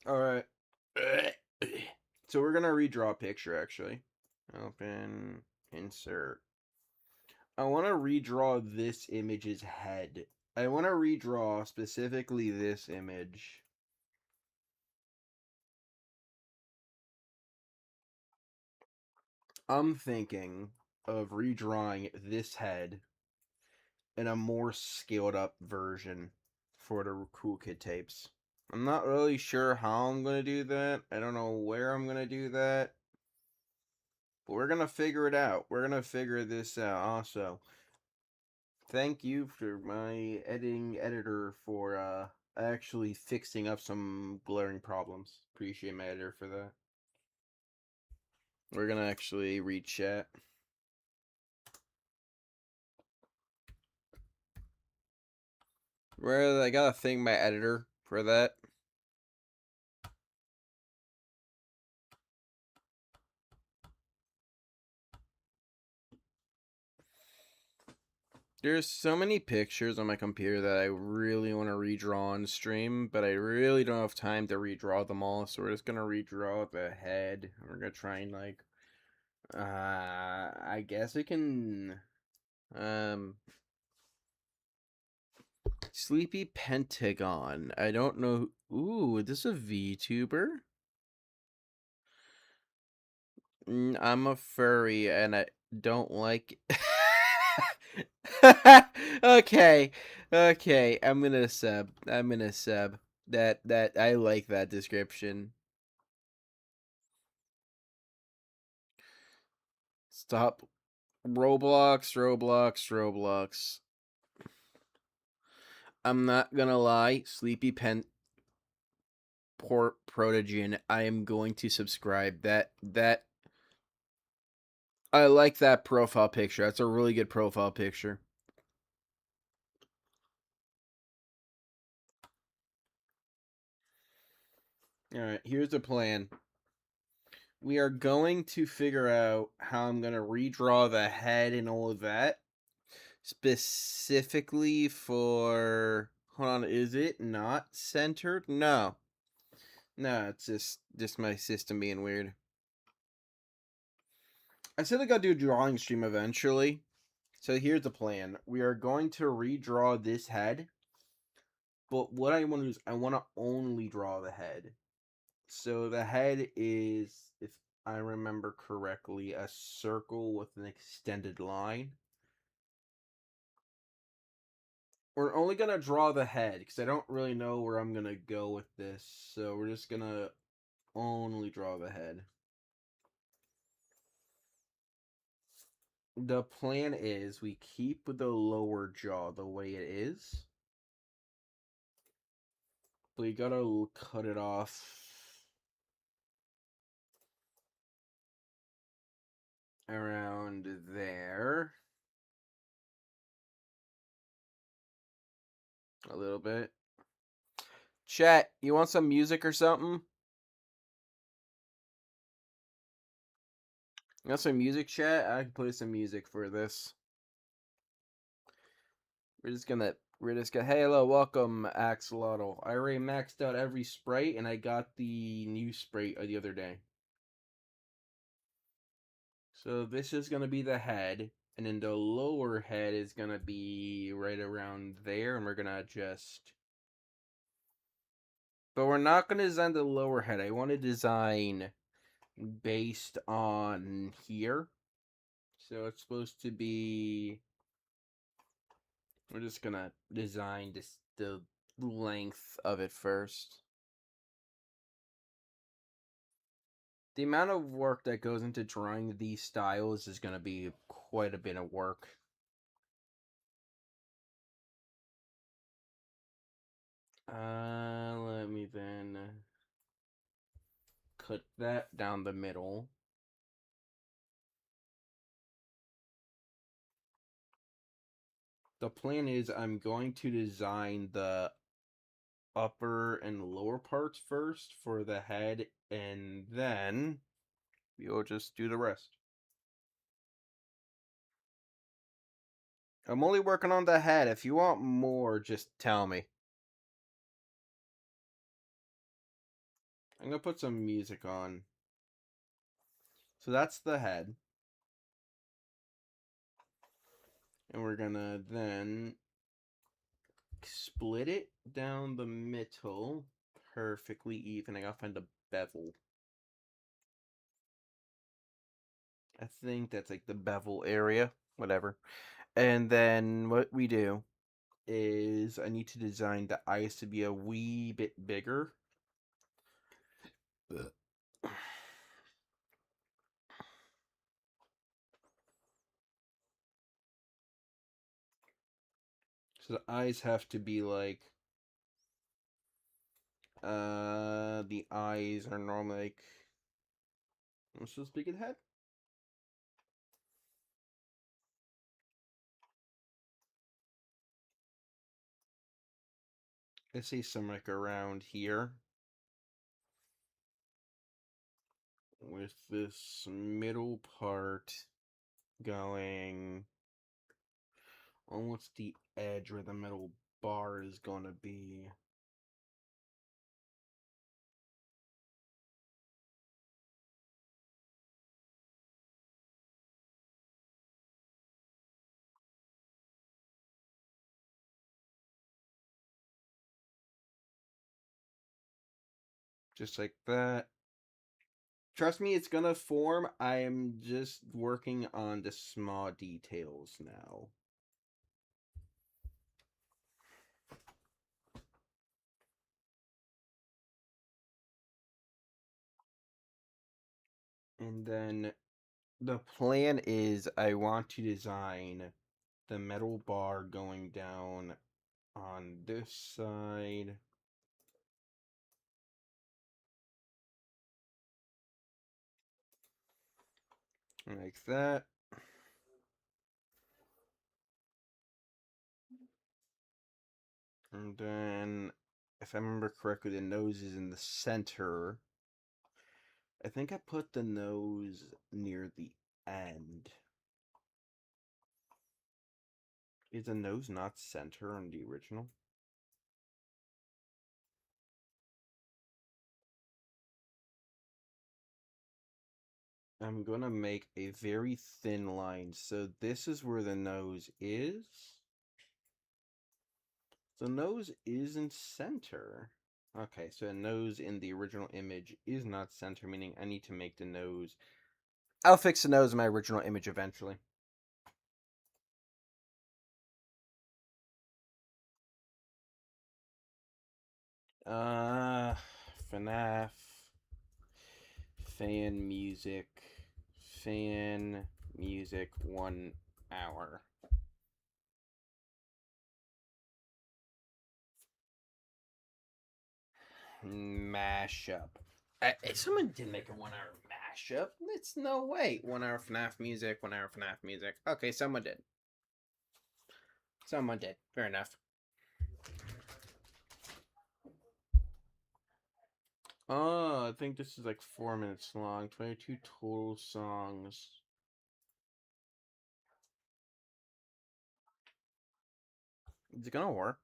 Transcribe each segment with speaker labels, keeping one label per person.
Speaker 1: Alright. So we're gonna redraw a picture actually. Open, insert. I want to redraw this image's head. I want to redraw specifically this image. I'm thinking of redrawing this head in a more scaled up version for the Cool Kid tapes. I'm not really sure how I'm going to do that. I don't know where I'm going to do that. But we're going to figure it out. We're going to figure this out also. Thank you for my editor for actually fixing up some glaring problems. Appreciate my editor for that. We're going to actually read chat. Where I gotta thank my editor for that. There's so many pictures on my computer that I really want to redraw on stream, but I really don't have time to redraw them all, so we're just gonna redraw the head. We're gonna try and like I guess we can Sleepy Pentagon. I don't know. Ooh, this is a VTuber? I'm a furry and I don't like. Okay, okay. I'm gonna sub. I'm gonna sub. That I like that description. Stop. Roblox, Roblox, Roblox. I'm not gonna lie. Sleepy Pen Port Protogen. I am going to subscribe. That I like that profile picture. That's a really good profile picture. Alright, here's the plan. We are going to figure out how I'm going to redraw the head and all of that. Specifically for... Hold on, is it not centered? No. No, it's just my system being weird. I said I gotta do a drawing stream eventually. So here's the plan. We are going to redraw this head. But what I want to do is I want to only draw the head. So the head is, if I remember correctly, a circle with an extended line. We're only going to draw the head because I don't really know where I'm going to go with this. So we're just going to only draw the head. The plan is we keep the lower jaw the way it is. But we got to cut it off around there. A little bit. Chat, you want some music or something? You want some music, chat? I can play some music for this. We're just gonna, hey, hello, welcome, Axolotl. I already maxed out every sprite, and I got the new sprite the other day. So this is gonna be the head, and then the lower head is gonna be right around there, and we're gonna adjust. But we're not gonna design the lower head. I want to design based on here. So it's supposed to be... We're just gonna design just the length of it first. The amount of work that goes into drawing these styles is gonna be quite a bit of work. Let me then cut that down the middle. The plan is I'm going to design the upper and lower parts first for the head, and then we'll just do the rest. I'm only working on the head. If you want more, just tell me. I'm gonna put some music on. So that's the head. And we're gonna then split it down the middle perfectly even. I gotta find a bevel. I think that's like the bevel area, whatever. And then what we do is I need to design the eyes to be a wee bit bigger. So the eyes have to be like the eyes are normally like I'm supposed to big head. I see some like around here. With this middle part going almost the edge where the middle bar is gonna be. Just like that. Trust me, it's gonna form. I am just working on the small details now. And then the plan is I want to design the metal bar going down on this side. Like that. And then, if I remember correctly, the nose is in the center. I think I put the nose near the end. Is the nose not center on the original? I'm gonna make a very thin line. So this is where the nose is. The nose isn't center. Okay, so the nose in the original image is not center, meaning I need to make the nose. I'll fix the nose in my original image eventually. FNAF. Fan music. Fan music 1 hour. Mashup. Someone did make a 1 hour mashup. It's no way. 1 hour FNAF music, 1 hour FNAF music. Okay, someone did. Someone did. Fair enough. Oh, I think this is like 4 minutes long. 22 total songs. Is it gonna work?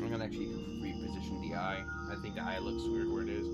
Speaker 1: I'm gonna actually reposition the eye. I think the eye looks weird where it is.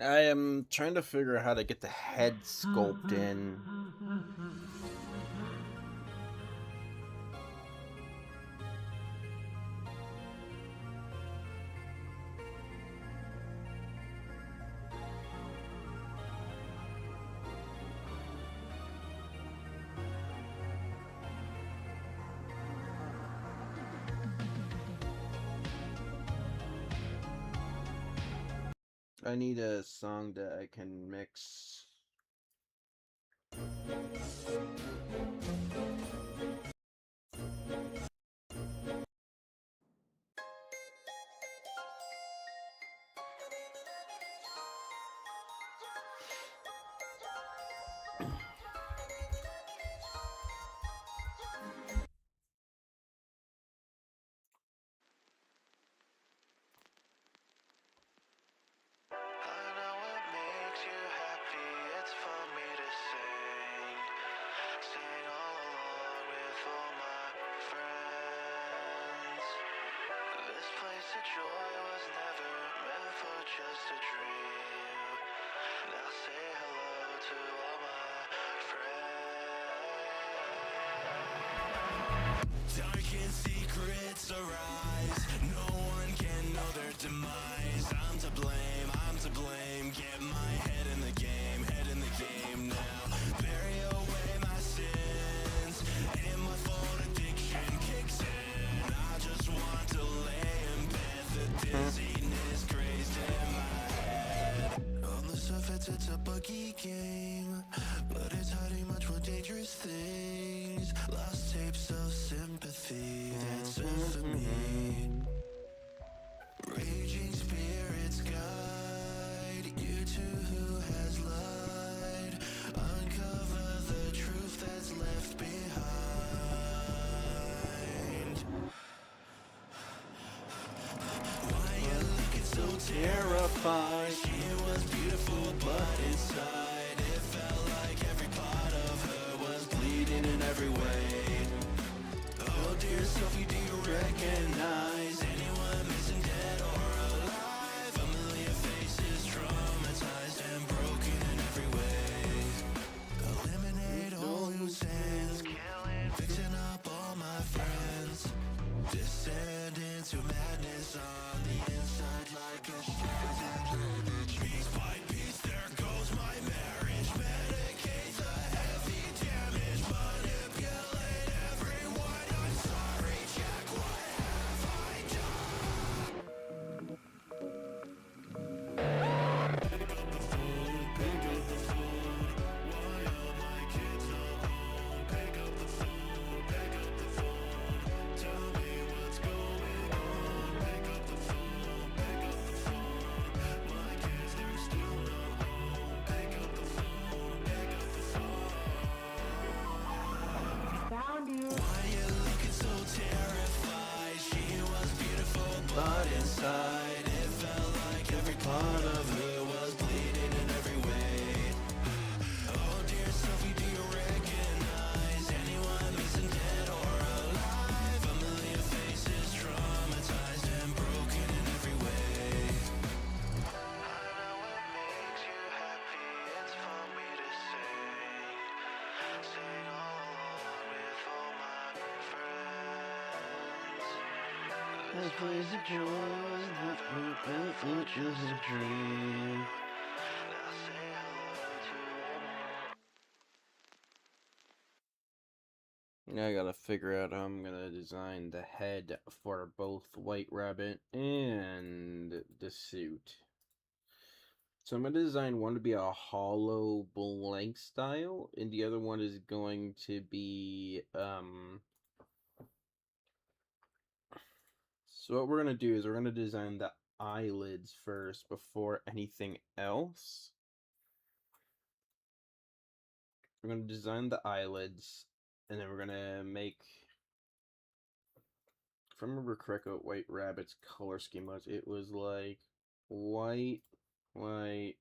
Speaker 1: I am trying to figure out how to get the head sculpt in. I need a song that I can mix.
Speaker 2: Darkened secrets arise. No one can know their demise. I'm to blame, I'm to blame. Get my head in the game now. Bury away my sins. Ain't my fault addiction kicks in. I just want to lay in bed. The dizziness crazed in my head. On the surface it's a buggy game, but it's hiding much more dangerous things. Lost tapes of sympathy that serve for me. Raging spirits guide you to who has lied. Uncover the truth that's left behind. Why you looking so terrified? She was beautiful, but inside it felt like every part of her was bleeding in every way. Oh dear Sophie, do you recognize anyone missing, dead or alive? A million faces, traumatized and broken in every way. Eliminate all loose ends, killing, fixing up all my friends. Descend into madness on the inside like a shit. Piece by piece, there goes my marriage. Medicate the heavy damage, manipulate everyone. I'm sorry, Jack, what have I done? Pick up the phone, pick up the phone. Why are my kids alone? Pick up the phone, pick up the phone. Tell me what's going on. Pick up the phone, pick up the phone. My kids, they're still not home. Pick up the phone, pick up the phone.
Speaker 3: Found you.
Speaker 2: Why you looking so terrified? She was beautiful, but inside it felt like every part of her was bleeding in every way. Oh dear Sophie, do you recognize anyone missing, dead or alive? A million faces, traumatized and broken in every way. I know it makes you happy, it's for me to sing all along with all my friends. This place of joy was never meant for just a dream. Now say hello to
Speaker 1: Now I gotta figure out how I'm gonna design the head for both White Rabbit and the suit. So I'm gonna design one to be a hollow blank style, and the other one is going to be So what we're gonna do is we're gonna design the eyelids first before anything else. We're gonna design the eyelids, and then we're gonna make, if I remember correctly, what White Rabbit's color scheme was. It was like white, white,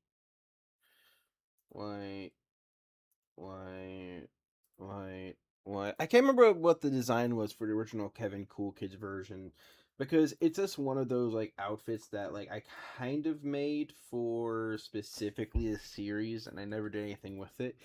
Speaker 1: white, white, white, white. I can't remember what the design was for the original Kevin Cool Kids version, because it's just one of those like outfits that like I kind of made for specifically the series, and I never did anything with it.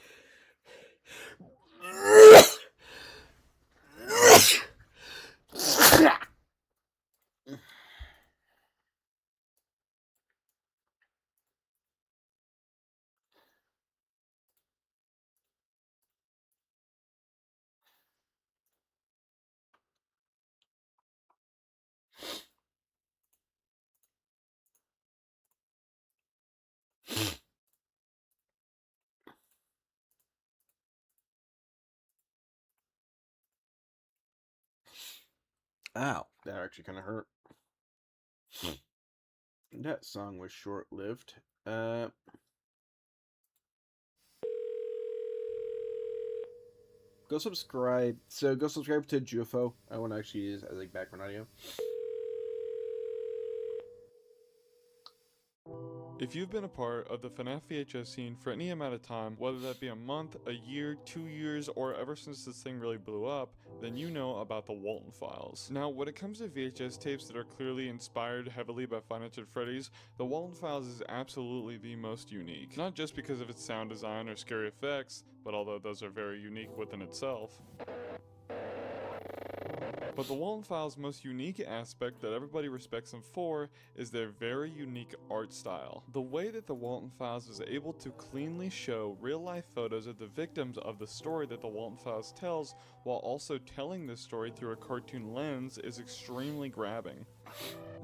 Speaker 1: Ow, that actually kind of hurt. That song was short-lived. Go subscribe. So go subscribe to Jufo. I want to actually use as like background audio.
Speaker 3: If you've been a part of the FNAF VHS scene for any amount of time, whether that be a month, a year, 2 years, or ever since this thing really blew up, then you know about the Walton Files. Now, when it comes to VHS tapes that are clearly inspired heavily by Five Nights at Freddy's, the Walton Files is absolutely the most unique. Not just because of its sound design or scary effects, but although those are very unique within itself. But the Walton Files' most unique aspect that everybody respects them for is their very unique art style. The way that the Walton Files is able to cleanly show real-life photos of the victims of the story that the Walton Files tells, while also telling this story through a cartoon lens, is extremely grabbing.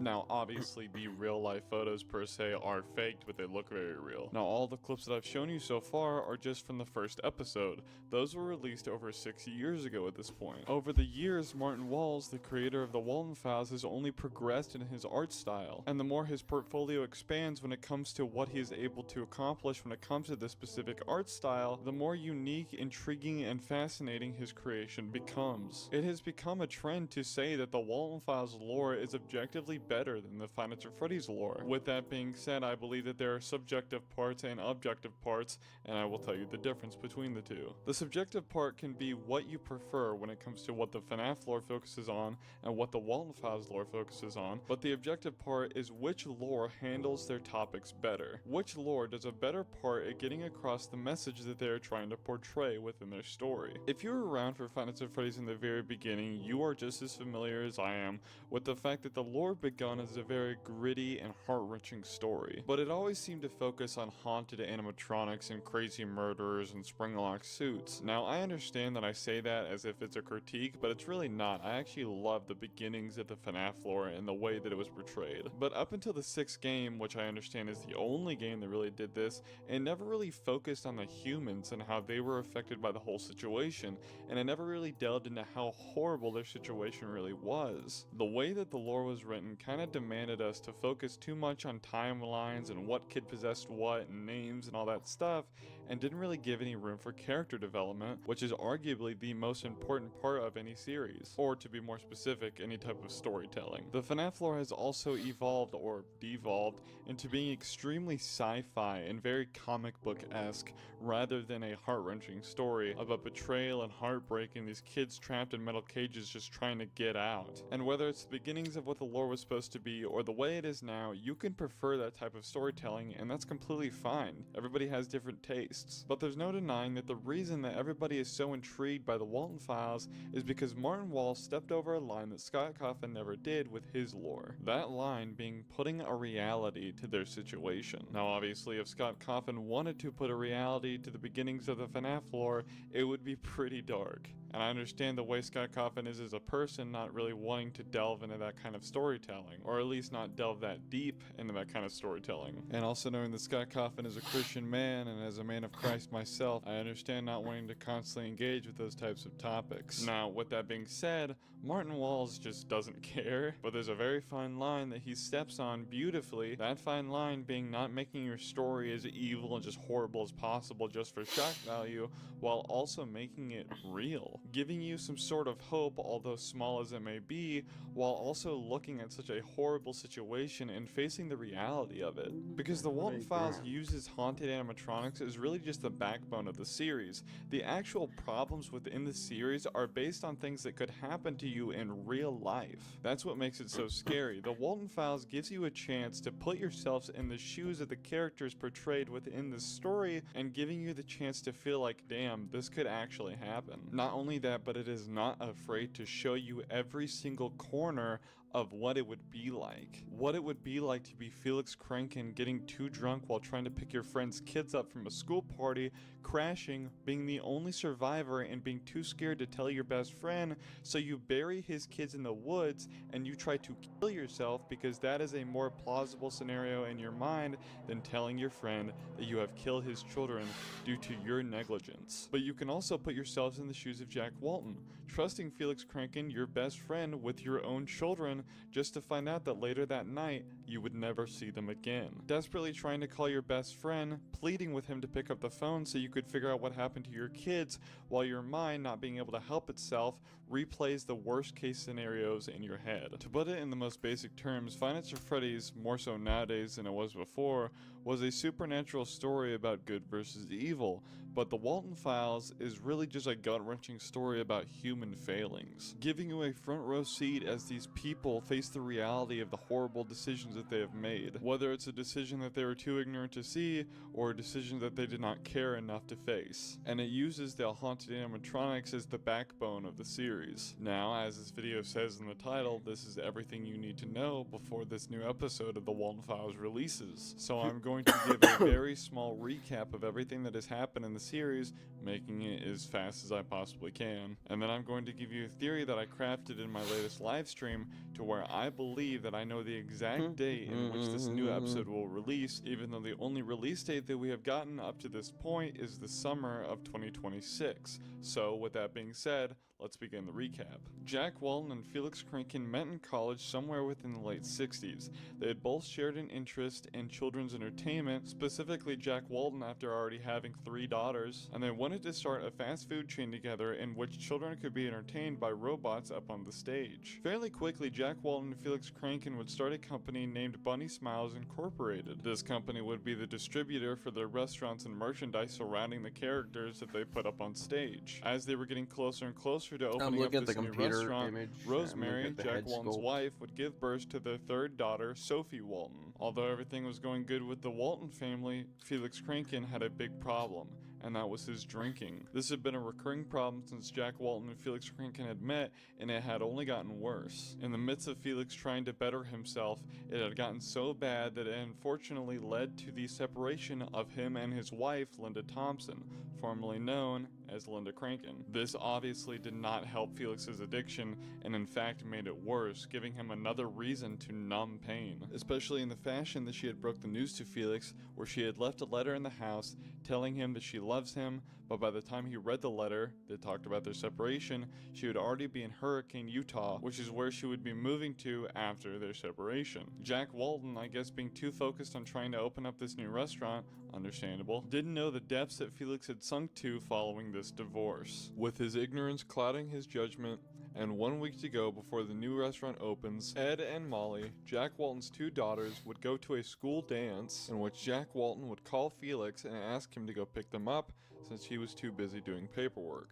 Speaker 3: Now, obviously, the real-life photos per se are faked, but they look very real. Now, all the clips that I've shown you so far are just from the first episode. Those were released over 6 years ago at this point. Over the years, Martin Walls, the creator of the Walton Files, has only progressed in his art style, and the more his portfolio expands when it comes to what he is able to accomplish when it comes to this specific art style, the more unique, intriguing, and fascinating his creation becomes. It has become a trend to say that the Walton Files lore is objectively better than the Five Nights at Freddy's lore. With that being said, I believe that there are subjective parts and objective parts, and I will tell you the difference between the two. The subjective part can be what you prefer when it comes to what the FNAF lore focuses on and what the Walton Files lore focuses on, but the objective part is which lore handles their topics better. Which lore does a better part at getting across the message that they are trying to portray within their story. If you were around for Five Nights at Freddy's in the very beginning, you are just as familiar as I am with the fact that the lore begun as a very gritty and heart-wrenching story, but it always seemed to focus on haunted animatronics and crazy murderers and spring-lock suits. Now, I understand that I say that as if it's a critique, but it's really not. I actually love the beginnings of the FNAF lore and the way that it was portrayed. But up until the 6th game, which I understand is the only game that really did this, it never really focused on the humans and how they were affected by the whole situation, and it never really delved into how horrible their situation really was. The way that the lore was written kind of demanded us to focus too much on timelines and what kid possessed what and names and all that stuff, and didn't really give any room for character development, which is arguably the most important part of any series, or to be more specific, any type of storytelling. The FNAF lore has also evolved or devolved into being extremely sci-fi and very comic book-esque, rather than a heart-wrenching story of a betrayal and heartbreak and these kids trapped in metal cages just trying to get out. And whether it's the beginnings of what the lore was supposed to be or the way it is now, you can prefer that type of storytelling, and that's completely fine. Everybody has different tastes. But there's no denying that the reason that everybody is so intrigued by the Walton Files is because Martin Walls stepped over a line that Scott Cawthon never did with his lore. That line being putting a reality to their situation. Now obviously if Scott Cawthon wanted to put a reality to the beginnings of the FNAF lore, it would be pretty dark. And I understand the way Scott Cawthon is as a person, not really wanting to delve into that kind of storytelling, or at least not delve that deep into that kind of storytelling. And also knowing that Scott Cawthon is a Christian man, and as a man of Christ myself, I understand not wanting to constantly engage with those types of topics. Now, with that being said, Martin Walls just doesn't care, but there's a very fine line that he steps on beautifully, that fine line being not making your story as evil and just horrible as possible just for shock value, while also making it real. evil, giving you some sort of hope, although small as it may be, while also looking at such a horrible situation and facing the reality of it. Because the Walton Files uses haunted animatronics is really just the backbone of the series. The actual problems within the series are based on things that could happen to you in real life. That's what makes it so scary. The Walton Files gives you a chance to put yourselves in the shoes of the characters portrayed within the story and giving you the chance to feel like, damn, this could actually happen. Not only that, but it is not afraid to show you every single corner of what it would be like. What it would be like to be Felix Kranken getting too drunk while trying to pick your friend's kids up from a school party, crashing, being the only survivor, and being too scared to tell your best friend, so you bury his kids in the woods and you try to kill yourself because that is a more plausible scenario in your mind than telling your friend that you have killed his children due to your negligence. But you can also put yourselves in the shoes of Jack Walton, trusting Felix Kranken, your best friend, with your own children, just to find out that later that night you would never see them again. Desperately trying to call your best friend, pleading with him to pick up the phone so you could figure out what happened to your kids, while your mind, not being able to help itself, replays the worst case scenarios in your head. To put it in the most basic terms, Five Nights at Freddy's, more so nowadays than it was before, was a supernatural story about good versus evil, but the Walton Files is really just a gut-wrenching story about human failings, giving you a front row seat as these people face the reality of the horrible decisions that they have made, whether it's a decision that they were too ignorant to see, or a decision that they did not care enough to face. And it uses the haunted animatronics as the backbone of the series. Now, as this video says in the title, this is everything you need to know before this new episode of the Walton Files releases. So I'm going to give a very small recap of everything that has happened in the series, making it as fast as I possibly can. And then I'm going to give you a theory that I crafted in my latest live stream to where I believe that I know the exact date in which this new episode will release, even though the only release date that we have gotten up to this point is the summer of 2026. So with that being said, let's begin the recap. Jack Walton and Felix Kranken met in college somewhere within the late 60s. They had both shared an interest in children's entertainment, specifically Jack Walton after already having 3 daughters, and they wanted to start a fast food chain together in which children could be entertained by robots up on the stage. Fairly quickly, Jack Walton and Felix Kranken would start a company named Bunny Smiles Incorporated. This company would be the distributor for their restaurants and merchandise surrounding the characters that they put up on stage. As they were getting closer and closer to opening up this new restaurant, Rosemary, Jack Walton's wife, would give birth to their 3rd daughter, Sophie Walton. Although everything was going good with the Walton family, Felix Kranken had a big problem, and that was his drinking. This had been a recurring problem since Jack Walton and Felix Kranken had met, and it had only gotten worse. In the midst of Felix trying to better himself, it had gotten so bad that it unfortunately led to the separation of him and his wife, Linda Thompson, formerly known as Linda Kranken. This obviously did not help Felix's addiction, and in fact made it worse, giving him another reason to numb pain, especially in the fashion that she had broke the news to Felix, where she had left a letter in the house telling him that she loves him, but by the time he read the letter that talked about their separation, she would already be in Hurricane, Utah, which is where she would be moving to after their separation. Jack Walton, I guess being too focused on trying to open up this new restaurant, understandable, didn't know the depths that Felix had sunk to following this divorce. With his ignorance clouding his judgment, and 1 week to go before the new restaurant opens, Ed and Molly, Jack Walton's 2 daughters, would go to a school dance in which Jack Walton would call Felix and ask him to go pick them up since he was too busy doing paperwork.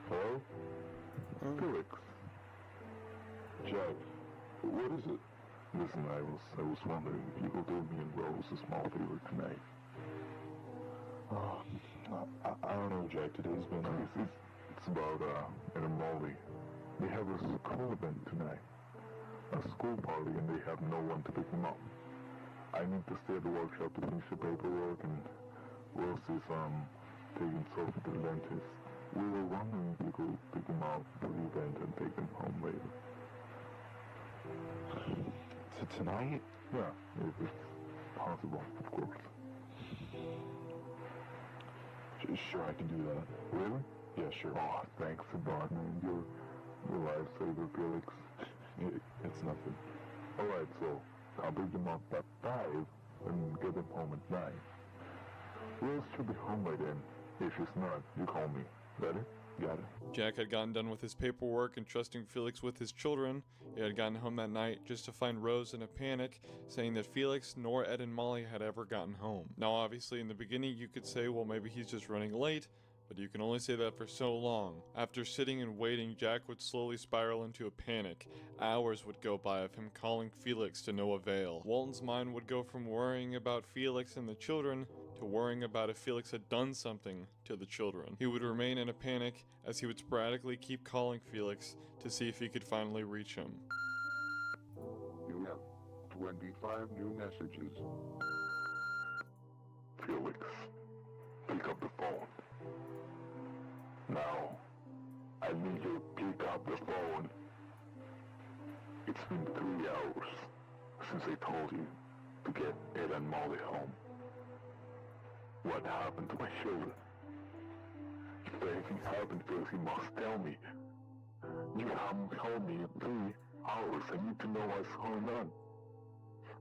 Speaker 4: Hello? Felix. Jack, what is it? Listen, I was wondering if you could give me and Rose a small favor tonight. I don't know, Jack. Today's been... It's about Ed and Molly. They have a school event tonight. A school party, and they have no one to pick them up. I need to stay at the workshop to finish the paperwork, and Rose is taking Sophie to the dentist. We were wondering if you could pick them up for the event and take them home later. Tonight? Yeah, if it's possible, of course. Sure, I can do that. Really? Yeah, sure. Oh, thanks a lot, man. You're a lifesaver, Felix. It's nothing. Alright, so I'll pick them up at 5 and get them home at 9. Rose should be home by then. If she's not, you call me. Better? Got it?
Speaker 3: Jack had gotten done with his paperwork and trusting Felix with his children. He had gotten home that night just to find Rose in a panic, saying that Felix nor Ed and Molly had ever gotten home. Now obviously in the beginning you could say, well, maybe he's just running late, but you can only say that for so long. After sitting and waiting, Jack would slowly spiral into a panic. Hours would go by of him calling Felix to no avail. Walton's mind would go from worrying about Felix and the children to worrying about if Felix had done something to the children. He would remain in a panic as he would sporadically keep calling Felix to see if he could finally reach him.
Speaker 4: You have 25 new messages. Felix, pick up the phone. Now, I need you to pick up the phone. It's been 3 hours since I told you to get Ed and Molly home. What happened to my children? If anything happened, Felix, you must tell me. You haven't told me in 3 hours. I need to know what's going on.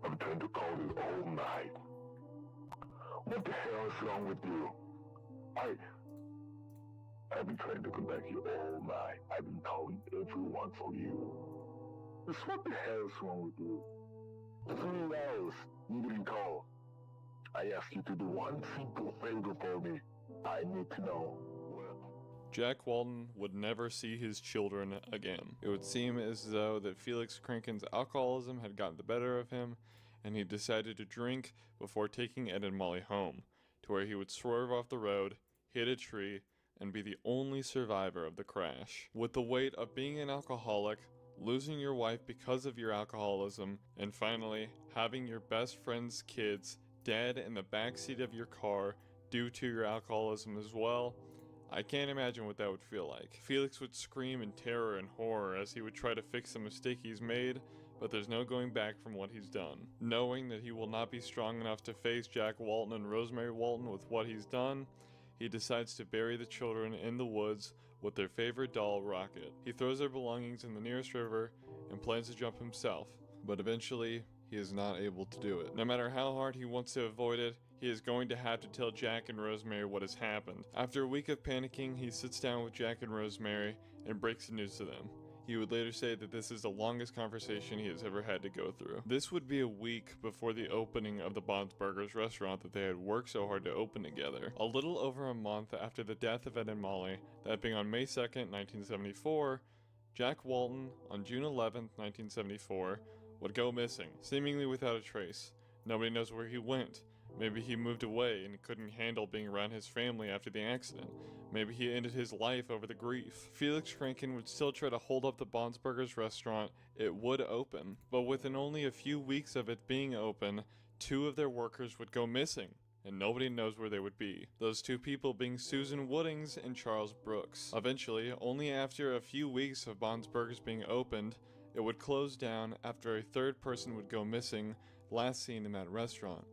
Speaker 4: I'm trying to call you all night. What the hell is wrong with you? I've been trying to contact you all night. I've been calling everyone for you. Just what the hell is wrong with you? 3 hours, you didn't call. I asked you to do one simple favor for me. I need to know.
Speaker 3: Jack Walton would never see his children again. It would seem as though that Felix Kranken's alcoholism had gotten the better of him, and he decided to drink before taking Ed and Molly home, to where he would swerve off the road, hit a tree, and be the only survivor of the crash. With the weight of being an alcoholic, losing your wife because of your alcoholism, and finally having your best friend's kids dead in the backseat of your car due to your alcoholism as well, I can't imagine what that would feel like. Felix would scream in terror and horror as he would try to fix the mistake he's made, but there's no going back from what he's done. Knowing that he will not be strong enough to face Jack Walton and Rosemary Walton with what he's done, he decides to bury the children in the woods with their favorite doll, Rocket. He throws their belongings in the nearest river and plans to jump himself, but eventually he is not able to do it. No matter how hard he wants to avoid it, he is going to have to tell Jack and Rosemary what has happened. After a week of panicking, he sits down with Jack and Rosemary and breaks the news to them. He would later say that this is the longest conversation he has ever had to go through. This would be a week before the opening of the Bob's Burgers restaurant that they had worked so hard to open together. A little over a month after the death of Ed and Molly, that being on May 2nd, 1974, Jack Walton, on June 11th, 1974, would go missing, seemingly without a trace. Nobody knows where he went. Maybe he moved away and couldn't handle being around his family after the accident. Maybe he ended his life over the grief. Felix Kranken would still try to hold up the Bob's Burgers restaurant. It would open, but within only a few weeks of it being open, 2 of their workers would go missing, and nobody knows where they would be. Those 2 people being Susan Woodings and Charles Brooks. Eventually, only after a few weeks of Bob's Burgers being opened, it would close down after a 3rd person would go missing, last seen in that restaurant.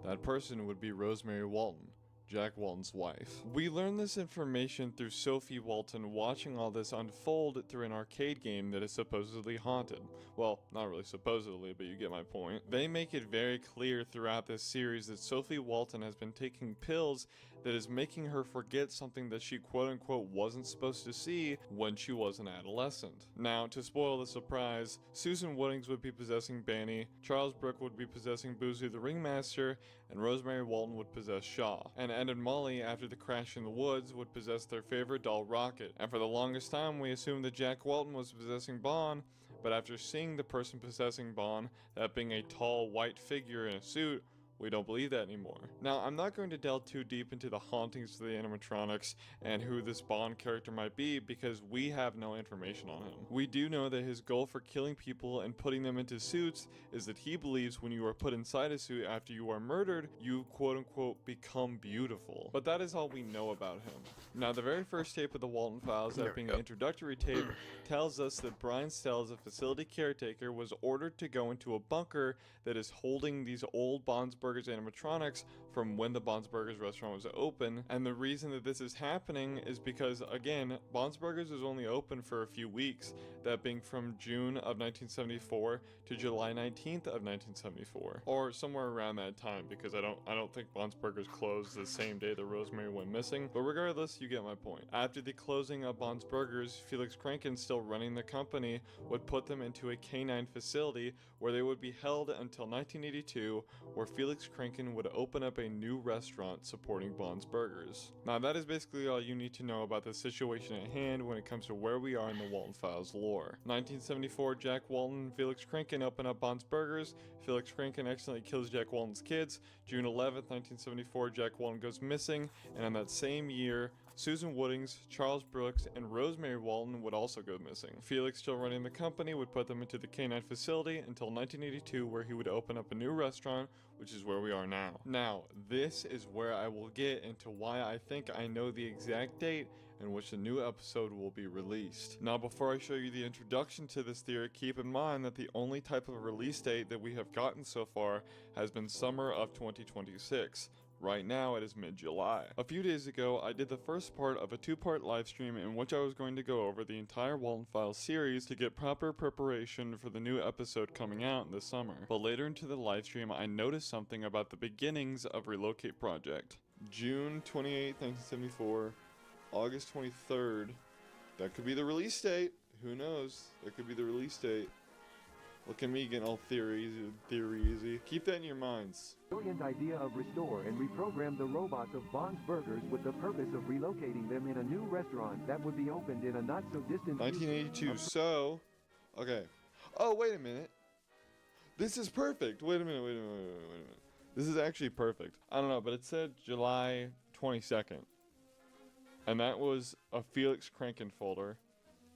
Speaker 3: That person would be Rosemary Walton, Jack Walton's wife. We learn this information through Sophie Walton watching all this unfold through an arcade game that is supposedly haunted. Well, not really supposedly, but you get my point. They make it very clear throughout this series that Sophie Walton has been taking pills that is making her forget something that she quote-unquote wasn't supposed to see when she was an adolescent. Now, to spoil the surprise, Susan Woodings would be possessing Banny, Charles Brooke would be possessing Boozy the Ringmaster, and Rosemary Walton would possess Shaw. And Ed and Molly, after the crash in the woods, would possess their favorite doll, Rocket. And for the longest time, we assumed that Jack Walton was possessing Bon, but after seeing the person possessing Bon, that being a tall white figure in a suit, we don't believe that anymore. Now, I'm not going to delve too deep into the hauntings of the animatronics and who this Bond character might be because we have no information on him. We do know that his goal for killing people and putting them into suits is that he believes when you are put inside a suit after you are murdered, you quote-unquote become beautiful. But that is all we know about him. Now, the very first tape of the Walton Files, that being an introductory tape, tells us that Brian Stells, a facility caretaker, was ordered to go into a bunker that is holding these old Bob's Burgers animatronics from when the Bob's Burgers restaurant was open. And the reason that this is happening is because, again, Bob's Burgers was only open for a few weeks, that being from June of 1974 to July 19th of 1974, or somewhere around that time, because I don't think Bob's Burgers closed the same day that Rosemary went missing. But regardless, you get my point. After the closing of Bob's Burgers, Felix Kranken, still running the company, would put them into a canine facility where they would be held until 1982, where Felix Kranken would open up a new restaurant supporting Bob's Burgers. Now that is basically all you need to know about the situation at hand when it comes to where we are in the Walton Files lore. 1974, Jack Walton and Felix Kranken open up Bob's Burgers. Felix Kranken accidentally kills Jack Walton's kids. June 11th, 1974, Jack Walton goes missing, and in that same year, Susan Woodings, Charles Brooks, and Rosemary Walton would also go missing. Felix, still running the company, would put them into the canine facility until 1982, where he would open up a new restaurant, which is where we are now. Now, this is where I will get into why I think I know the exact date in which the new episode will be released. Now, before I show you the introduction to this theory, keep in mind that the only type of release date that we have gotten so far has been summer of 2026. Right now, it is mid-July. A few days ago, I did the first part of a two-part live stream in which I was going to go over the entire Walton Files series to get proper preparation for the new episode coming out this summer. But later into the live stream, I noticed something about the beginnings of Relocate Project. June 28, 1974, August 23rd. That could be the release date. Who knows? That could be the release date. Look at me getting all theory easy. Keep that in your minds.
Speaker 5: Brilliant idea of restore and reprogram the robots of Bob's Burgers with the purpose of relocating them in a new restaurant that would be opened in a not so distant
Speaker 3: 1982. So, okay. Oh, wait a minute. This is perfect. Wait a minute. This is actually perfect. I don't know, but it said July 22nd. And that was a Felix Kranken folder.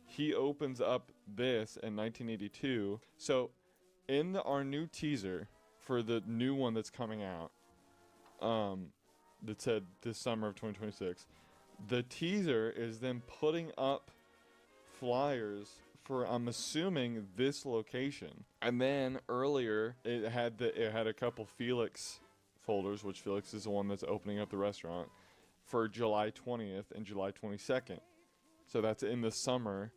Speaker 3: He opens up this in 1982. So, in our new teaser for the new one that's coming out, that said this summer of 2026, the teaser is them putting up flyers for, I'm assuming, this location. And then earlier, it had a couple Felix folders, which Felix is the one that's opening up the restaurant, for July 20th and July 22nd. So that's in the summer.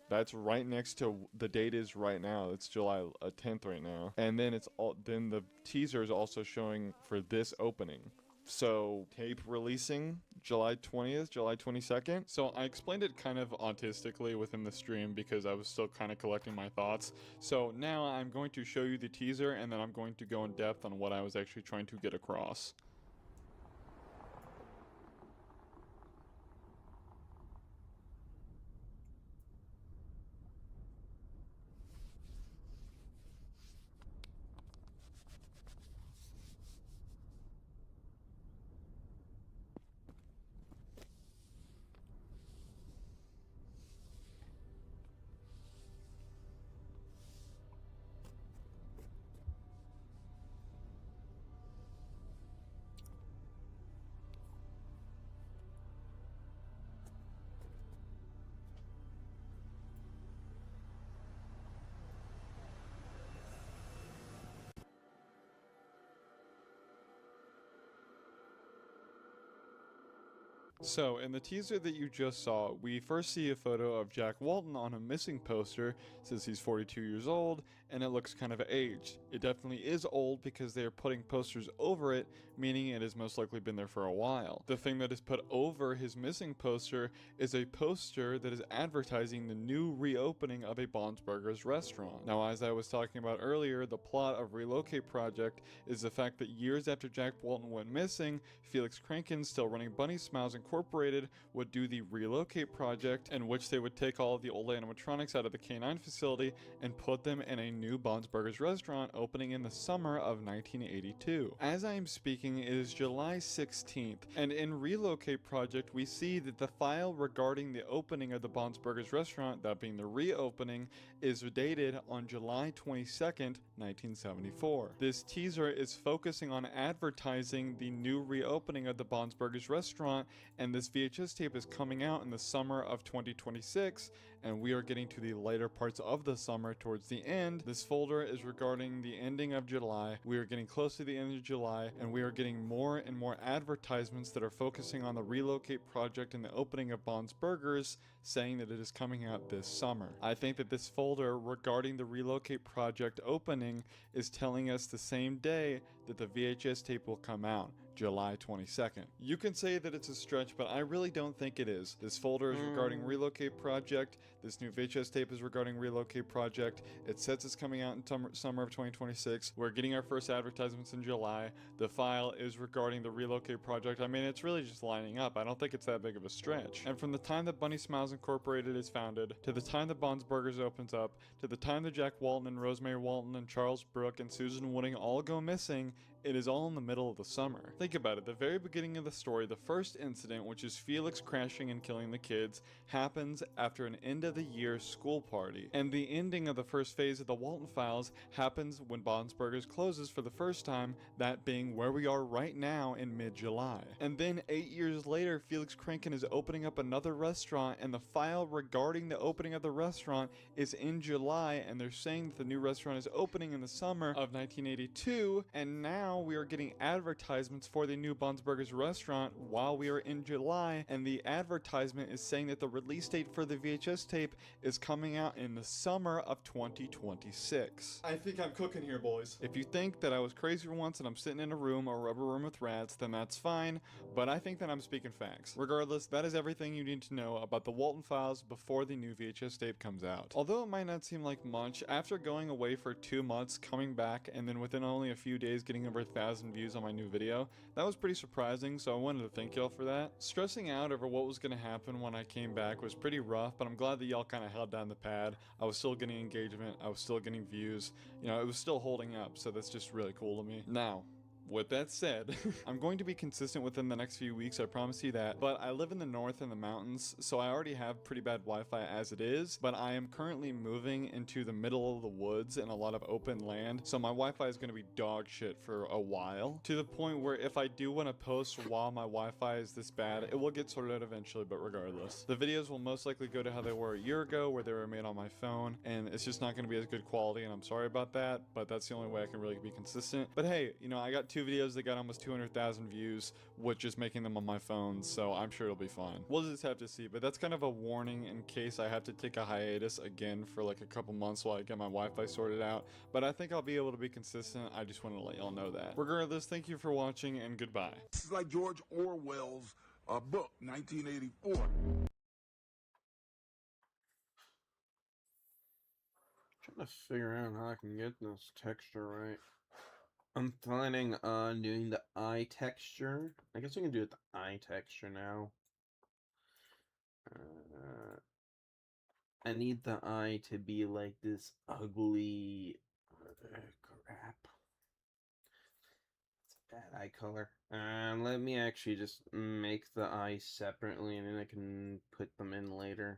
Speaker 3: That's right next to the date is right now. It's July 10th right now. And then then the teaser is also showing for this opening. So tape releasing July 20th, July 22nd. So I explained it kind of autistically within the stream because I was still kind of collecting my thoughts. So now I'm going to show you the teaser and then I'm going to go in depth on what I was actually trying to get across. So, in the teaser that you just saw, we first see a photo of Jack Walton on a missing poster. It says he's 42 years old, and it looks kind of aged. It definitely is old because they are putting posters over it, meaning it has most likely been there for a while. The thing that is put over his missing poster is a poster that is advertising the new reopening of a Bob's Burgers restaurant. Now, as I was talking about earlier, the plot of Relocate Project is the fact that years after Jack Walton went missing, Felix Kranken, still running Bunny Smiles Incorporated, would do the Relocate Project, in which they would take all of the old animatronics out of the canine facility and put them in a new Bob's Burgers restaurant opening in the summer of 1982. As I am speaking, it is July 16th, and in Relocate Project, we see that the file regarding the opening of the Bob's Burgers restaurant, that being the reopening, is dated on July 22nd, 1974. This teaser is focusing on advertising the new reopening of the Bob's Burgers restaurant, and this VHS tape is coming out in the summer of 2026, and we are getting to the later parts of the summer towards the end. This folder is regarding the ending of July. We are getting close to the end of July, and we are getting more and more advertisements that are focusing on the Relocate project and the opening of Bond's Burgers, saying that it is coming out this summer. I think that this folder regarding the Relocate project opening is telling us the same day that the VHS tape will come out, July 22nd. You can say that it's a stretch, but I really don't think it is. This folder is regarding Relocate project. This new VHS tape is regarding Relocate project. It says it's coming out in summer of 2026. We're getting our first advertisements in July. The file is regarding the Relocate project. I mean, it's really just lining up. I don't think it's that big of a stretch. And from the time that Bunny Smiles Incorporated is founded, to the time that Bond's Burgers opens up, to the time that Jack Walton and Rosemary Walton and Charles Brooke and Susan Wooding all go missing, it is all in the middle of the summer. Think about it, the very beginning of the story, the first incident, which is Felix crashing and killing the kids, happens after an end of the year school party. And the ending of the first phase of the Walton Files happens when Bond's Burgers closes for the first time, that being where we are right now in mid-July. And then 8 years later, Felix Kranken is opening up another restaurant, and the file regarding the opening of the restaurant is in July, and they're saying that the new restaurant is opening in the summer of 1982, and now we are getting advertisements for the new Bond's Burgers restaurant while we are in July, and the advertisement is saying that the release date for the VHS tape is coming out in the summer of 2026. I think I'm cooking here, boys. If you think that I was crazy for once and I'm sitting in a room or a rubber room with rats, then that's fine, but I think that I'm speaking facts. Regardless, that is everything you need to know about the Walton Files before the new VHS tape comes out. Although it might not seem like much, after going away for 2 months, coming back, and then within only a few days getting over 1,000 views on my new video, that was pretty surprising, so I wanted to thank y'all for that. Stressing out over what was going to happen when I came back was pretty rough, but I'm glad that y'all kind of held down the pad. I was still getting engagement, I was still getting views, you know, it was still holding up, so that's just really cool to me. Now, with that said, I'm going to be consistent within the next few weeks, I promise you that, but I live in the north in the mountains, so I already have pretty bad Wi-Fi as it is, but I am currently moving into the middle of the woods and a lot of open land, so my Wi-Fi is going to be dog shit for a while, to the point where if I do want to post while my Wi-Fi is this bad, it will get sorted out eventually, but regardless. The videos will most likely go to how they were a year ago, where they were made on my phone, and it's just not going to be as good quality, and I'm sorry about that, but that's the only way I can really be consistent. But hey, you know, I got 2 videos that got almost 200,000 views with just making them on my phone, so I'm sure it'll be fine. We'll just have to see, but that's kind of a warning in case I have to take a hiatus again for like a couple months while I get my Wi-Fi sorted out, but I think I'll be able to be consistent. I just want to let y'all know that. Regardless, thank you for watching, and goodbye.
Speaker 6: This is like George Orwell's book, 1984.
Speaker 1: Trying to figure out how I can get this texture right. I'm planning on doing the eye texture. I guess we can do it the eye texture now. I need the eye to be like this ugly crap. It's a bad eye color. Let me actually just make the eye separately, and then I can put them in later.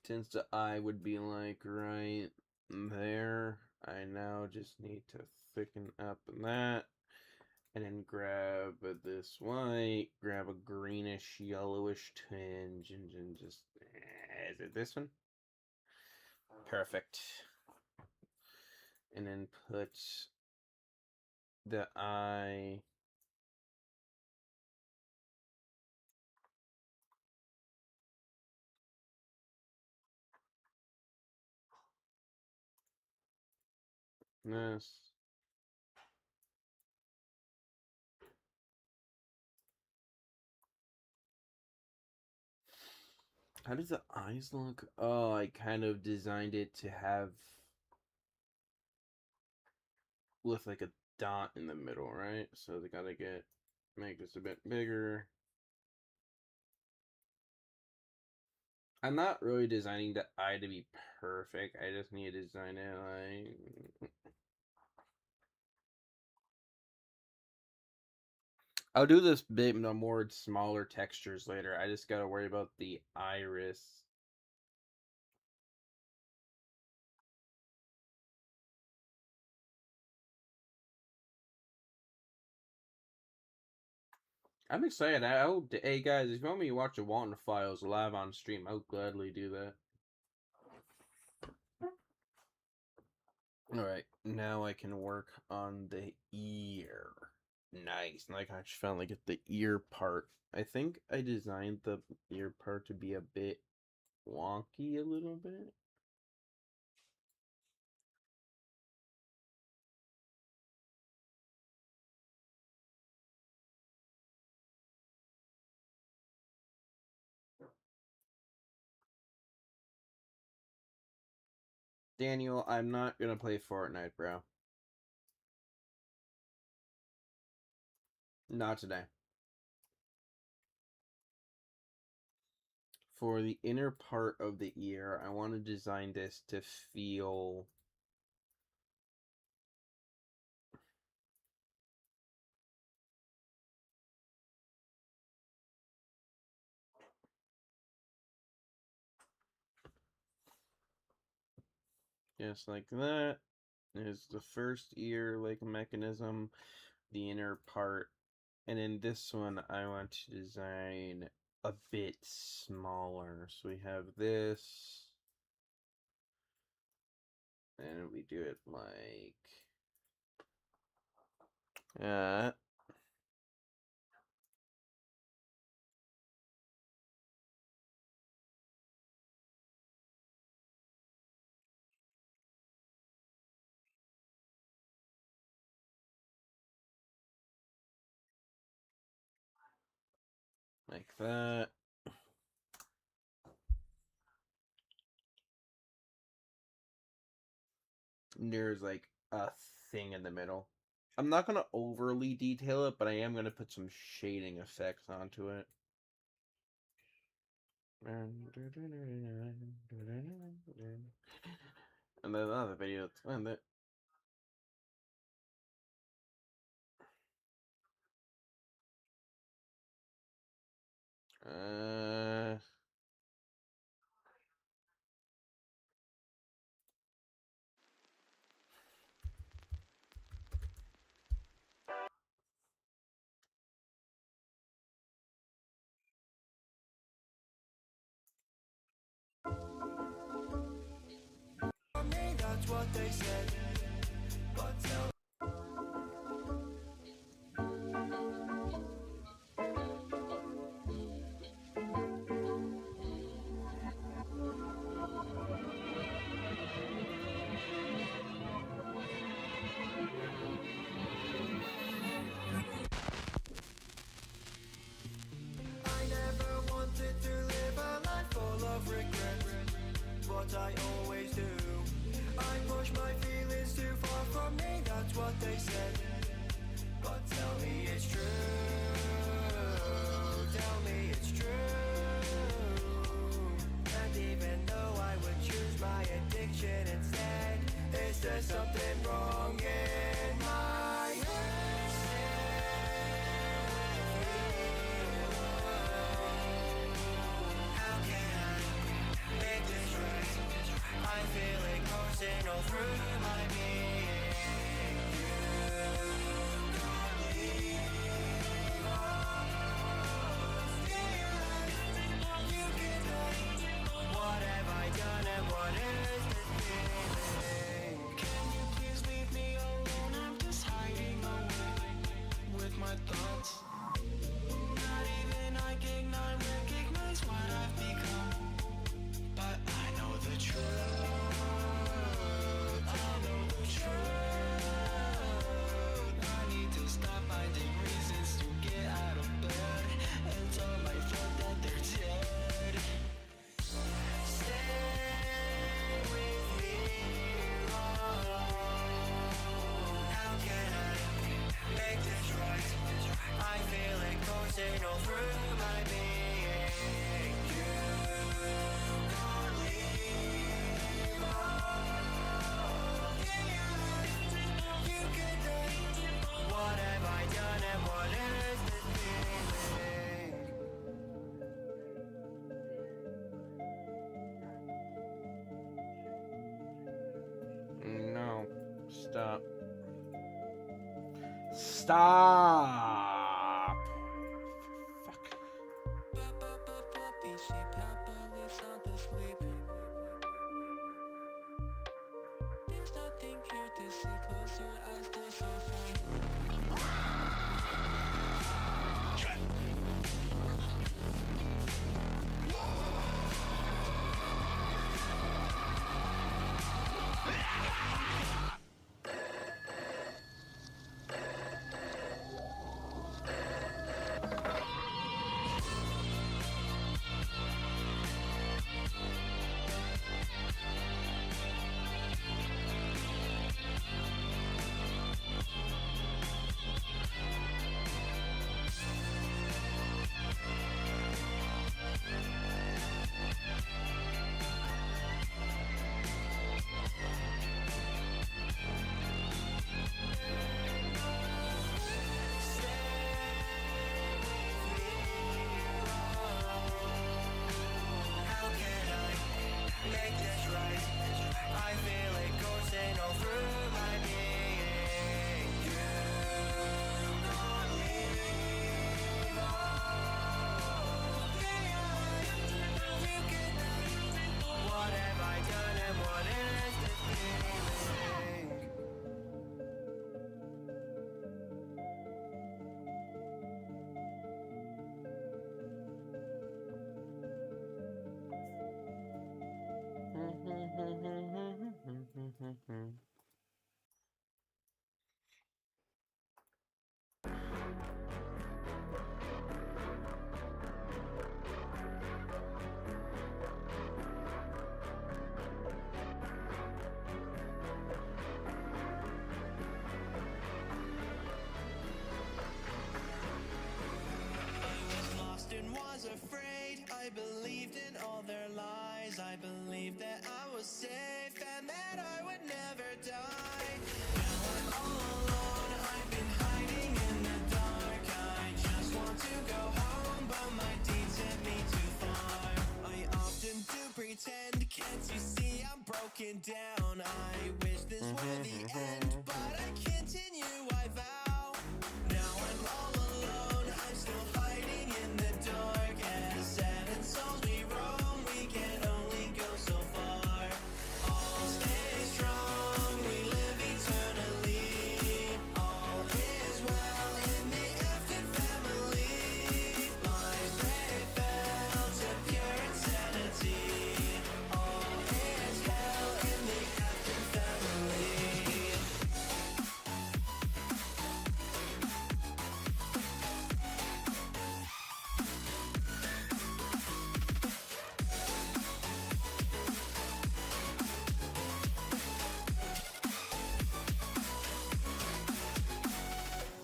Speaker 1: Since the eye would be like right there, I now just need to thicken up that, and then grab this white, grab a greenish yellowish tinge, and just, is it this one? Perfect. And then put the eye this. How does the eyes look? Oh, I kind of designed it to have with like a dot in the middle, right? So they gotta make this a bit bigger. I'm not really designing the eye to be perfect. I just need to design it like... I'll do this bit more smaller textures later. I just gotta worry about the iris. I'm excited. Hey guys, if you want me to watch the Walton Files live on stream, I'll gladly do that. Alright, now I can work on the ear. Nice. Now I can actually finally get the ear part. I think I designed the ear part to be a bit wonky a little bit. Daniel, I'm not gonna play Fortnite, bro. Not today. For the inner part of the ear, I want to design this to feel just like that. Is the first ear like mechanism, the inner part, and in this one I want to design a bit smaller. So we have this, and we do it like that. Like that. And there's like a thing in the middle. I'm not gonna overly detail it, but I am gonna put some shading effects onto it. And then another video to explain it. Uh,
Speaker 2: That's what they said. But tell I never wanted to live a life full of regret, but I always do. I push my feelings too far from me, that's what they said. But tell me it's true, tell me it's true. And even though I would choose my addiction instead, is there something wrong in my head? How can I make this right? I feel it coursing all through my being. What have I done and what is this feeling? Can you please leave me alone? I'm just hiding away with my thoughts. Not even I cannot recognize what I've become. But I know the truth. I know the truth. I need to stop finding reasons to get out of bed and tell my friend that they're dead. Stay with me. How can I make this right? I feel it coursing all through my being. You can't leave. You can die. What have I done and what is this feeling?
Speaker 1: no. Stop. Stop.
Speaker 2: Getting here to see closer as the sun. How can I make this right? I feel it coursing all through my being. Do not leave. What have I done and what is the feeling? Lost and was afraid. I believed in all their lies. I believed that I was safe and that I would never die. Now I'm all alone. I've been hiding in the dark. I just want to go home, but my deeds sent me too far. I often do pretend. Can't you see I'm broken down? I wish this were the end, but I continue, I vow. Now I'm all alone. I'm still hiding in the dark. As seven souls we roam, we can only go so far. All stay strong, we live eternally. All is well in the Afton family. Lives they fell to pure insanity. All is hell in the Afton family.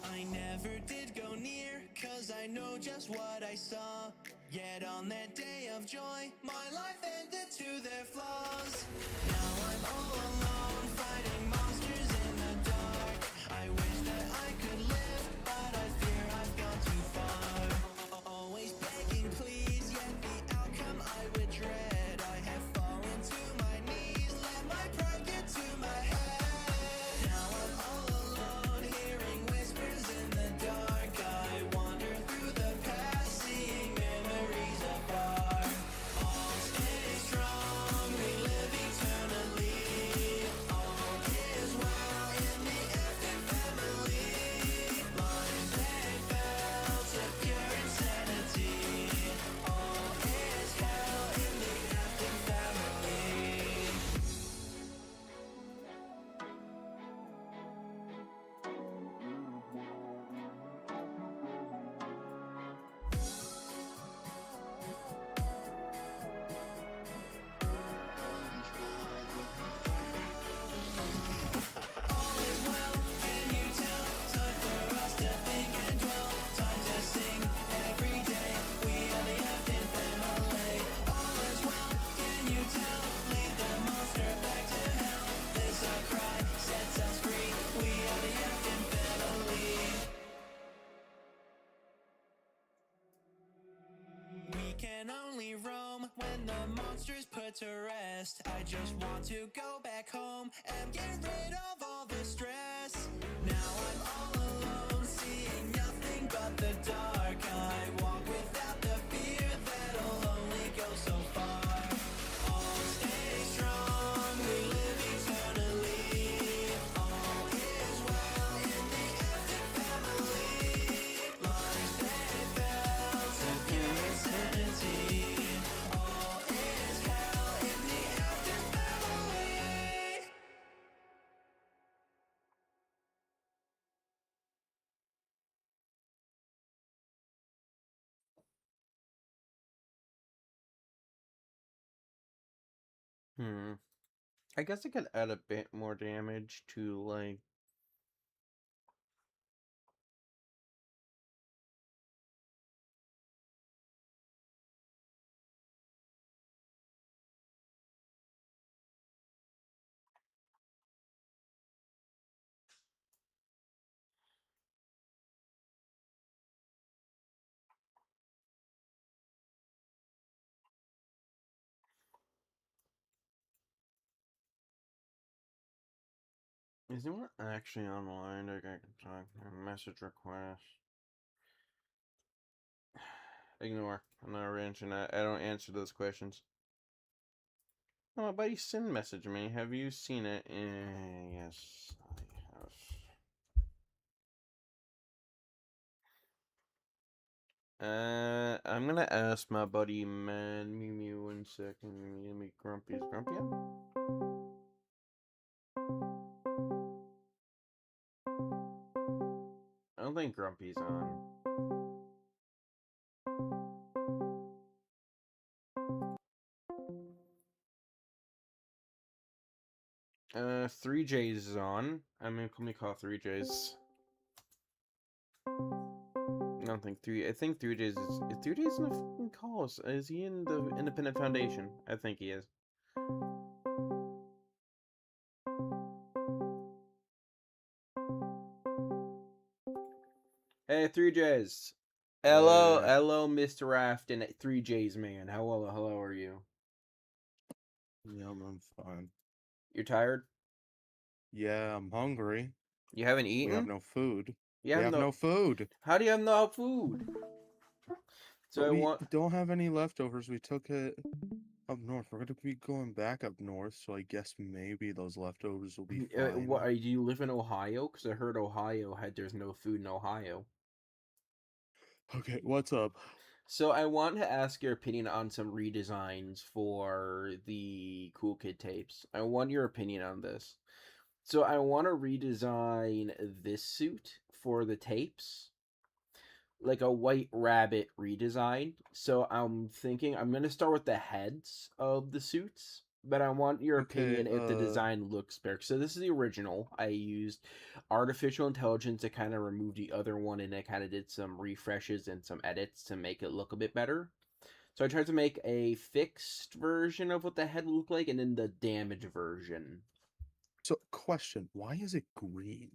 Speaker 2: I never did go near, cause I know just what I saw. Yet on that day of joy, my life ended to their flaws. Now I'm all alone, fighting monsters in the dark. I wish that I could live, but I fear I've gone too far. Always begging please, yet the outcome I would dread. I have fallen to my knees, let my pride get to my head. Now I'm all alone, hearing whispers in the dark. I wander through the past, seeing memories afar. All stay strong, we live eternally. All is well in the Afton family. Lives they fell to pure insanity. All is hell in the Afton family. All is well, can you tell? Time for us to think and dwell. Time to sing every day. We are the Afton family. All is well, can you tell? Lead the monster back to hell. This our cry sets us free. We are the Afton family. We can only roam when the monster's put to rest. I just want to go back home and get rid of all the stress. Now I'm all alone, seeing nothing but the dark. I walk without the fear that'll only go so far. All stay strong, we live eternally.
Speaker 1: I guess I could add a bit more damage to, like... Is anyone actually online? I can talk. Message request. Ignore. I'm not answering that. I don't answer those questions. Oh, my buddy Sin messaged me. Have you seen it? Yes, I have. I'm gonna ask my buddy Man Mew Mew 1 second. Let me Grumpy. Is Grumpy on? I don't think Grumpy's on. 3J's is on. I mean, let me call 3J's. I don't think I think 3J's is 3J's in the fucking calls. Is he in the Independent Foundation? I think he is. Hey, 3J's. Hello, Mr. Afton at 3J's, man. Hello are you?
Speaker 7: Yeah, I'm fine.
Speaker 1: You're tired?
Speaker 7: Yeah, I'm hungry.
Speaker 1: You haven't
Speaker 7: We
Speaker 1: eaten?
Speaker 7: have no food.
Speaker 1: You
Speaker 7: We have no food.
Speaker 1: How do you have no food? So
Speaker 7: But
Speaker 1: I
Speaker 7: we
Speaker 1: want...
Speaker 7: don't have any leftovers. We took it up north. We're gonna be going back up north, so I guess maybe those leftovers will be fine.
Speaker 1: What, do you live in Ohio? Because I heard there's no food in Ohio.
Speaker 7: Okay, what's up?
Speaker 1: So I want to ask your opinion on some redesigns for the Cool Kid tapes. I want your opinion on this. So I want to redesign this suit for the tapes, like a White Rabbit redesign. So I'm thinking I'm gonna start with the heads of the suits, but I want your opinion if the design looks better. So this is the original. I used artificial intelligence to kind of remove the other one, and I kind of did some refreshes and some edits to make it look a bit better. So I tried to make a fixed version of what the head looked like, and then the damaged version.
Speaker 7: So, question: why is it green?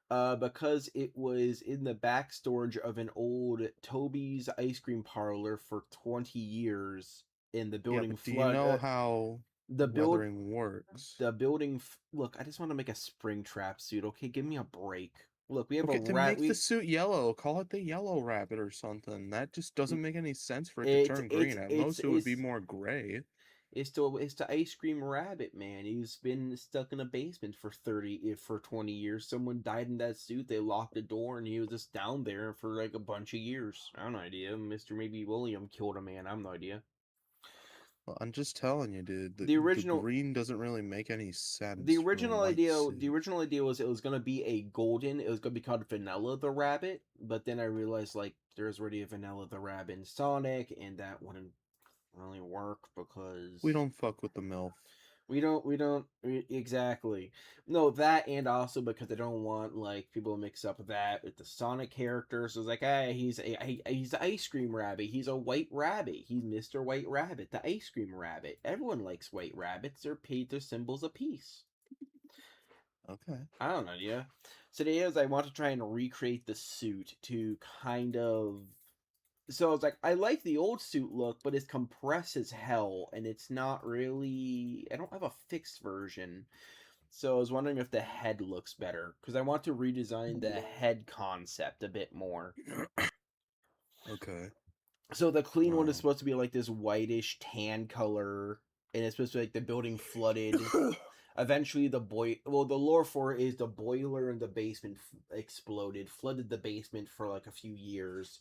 Speaker 1: Because it was in the back storage of an old Toby's ice cream parlor for 20 years, and the building
Speaker 7: but do you know how
Speaker 1: the
Speaker 7: weathering works?
Speaker 1: The building. Look, I just want to make a spring trap suit. Okay, give me a break. Look, we have
Speaker 7: Okay,
Speaker 1: a
Speaker 7: then
Speaker 1: rat.
Speaker 7: make the suit yellow. Call it the Yellow Rabbit or something. That just doesn't make any sense for it to turn green. At most, it would be more gray.
Speaker 1: It's the ice cream rabbit, man. He's been stuck in a basement for 20 years. Someone died in that suit. They locked the door, and he was just down there for like a bunch of years. I have no idea. Mr. Maybe William killed a man. I have no idea.
Speaker 7: Well, I'm just telling you, dude.
Speaker 1: The original
Speaker 7: green doesn't really make any sense.
Speaker 1: the
Speaker 7: For a
Speaker 1: original
Speaker 7: white
Speaker 1: idea
Speaker 7: suit.
Speaker 1: the original idea was it was gonna be a golden. It was gonna be called Vanilla the Rabbit, but then I realized like there's already a Vanilla the Rabbit in Sonic, and that wouldn't really work because
Speaker 7: We don't fuck with the MILF.
Speaker 1: Exactly. No, that, and also because I don't want like people to mix up that with the Sonic characters. So it's like, hey, he's the ice cream rabbit. He's a white rabbit. He's Mr. White Rabbit, the ice cream rabbit. Everyone likes white rabbits. They're symbols of peace.
Speaker 7: Okay.
Speaker 1: I don't know, yeah. So the idea is I want to try and recreate the suit to kind of. So I was like, I like the old suit look, but it's compressed as hell, and it's not really. I don't have a fixed version. So I was wondering if the head looks better, because I want to redesign the head concept a bit more.
Speaker 7: Okay.
Speaker 1: So the clean one is supposed to be like this whitish tan color, and it's supposed to be like the building flooded. Eventually, the lore for it is the boiler in the basement exploded, flooded the basement for like a few years,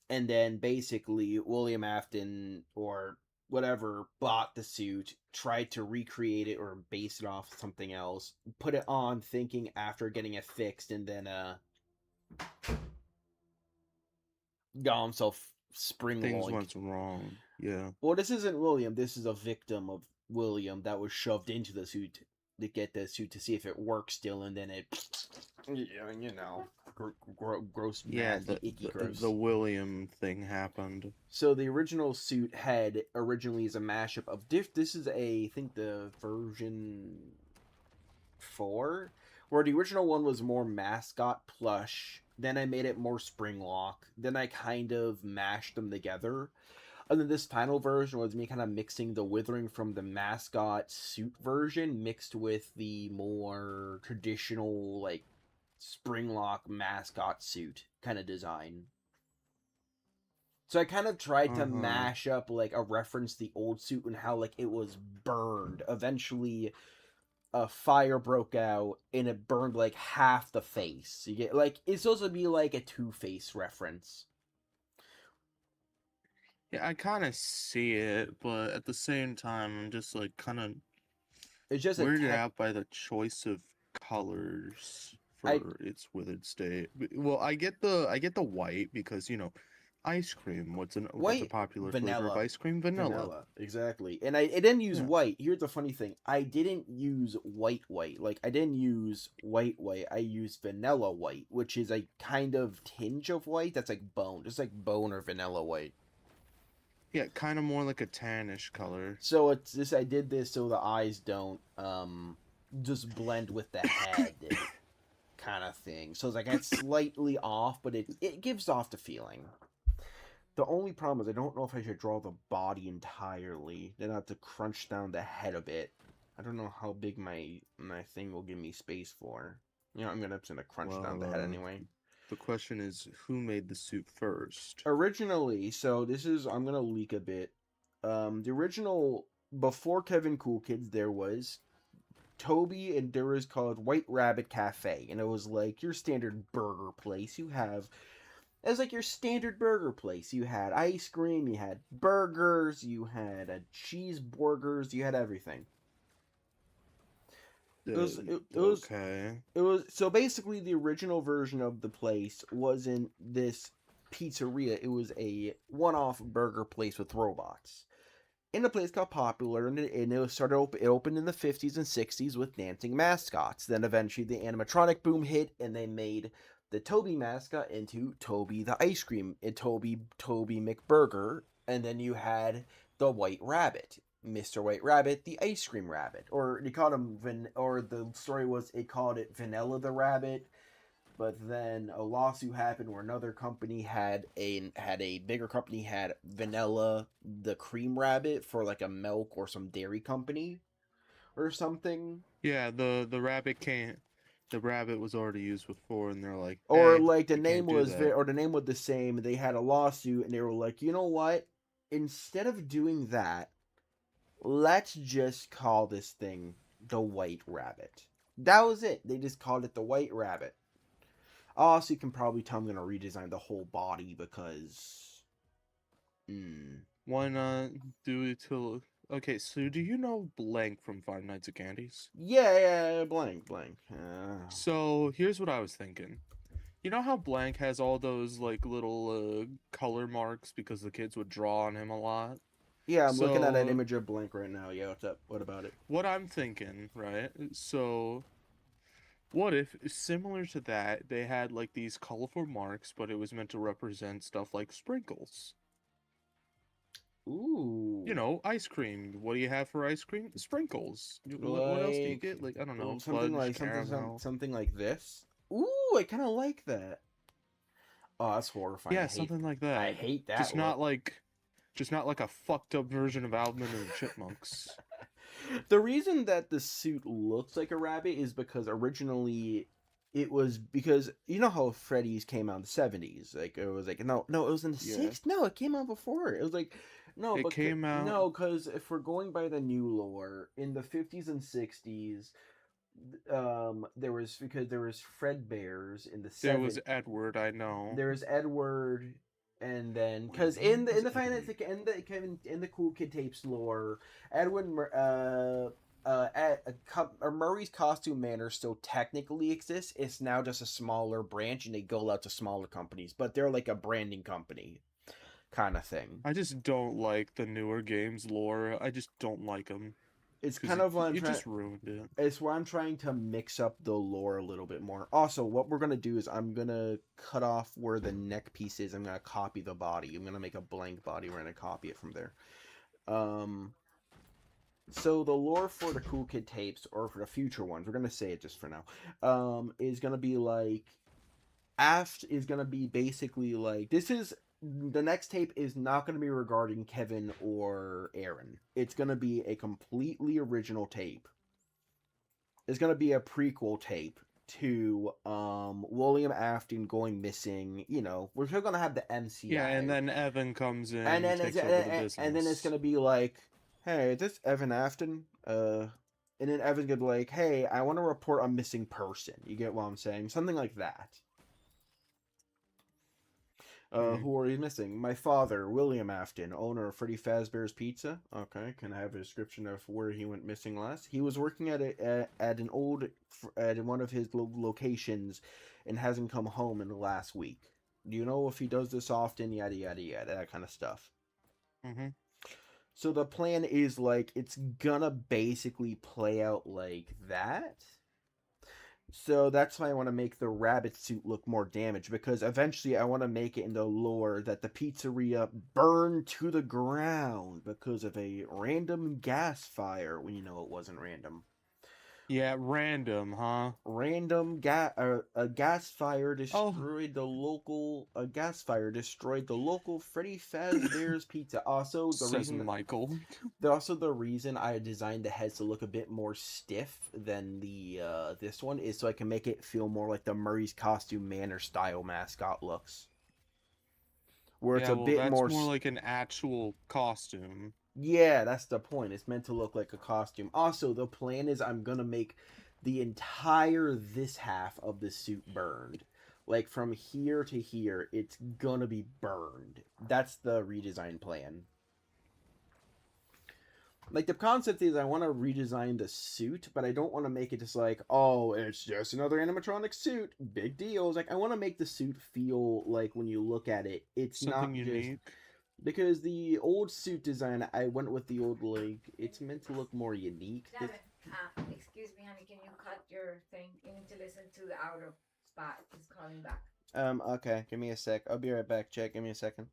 Speaker 1: and then basically William Afton or whatever bought the suit, tried to recreate it or base it off something else, put it on thinking after getting it fixed, and then got himself spring
Speaker 7: Things went wrong. Yeah.
Speaker 1: Well, this isn't William. This is a victim of William that was shoved into the suit to get the suit to see if it works still, and then it, you know, gross,
Speaker 7: Yeah,
Speaker 1: nasty, icky, gross.
Speaker 7: the William thing happened.
Speaker 1: So the original suit head originally is a mashup of This is I think the version 4, where the original one was more mascot plush. Then I made it more spring lock. Then I kind of mashed them together. And then this final version was me kind of mixing the withering from the mascot suit version mixed with the more traditional, like, spring lock mascot suit kind of design. So I kind of tried to mash up, like, a reference to the old suit and how, like, it was burned. Eventually, a fire broke out and it burned, like, half the face. You get, like, it's supposed to be, like, a Two-Face reference.
Speaker 7: Yeah, I kind of see it, but at the same time, I'm just like kind of
Speaker 1: It's just
Speaker 7: weirded out by the choice of colors for its withered state. Well, I get the white because ice cream. What's a popular flavor of ice cream? Vanilla.
Speaker 1: Exactly. And I didn't use
Speaker 7: Yeah.
Speaker 1: white. Here's the funny thing. I didn't use white. Like, I didn't use white. I used vanilla white, which is a kind of tinge of white that's like bone. Just like bone or vanilla white.
Speaker 7: Yeah, kind of more like a tannish color.
Speaker 1: So it's this. I did this so the eyes don't just blend with the head, kind of thing. So it's like it's slightly off, but it gives off the feeling. The only problem is I don't know if I should draw the body entirely. Then I have to crunch down the head a bit. I don't know how big my thing will give me space for. I'm gonna crunch down the head anyway.
Speaker 7: The question is, who made the suit first?
Speaker 1: Originally, so I'm gonna leak a bit. The original, before Kevin Cool Kids, there was Toby, and there was called White Rabbit Cafe, and it was like your standard burger place. You had ice cream, you had burgers, you had cheeseburgers, you had everything.
Speaker 7: Okay.
Speaker 1: It was so basically the original version of the place wasn't this pizzeria. It was a one-off burger place with robots. And the place got popular, and it opened in the 50s and 60s with dancing mascots. Then eventually the animatronic boom hit, and they made the Toby mascot into Toby the ice cream, and Toby McBurger, and then you had the White Rabbit, Mr. White Rabbit, the ice cream rabbit, or they called him or the story was it called it Vanilla the Rabbit, but then a lawsuit happened where another company had a bigger company had Vanilla the Cream Rabbit for like a milk or some dairy company or something.
Speaker 7: Yeah, the rabbit can't. The rabbit was already used before, and they're like,
Speaker 1: or
Speaker 7: hey,
Speaker 1: like the
Speaker 7: you
Speaker 1: name
Speaker 7: can't do
Speaker 1: was
Speaker 7: that.
Speaker 1: or the name was the same. They had a lawsuit, and they were like, you know what? Instead of doing that, let's just call this thing the White Rabbit. That was it. They just called it the White Rabbit. Also, you can probably tell I'm gonna redesign the whole body because.
Speaker 7: Why not do it till? Okay, so do you know Blank from Five Nights at Candy's?
Speaker 1: Yeah, blank.
Speaker 7: So here's what I was thinking. You know how Blank has all those like little color marks because the kids would draw on him a lot?
Speaker 1: Yeah, I'm looking at an image of Blank right now. Yeah, what's up? What about it?
Speaker 7: What I'm thinking, right? So what if, similar to that, they had like these colorful marks, but it was meant to represent stuff like sprinkles?
Speaker 1: Ooh.
Speaker 7: Ice cream. What do you have for ice cream? Sprinkles. What else do you get? Like, I don't know,
Speaker 1: something like this. Ooh, I kind of like that. Oh, that's horrifying.
Speaker 7: Yeah, something like that.
Speaker 1: I hate that.
Speaker 7: Just not like a fucked up version of Alvin and the Chipmunks.
Speaker 1: The reason that the suit looks like a rabbit is because originally it was because you know how Freddy's came out in the 70s. Like it was like no, it was in the 60s. No, it came out before. It was like
Speaker 7: came out.
Speaker 1: No, because if we're going by the new lore, in the 50s and 60s, there was Fredbears in the 70s.
Speaker 7: There was Edward, I know.
Speaker 1: There was Edward, and then because in the Cool Kid Tapes lore, Edwin Murray's Costume Manor still technically exists. It's now just a smaller branch, and they go out to smaller companies, but they're like a branding company kind of thing.
Speaker 7: I just don't like the newer games lore. I just don't like them.
Speaker 1: it's kind of what I'm
Speaker 7: you
Speaker 1: trying.
Speaker 7: just ruined it.
Speaker 1: It's where I'm trying to mix up the lore a little bit more. Also, what we're gonna do is I'm gonna cut off where the neck piece is. I'm gonna copy the body. I'm gonna make a blank body. We're gonna copy it from there. So the lore for the Cool Kid tapes, or for the future ones, we're gonna say it just for now, is gonna be like, Aft is gonna be basically like, this is, the next tape is not gonna be regarding Kevin or Aaron. It's gonna be a completely original tape. It's gonna be a prequel tape to William Afton going missing. You know, we're still gonna have the MCI.
Speaker 7: Yeah, and then Evan comes in
Speaker 1: and then
Speaker 7: takes
Speaker 1: it's,
Speaker 7: over the business.
Speaker 1: and then it's gonna be like, hey, is this Evan Afton? And then Evan's gonna be like, hey, I want to report a missing person. You get what I'm saying? Something like that. Who are you missing? My father, William Afton, owner of Freddy Fazbear's Pizza. Okay, can I have a description of where he went missing last? He was working at one of his locations, and hasn't come home in the last week. Do you know if he does this often? Yada yada yada, that kind of stuff. So the plan is like, it's gonna basically play out like that. So that's why I want to make the rabbit suit look more damaged, because eventually I want to make it in the lore that the pizzeria burned to the ground because of a random gas fire, when you know it wasn't random.
Speaker 7: Yeah, random, huh?
Speaker 1: Random a gas fire destroyed the local. A gas fire destroyed the local Freddy Fazbear's Pizza. Also, the
Speaker 7: Says
Speaker 1: reason
Speaker 7: Michael.
Speaker 1: Also, the reason I designed the heads to look a bit more stiff than the this one is so I can make it feel more like the Murray's Costume Manor style mascot looks, where it's a bit
Speaker 7: that's
Speaker 1: more
Speaker 7: like an actual costume.
Speaker 1: Yeah, that's the point. It's meant to look like a costume. Also, the plan is I'm gonna make the entire this half of the suit burned. Like from here to here, it's gonna be burned. That's the redesign plan. Like, the concept is I want to redesign the suit, but I don't want to make it just like, oh, it's just another animatronic suit. Big deal. It's like, I want to make the suit feel like when you look at it, it's
Speaker 7: something
Speaker 1: not
Speaker 7: unique.
Speaker 1: Just... Because the old suit design, I went with the old, like, it's meant to look more unique.
Speaker 8: Damn it. Excuse me, honey, can you cut your thing? You need to listen to the outer spot. He's calling back.
Speaker 1: Okay, give me a sec. I'll be right back, Jack. Give me a second.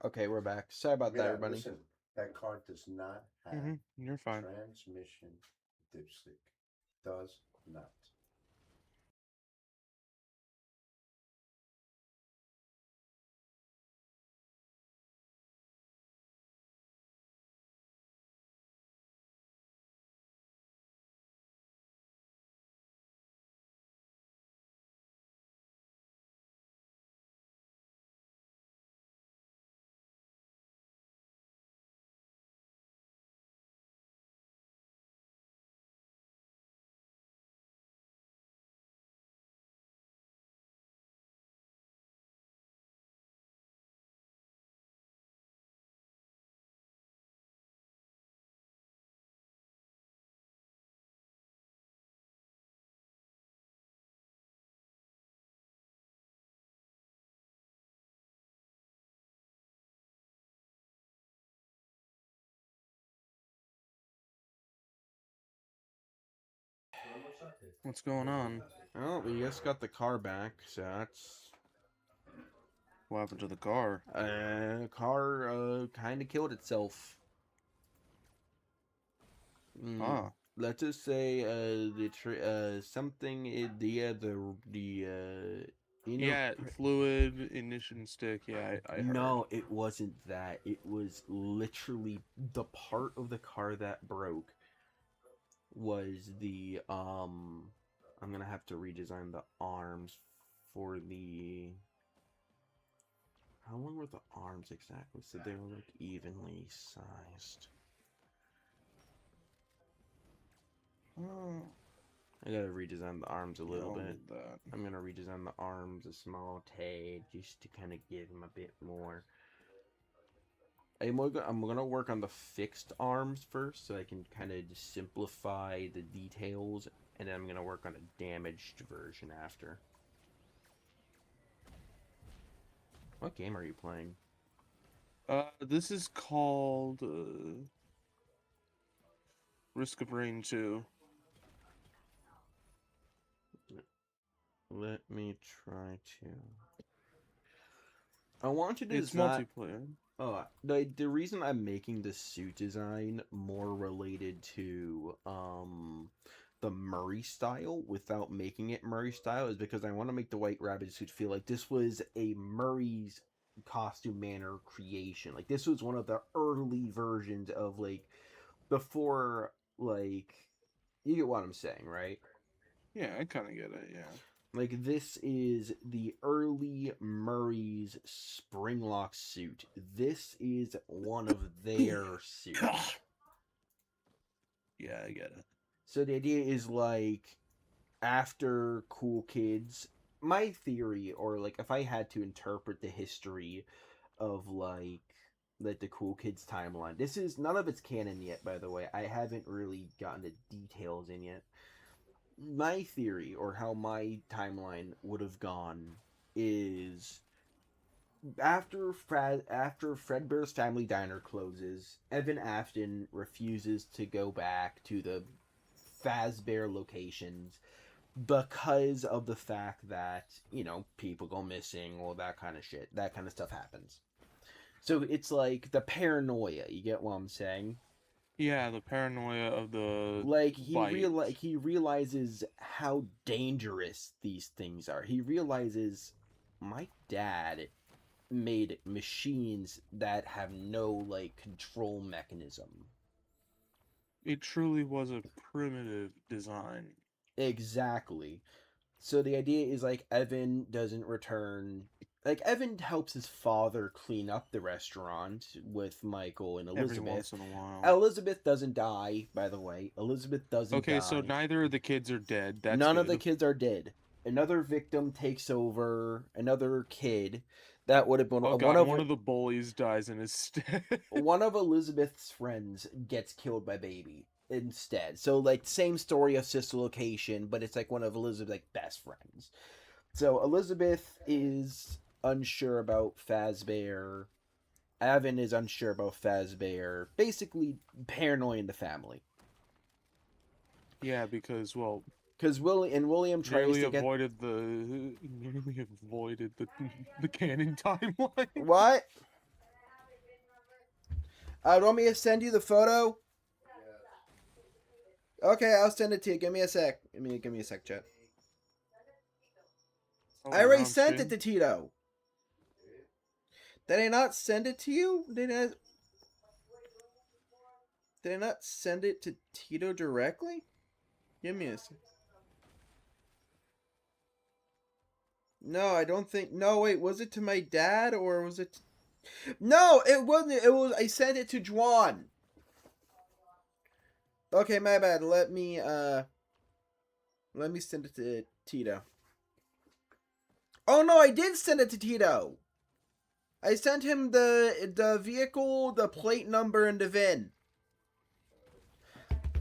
Speaker 1: Okay, we're back. Sorry about that, everybody.
Speaker 9: Listen, that car does not have
Speaker 7: You're fine.
Speaker 9: transmission dipstick. Does not.
Speaker 7: What's going on?
Speaker 1: Oh, we just got the car back, so that's...
Speaker 7: What happened to the car?
Speaker 1: Car kind of killed itself.
Speaker 7: Ah.
Speaker 1: Let's just say something
Speaker 7: yeah, fluid ignition stick. Yeah, I heard.
Speaker 1: No, it wasn't that. It was literally the part of the car that broke was the I'm gonna have to redesign the arms for the... How long were the arms exactly? So they were like evenly sized. I gotta redesign the arms a little bit. I'm gonna redesign the arms a small tad just to kind of give them a bit more. I'm gonna work on the fixed arms first so I can kind of simplify the details, and then I'm gonna work on a damaged version after. What game are you playing?
Speaker 7: This is called Risk of Rain 2.
Speaker 1: Let me try to... I want to design...
Speaker 7: It's multiplayer.
Speaker 1: Oh, the reason I'm making the suit design more related to the Murray style without making it Murray style is because I want to make the White Rabbit suit feel like this was a Murray's costume manner creation. Like this was one of the early versions of like before, like, you get what I'm saying, right?
Speaker 7: Yeah, I kind of get it. Yeah.
Speaker 1: Like, this is the early Murray's Springlock suit. This is one of their suits.
Speaker 7: Yeah, I get it.
Speaker 1: So the idea is, like, after Cool Kids, my theory, or, like, if I had to interpret the history of, like the Cool Kids timeline. This is, none of it's canon yet, by the way. I haven't really gotten the details in yet. My theory, or how my timeline would have gone, is after Fredbear's Family Diner closes, Evan Afton refuses to go back to the Fazbear locations because of the fact that, you know, people go missing, all that kind of shit. That kind of stuff happens. So it's like the paranoia, you get what I'm saying?
Speaker 7: Yeah, the paranoia of the
Speaker 1: like he realizes how dangerous these things are. He realizes my dad made machines that have no like control mechanism.
Speaker 7: It truly was a primitive design.
Speaker 1: Exactly. So the idea is like Evan doesn't return. Like Evan helps his father clean up the restaurant with Michael and Elizabeth.
Speaker 7: Every once in a while.
Speaker 1: Elizabeth doesn't die, by the way. Elizabeth doesn't die.
Speaker 7: Okay, so neither of the kids are dead. That's
Speaker 1: None
Speaker 7: good.
Speaker 1: of the kids are dead. Another victim takes over. Another kid that would have been
Speaker 7: one of the bullies dies in his stead.
Speaker 1: One of Elizabeth's friends gets killed by Baby instead. So like same story of sister location, but it's like one of Elizabeth's like best friends. So Elizabeth is unsure about Fazbear. Evan is unsure about Fazbear. Basically paranoid in the family.
Speaker 7: Yeah, because
Speaker 1: William tries to
Speaker 7: nearly avoided the canon timeline.
Speaker 1: What? Want me to send you the photo? Okay, I'll send it to you. Give me a sec. Give me a sec, chat.
Speaker 7: Oh,
Speaker 1: I
Speaker 7: we're
Speaker 1: already
Speaker 7: on
Speaker 1: sent
Speaker 7: stream?
Speaker 1: it to Tito. Did I not send it to you? Did I not send it to Tito directly? Give me a sec. No, I don't think. No, wait. Was it to my dad or was it? No, it wasn't. It was. I sent it to Juan. Okay, my bad. Let me send it to Tito. Oh no, I did send it to Tito. I sent him the vehicle, the plate number, and the VIN.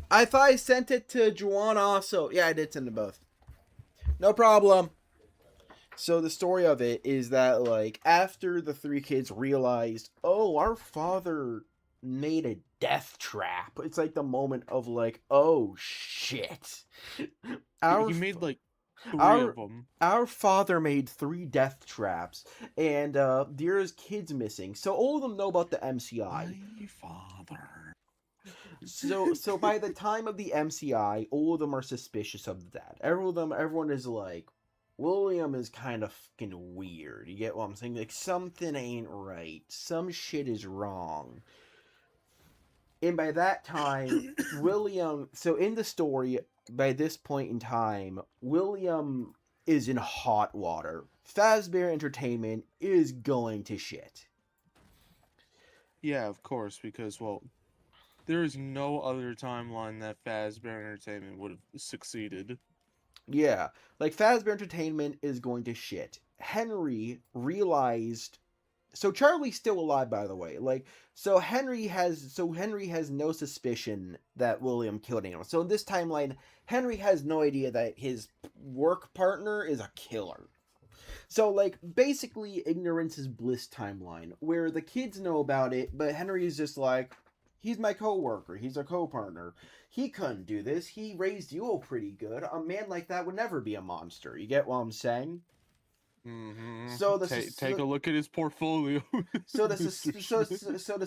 Speaker 1: I thought I sent it to Juan also. Yeah, I did send them both. No problem. So the story of it is that, like, after the three kids realized, oh, our father made a death trap. It's like the moment of like, oh shit.
Speaker 7: He made like 3
Speaker 1: our
Speaker 7: of them.
Speaker 1: our father made 3 death traps, and there's kids missing. So all of them know about the MCI.
Speaker 7: My father.
Speaker 1: So by the time of the MCI, all of them are suspicious of the dad. Everyone is like, William is kind of fucking weird. You get what I'm saying? Like, something ain't right. Some shit is wrong. And by that time, William. So in the story, by this point in time, William is in hot water. Fazbear Entertainment is going to shit.
Speaker 7: Yeah, of course, because, well, there is no other timeline that Fazbear Entertainment would have succeeded.
Speaker 1: Yeah, like Fazbear Entertainment is going to shit. Henry realized. So Charlie's still alive, by the way. So Henry has no suspicion that William killed anyone. So in this timeline, Henry has no idea that his work partner is a killer. So, like, basically, ignorance is bliss timeline, where the kids know about it, but Henry is just like, he's my co-worker, he's a co-partner. He couldn't do this, he raised you all pretty good. A man like that would never be a monster. You get what I'm saying?
Speaker 7: Mm-hmm.
Speaker 1: So
Speaker 7: take a look at his portfolio.
Speaker 1: So the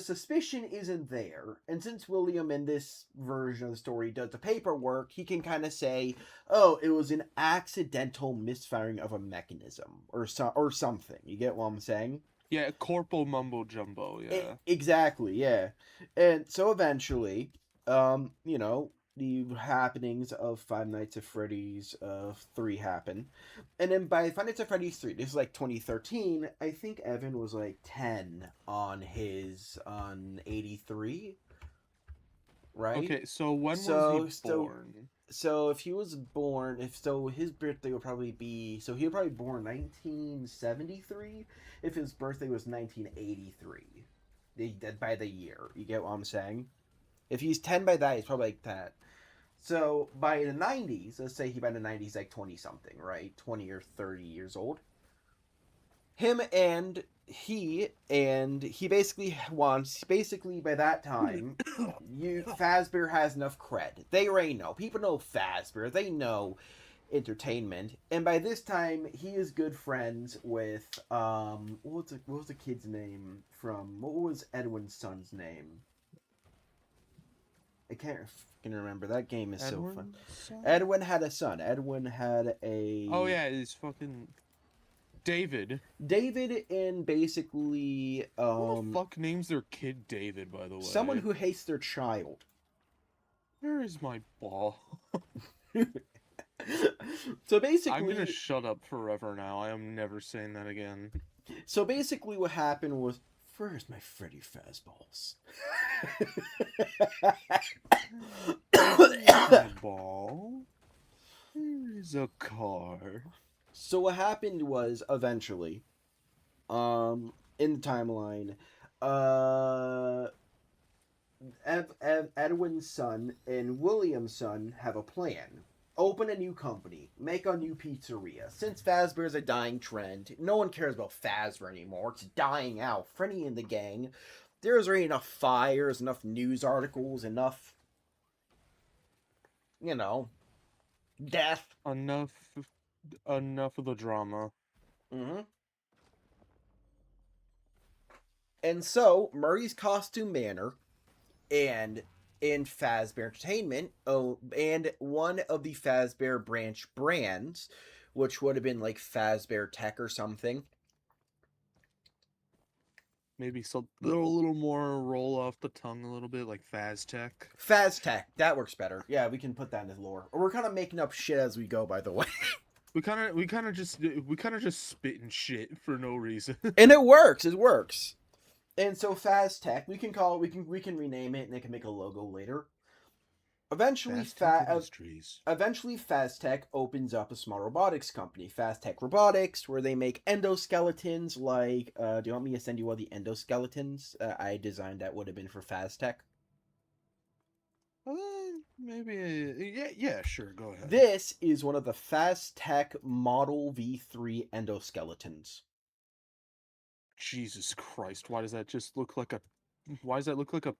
Speaker 1: suspicion isn't there, and since William in this version of the story does the paperwork, he can kind of say, "Oh, it was an accidental misfiring of a mechanism, or something." You get what I'm saying?
Speaker 7: Yeah, corporal mumbo jumbo. Yeah,
Speaker 1: exactly. Yeah, and so eventually, the happenings of Five Nights at Freddy's 3 happen. And then by Five Nights at Freddy's 3, this is like 2013, I think Evan was like 10 on 83, right?
Speaker 7: Okay, so when was he born?
Speaker 1: So if he was born, his birthday would probably be, so he would probably born 1973 if his birthday was 1983. By the year. You get what I'm saying? If he's 10 by that, he's probably like that. So by the 90s, let's say by the 90s, like 20 something, right? 20 or 30 years old. He basically wants, by that time, Fazbear has enough cred. They already know. People know Fazbear. They know entertainment. And by this time, he is good friends with, what was the kid's name what was Edwin's son's name? I can't remember. That game is so fun. Edwin had a son. Edwin had a...
Speaker 7: Oh, yeah, it's fucking... David.
Speaker 1: David, and basically...
Speaker 7: Who the fuck names their kid David, by the way?
Speaker 1: Someone who hates their child.
Speaker 7: Where is my ball?
Speaker 1: So basically...
Speaker 7: I'm gonna shut up forever now. I am never saying that again.
Speaker 1: So basically what happened was... Where's my Freddy Fazballs?
Speaker 7: Ball? Here's a car.
Speaker 1: So what happened was, eventually, in the timeline, Edwin's son and William's son have a plan. Open a new company. Make a new pizzeria. Since Fazbear is a dying trend, no one cares about Fazbear anymore. It's dying out. Freddy and the gang. There's already enough fires, enough news articles, enough, death.
Speaker 7: Enough of the drama.
Speaker 1: Mm-hmm. And so Murray's Costume Manor and Fazbear Entertainment, and one of the Fazbear branch brands, which would have been like Fazbear Tech or something.
Speaker 7: Maybe a little more roll off the tongue a little bit, like Faztech.
Speaker 1: Faztech, that works better. Yeah, we can put that in the lore. We're kind of making up shit as we go, by the way.
Speaker 7: We kind of just spitting shit for no reason.
Speaker 1: And it works. It works. And so Faztech, we can rename it, and they can make a logo later. Eventually, Faztech opens up a small robotics company, Faztech Robotics, where they make endoskeletons. Like, do you want me to send you all the endoskeletons I designed that would have been for Faztech?
Speaker 7: Maybe, yeah, sure, go ahead.
Speaker 1: This is one of the Faztech Model V3 endoskeletons.
Speaker 7: Jesus Christ! Why does that look like a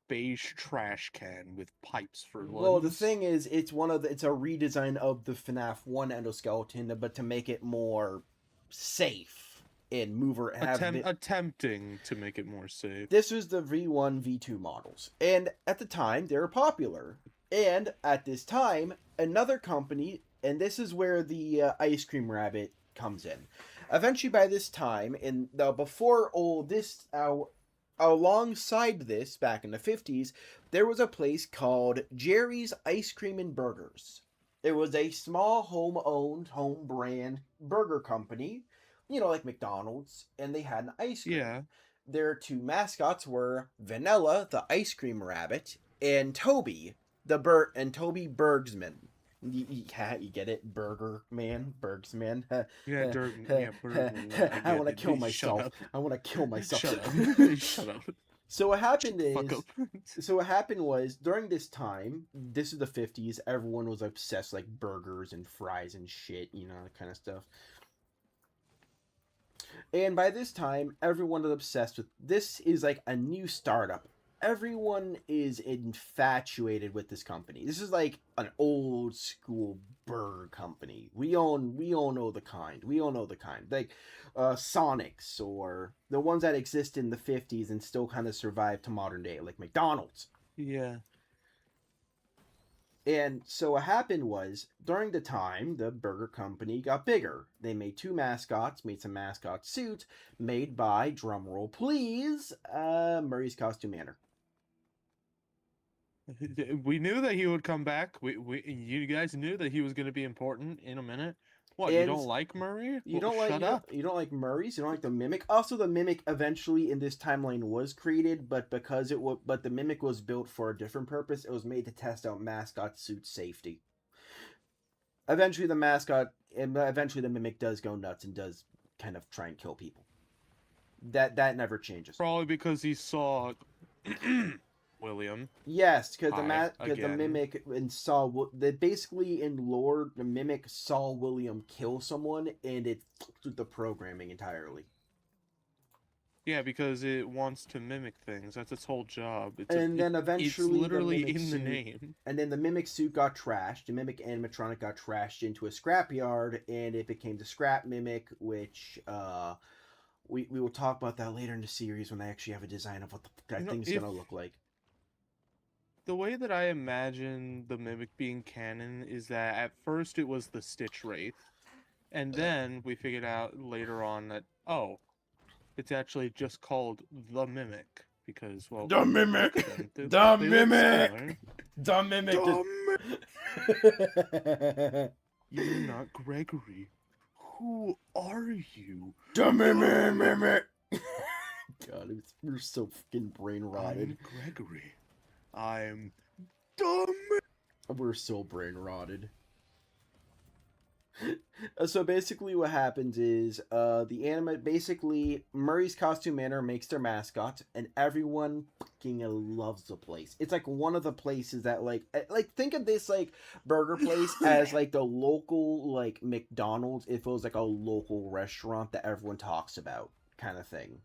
Speaker 7: beige trash can with pipes for limbs?
Speaker 1: Well, the thing is, it's a redesign of the FNAF 1 endoskeleton, but to make it more safe and
Speaker 7: attempting to make it more safe.
Speaker 1: This was the V1, V2 models, and at the time they were popular. And at this time, another company, and this is where the ice cream rabbit comes in. Eventually, by this time, alongside this, back in the 50s, there was a place called Jerry's Ice Cream and Burgers. It was a small home-owned, home-brand burger company, like McDonald's, and they had an ice cream.
Speaker 7: Yeah.
Speaker 1: Their two mascots were Vanilla, the ice cream rabbit, and Toby, Toby Bergsman. You get it? Burger Man? Bergsman?
Speaker 7: Bergman.
Speaker 1: I want to kill myself. I want to kill myself.
Speaker 7: Shut up. Shut up.
Speaker 1: So what happened was, during this time, this is the 50s, everyone was obsessed with, like, burgers and fries and shit, that kind of stuff. And by this time, everyone is obsessed with, this is like a new startup. Everyone is infatuated with this company. This is like an old school burger company. We all know the kind. Like Sonics, or the ones that exist in the 50s and still kind of survive to modern day, like McDonald's.
Speaker 7: Yeah.
Speaker 1: And so what happened was, during the time, the burger company got bigger. They made two mascots, made some mascot suits, made by, drumroll please, Murray's Costume Manor.
Speaker 7: We knew that he would come back. You guys knew that he was going to be important in a minute. What, you don't like Murray?
Speaker 1: You don't like Murray's? You don't like the Mimic? Also, the Mimic eventually in this timeline was created, but the Mimic was built for a different purpose. It was made to test out mascot suit safety. Eventually the Mimic does go nuts and does kind of try and kill people. That never changes.
Speaker 7: Probably because he saw William.
Speaker 1: Yes, because the Mimic basically in lore, the Mimic saw William kill someone, and it fucked with the programming entirely.
Speaker 7: Yeah, because it wants to mimic things. That's its whole job.
Speaker 1: Then eventually,
Speaker 7: it's literally in the name.
Speaker 1: And then the Mimic suit got trashed. The Mimic animatronic got trashed into a scrapyard, and it became the Scrap Mimic, which we will talk about that later in the series when I actually have a design of what that thing's gonna look like.
Speaker 7: The way that I imagine the Mimic being canon is that at first it was the Stitch Wraith, and then we figured out later on that, it's actually just called the Mimic, because, well...
Speaker 1: The Mimic! The Mimic! The Mimic!
Speaker 7: You're not Gregory. Who are you?
Speaker 1: The Mimic! God, we're so fucking brain rotted.
Speaker 7: I'm Gregory. I'm dumb.
Speaker 1: We're so brain rotted. So basically what happens is Murray's Costume Manor makes their mascots, and everyone fucking loves the place. It's like one of the places that like think of this like burger place as like the local like McDonald's if it was like a local restaurant that everyone talks about kind of thing.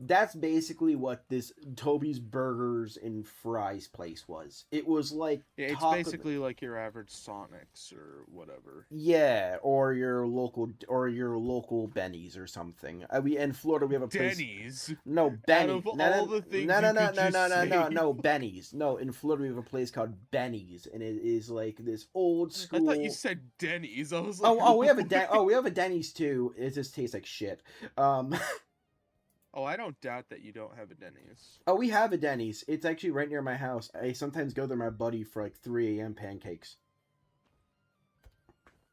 Speaker 1: That's basically what this Toby's Burgers and Fries place was. It was like
Speaker 7: It's basically like your average Sonic's or whatever.
Speaker 1: Yeah, or your local Benny's or something. In Florida we have a place.
Speaker 7: Denny's.
Speaker 1: No, Benny.
Speaker 7: Out of all the things
Speaker 1: No, Benny's. No, in Florida we have a place called Benny's, and it is like this old school.
Speaker 7: I thought you said Denny's. I was like,
Speaker 1: we have a Denny's too. It just tastes like shit.
Speaker 7: Oh, I don't doubt that you don't have a Denny's.
Speaker 1: Oh, we have a Denny's. It's actually right near my house. I sometimes go there with my buddy for like 3 a.m. pancakes.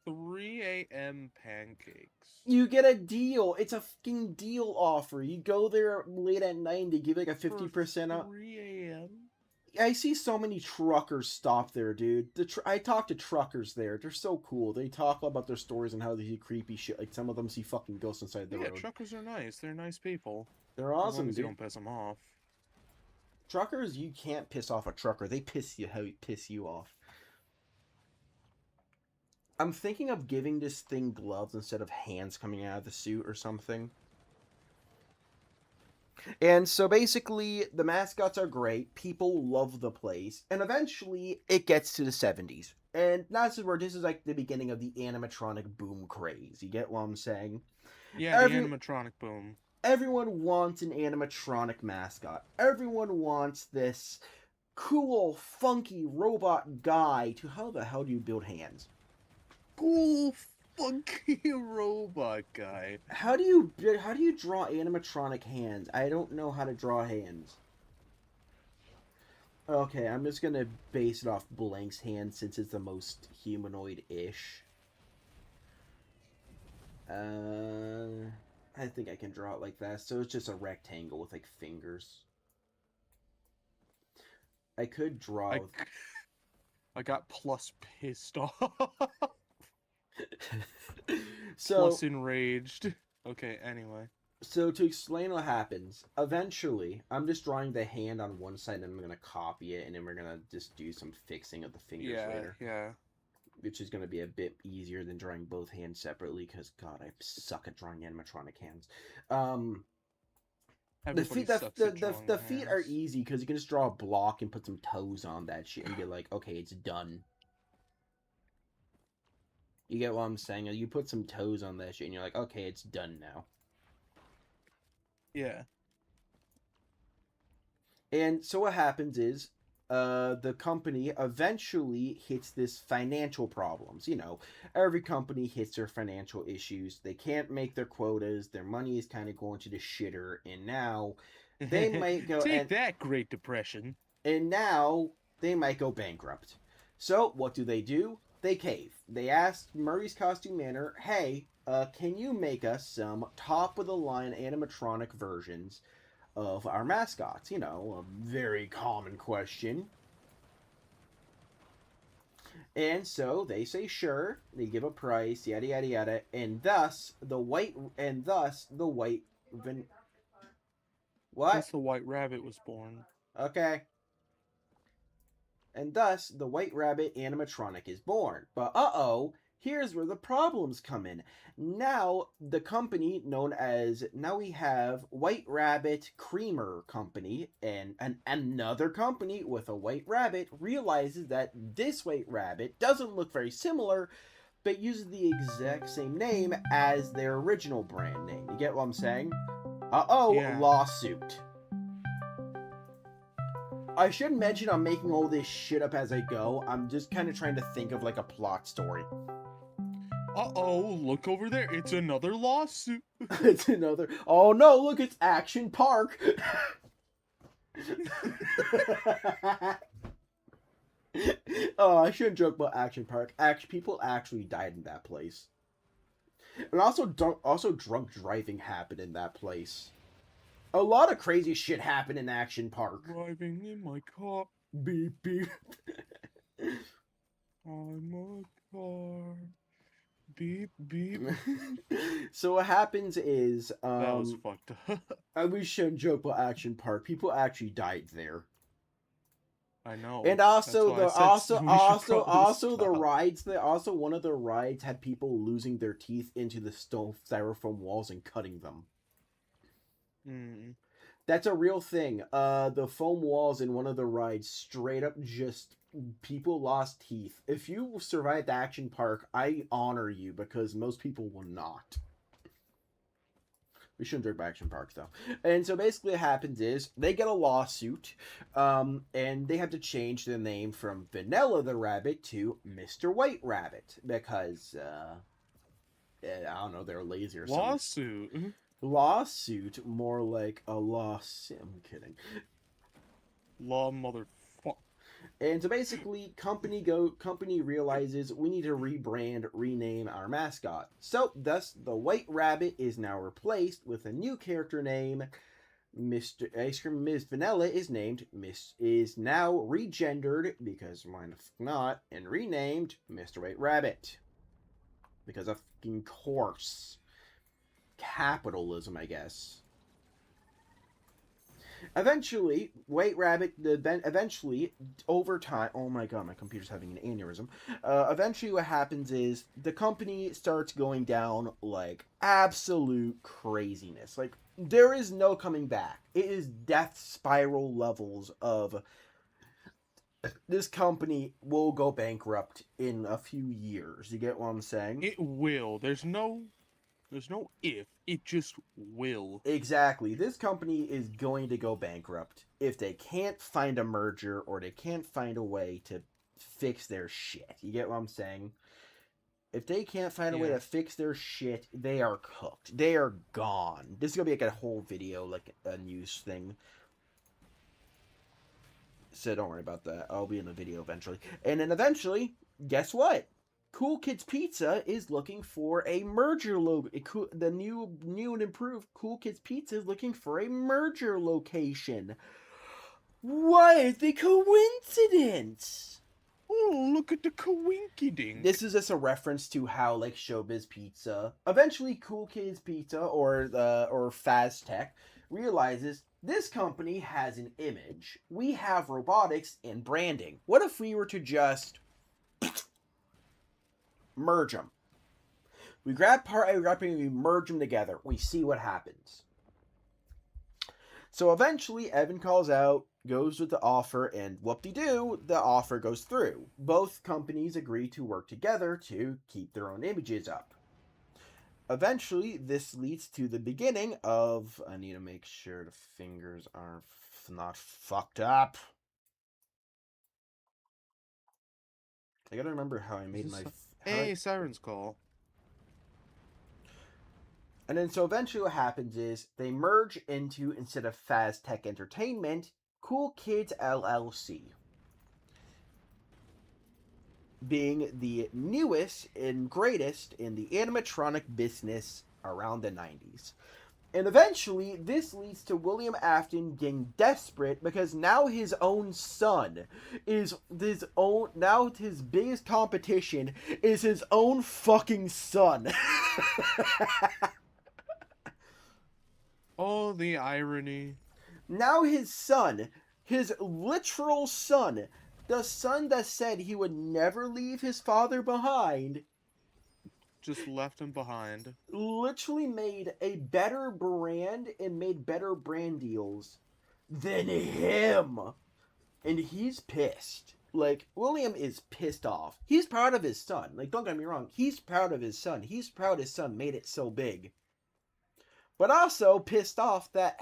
Speaker 7: 3 a.m. pancakes.
Speaker 1: You get a deal. It's a fucking deal offer. You go there late at night and they give like a 50% off.
Speaker 7: 3 a.m.?
Speaker 1: I see so many truckers stop there, dude. I talk to truckers there. They're so cool. They talk about their stories and how they see creepy shit. Like some of them see fucking ghosts inside the road.
Speaker 7: Yeah, truckers are nice. They're nice people.
Speaker 1: They're
Speaker 7: As long
Speaker 1: awesome,
Speaker 7: as
Speaker 1: dude.
Speaker 7: you don't piss them off.
Speaker 1: Truckers, you can't piss off a trucker. They piss you off. I'm thinking of giving this thing gloves instead of hands coming out of the suit or something. And so basically, the mascots are great. People love the place. And eventually, it gets to the 70s. And this is like the beginning of the animatronic boom craze. You get what I'm saying?
Speaker 7: Yeah, the animatronic boom.
Speaker 1: Everyone wants an animatronic mascot. Everyone wants this cool, funky robot guy to... How the hell do you build hands?
Speaker 7: Cool, funky robot guy.
Speaker 1: How do you draw animatronic hands? I don't know how to draw hands. Okay, I'm just gonna base it off Blank's hand since it's the most humanoid-ish. I think I can draw it like that. So it's just a rectangle with like fingers. I could draw.
Speaker 7: I got plus pissed off. Plus enraged. Okay, anyway.
Speaker 1: So to explain what happens, eventually, I'm just drawing the hand on one side, and I'm going to copy it, and then we're going to just do some fixing of the fingers later.
Speaker 7: Yeah.
Speaker 1: Which is going to be a bit easier than drawing both hands separately, because, God, I suck at drawing animatronic hands. The feet are easy, because you can just draw a block and put some toes on that shit, and be like, okay, it's done. You get what I'm saying? You put some toes on that shit, and you're like, okay, it's done now.
Speaker 7: Yeah.
Speaker 1: And so what happens is, the company eventually hits this financial problems. You know, every company hits their financial issues. They can't make their quotas. Their money is kind of going to the shitter. And now they might go...
Speaker 7: Take that, Great Depression.
Speaker 1: And now they might go bankrupt. So what do? They cave. They asked Murray's Costume Manor, hey, can you make us some top-of-the-line animatronic versions of our mascots? You know, a very common question. And so they say sure. They give a price, yada yada yada, and thus the white. What?
Speaker 7: Since the White Rabbit was born.
Speaker 1: Okay. And thus, the White Rabbit animatronic is born. But uh-oh, here's where the problems come in. Now, the company known as... Now we have White Rabbit Creamer Company, and another company with a White Rabbit realizes that this White Rabbit doesn't look very similar, but uses the exact same name as their original brand name. You get what I'm saying? Uh-oh, yeah. Lawsuit. I should mention I'm making all this shit up as I go. I'm just kind of trying to think of like a plot story.
Speaker 7: Uh-oh, look over there. It's another lawsuit.
Speaker 1: It's another... Oh no, look, it's Action Park. Oh, I shouldn't joke about Action Park. People actually died in that place. And also drunk driving happened in that place. A lot of crazy shit happened in Action Park.
Speaker 7: Driving in my car.
Speaker 1: Beep, beep.
Speaker 7: I'm a car. Beep, beep.
Speaker 1: So what happens is...
Speaker 7: that was fucked up.
Speaker 1: We shouldn't joke about Action Park. People actually died there.
Speaker 7: I know.
Speaker 1: And also one of the rides had people losing their teeth into the styrofoam walls and cutting them. That's a real thing. The foam walls in one of the rides straight up just people lost teeth. If you survived the action park, I honor you because most people will not. We shouldn't joke about action parks though. And so basically what happens is they get a lawsuit, and they have to change the name from Vanilla the Rabbit to Mr. White Rabbit because I don't know, they're lazy or something.
Speaker 7: Lawsuit.
Speaker 1: Lawsuit, more like a lawsuit. I'm kidding.
Speaker 7: Law motherfucker.
Speaker 1: And so basically, company realizes we need to rebrand, rename our mascot. So thus, the White Rabbit is now replaced with a new character name. Mr. Ice Cream Ms. Vanilla is now regendered because why not, and renamed Mr. White Rabbit because of fucking course capitalism, I guess. Eventually, over time, oh my god, my computer's having an aneurysm. Eventually, what happens is the company starts going down like absolute craziness. Like, there is no coming back. It is death spiral levels of this company will go bankrupt in a few years. You get what I'm saying?
Speaker 7: It will. There's no if. It just will.
Speaker 1: Exactly. This company is going to go bankrupt if they can't find a merger or they can't find a way to fix their shit. You get what I'm saying? If they can't find a way to fix their shit, they are cooked. They are gone. This is going to be like a whole video, like a news thing. So don't worry about that. I'll be in the video eventually. And then eventually, guess what? Cool Kids Pizza is looking for a merger the new and improved Cool Kids Pizza is looking for a merger location. What the coincidence?
Speaker 7: Oh, look at the coinkydink.
Speaker 1: This is just a reference to how like Showbiz Pizza, eventually Cool Kids Pizza or Faztech realizes this company has an image. We have robotics and branding. What if we were to just merge them? We grab part A, we merge them together. We see what happens. So eventually, Evan calls out, goes with the offer, and whoop-de-doo, the offer goes through. Both companies agree to work together to keep their own images up. Eventually, this leads to the beginning of... I need to make sure the fingers are not fucked up. I gotta remember how I made my...
Speaker 7: Hey, Siren's Call.
Speaker 1: And then so eventually what happens is they merge into, instead of Faztech Entertainment, Cool Kids LLC. Being the newest and greatest in the animatronic business around the 90s. And eventually, this leads to William Afton getting desperate because now his own son is now his biggest competition is his own fucking son.
Speaker 7: Oh, the irony.
Speaker 1: Now his son, his literal son, the son that said he would never leave his father behind,
Speaker 7: just left him behind.
Speaker 1: Literally made a better brand and made better brand deals than him. And he's pissed. Like, William is pissed off. He's proud of his son. Like, don't get me wrong. He's proud of his son. He's proud his son made it so big. But also pissed off that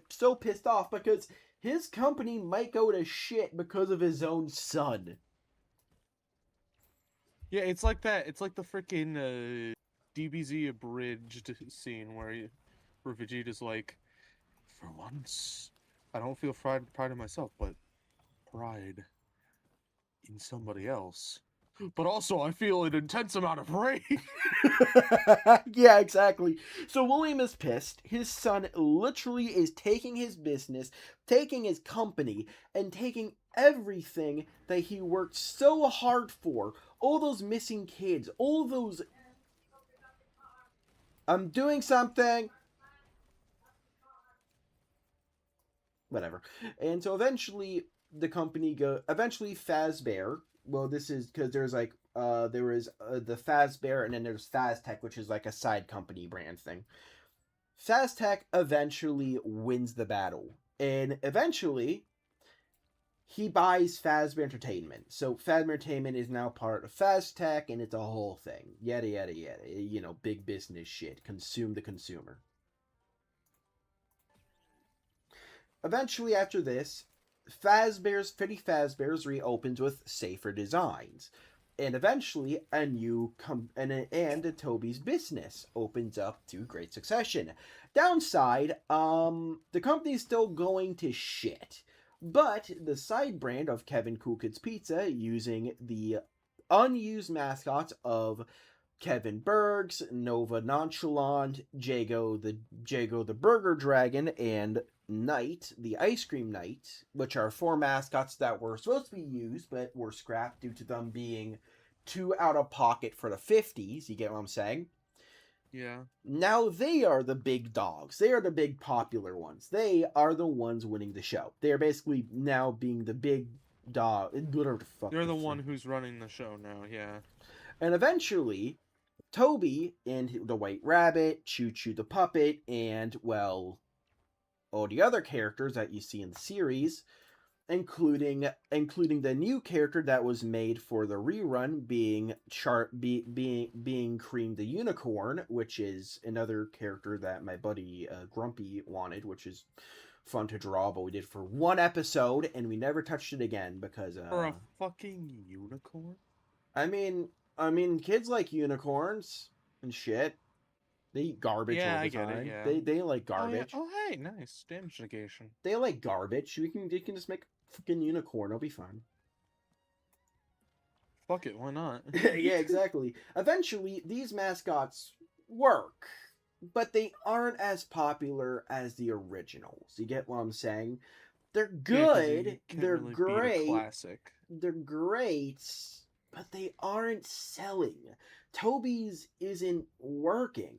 Speaker 1: so pissed off because his company might go to shit because of his own son.
Speaker 7: Yeah, it's like that. It's like the freaking DBZ abridged scene where Vegeta's like, for once, I don't feel pride in myself, but pride in somebody else. But also, I feel an intense amount of rage.
Speaker 1: Yeah, exactly. So William is pissed. His son literally is taking his business, taking his company, and taking everything that he worked so hard for. All those missing kids, all those... I'm doing something. Whatever. And so eventually the company eventually Fazbear, well, this is because there's like there was the Fazbear and then there's Faztech, which is like a side company brand thing. Faztech eventually wins the battle, and eventually he buys Fazbear Entertainment. So Fazbear Entertainment is now part of Faztech, and it's a whole thing. Yada yada yada. You know, big business shit. Consume the consumer. Eventually, after this, Freddy Fazbear's reopens with safer designs. And eventually, a new and Toby's business opens up to great succession. Downside, the company's still going to shit. But the side brand of Kevin Cool Kids Pizza, using the unused mascots of Kevin Bergs, Nova Nonchalant, Jago the Burger Dragon, and Knight, the Ice Cream Knight, which are 4 mascots that were supposed to be used but were scrapped due to them being too out of pocket for the 50s. You get what I'm saying?
Speaker 7: Yeah.
Speaker 1: Now they are the big dogs. They are the big popular ones. They are the ones winning the show. They are basically now being the big dog. Whatever the fuck.
Speaker 7: They're the one who's running the show now, yeah.
Speaker 1: And eventually, Toby and the White Rabbit, Choo Choo the Puppet, and, well, all the other characters that you see in the series, including the new character that was made for the rerun, being Cream the Unicorn, which is another character that my buddy Grumpy wanted, which is fun to draw, but we did for 1 episode and we never touched it again because
Speaker 7: for a fucking unicorn?
Speaker 1: I mean kids like unicorns and shit. They eat garbage all the time.
Speaker 7: It, yeah.
Speaker 1: They like garbage.
Speaker 7: Oh, hey, nice. Damage negation.
Speaker 1: They like garbage. You can just make a freaking unicorn. It'll be fine.
Speaker 7: Fuck it, why not?
Speaker 1: Yeah, exactly. Eventually, these mascots work, but they aren't as popular as the originals. You get what I'm saying? They're good. They're
Speaker 7: really
Speaker 1: great.
Speaker 7: Classic.
Speaker 1: They're great, but they aren't selling. Toby's isn't working.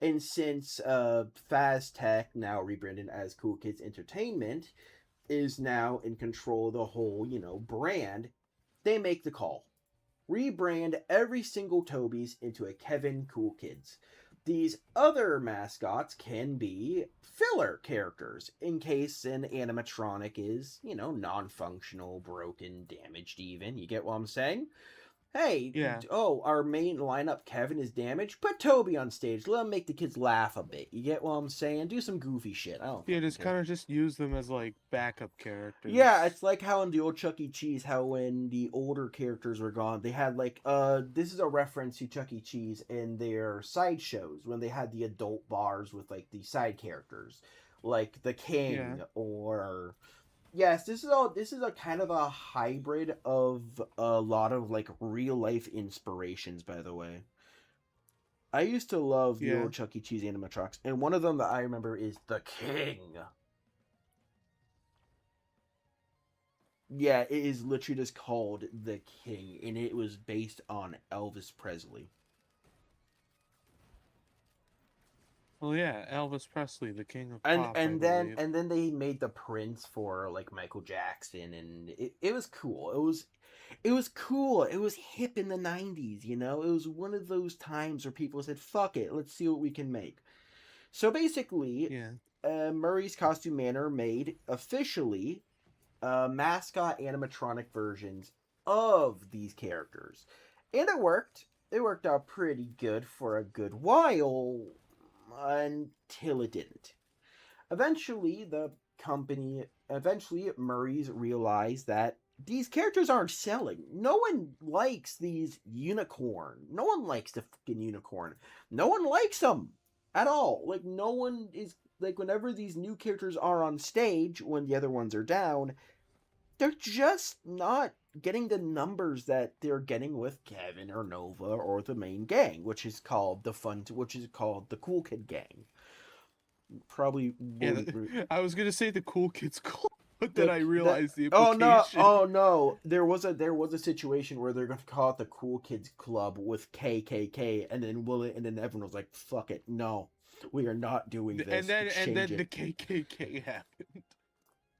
Speaker 1: And since Faztech, now rebranded as Cool Kids Entertainment, is now in control of the whole, brand, they make the call. Rebrand every single Toby's into a Kevin Cool Kids. These other mascots can be filler characters in case an animatronic is, non-functional, broken, damaged even. You get what I'm saying? Hey,
Speaker 7: yeah.
Speaker 1: Our main lineup, Kevin, is damaged. Put Toby on stage. Let him make the kids laugh a bit. You get what I'm saying? Do some goofy shit.
Speaker 7: Just kind of just use them as, like, backup characters.
Speaker 1: Yeah, it's like how in the old Chuck E. Cheese, how when the older characters were gone, they had, like, this is a reference to Chuck E. Cheese in their sideshows, when they had the adult bars with, like, the side characters. Like the King, or... Yes, this is a kind of a hybrid of a lot of like real life inspirations, by the way. I used to love the old Chuck E. Cheese animatronics, and one of them that I remember is the King. Yeah, it is literally just called the King, and it was based on Elvis Presley.
Speaker 7: Well, yeah, Elvis Presley, the king of pop.
Speaker 1: And then they made the Prince for like Michael Jackson, and it was cool. It was cool. It was hip in the 90s, It was one of those times where people said, "Fuck it, let's see what we can make." So basically, Murray's Costume Manor made officially mascot animatronic versions of these characters, and it worked. It worked out pretty good for a good while. Until it didn't. Eventually, Murray's realized that these characters aren't selling. No one likes these unicorn. No one likes the fucking unicorn. No one likes them at all. Like, no one is, like, whenever these new characters are on stage, when the other ones are down, they're just not getting the numbers that they're getting with Kevin or Nova or the main gang, which is called the Cool Kid Gang. Probably.
Speaker 7: I was gonna say the Cool Kids Club, but then I realized the implication.
Speaker 1: Oh no! There was a situation where they're gonna call it the Cool Kids Club with KKK, and then everyone was like, "Fuck it, no, we are not doing this."
Speaker 7: And then the KKK happened.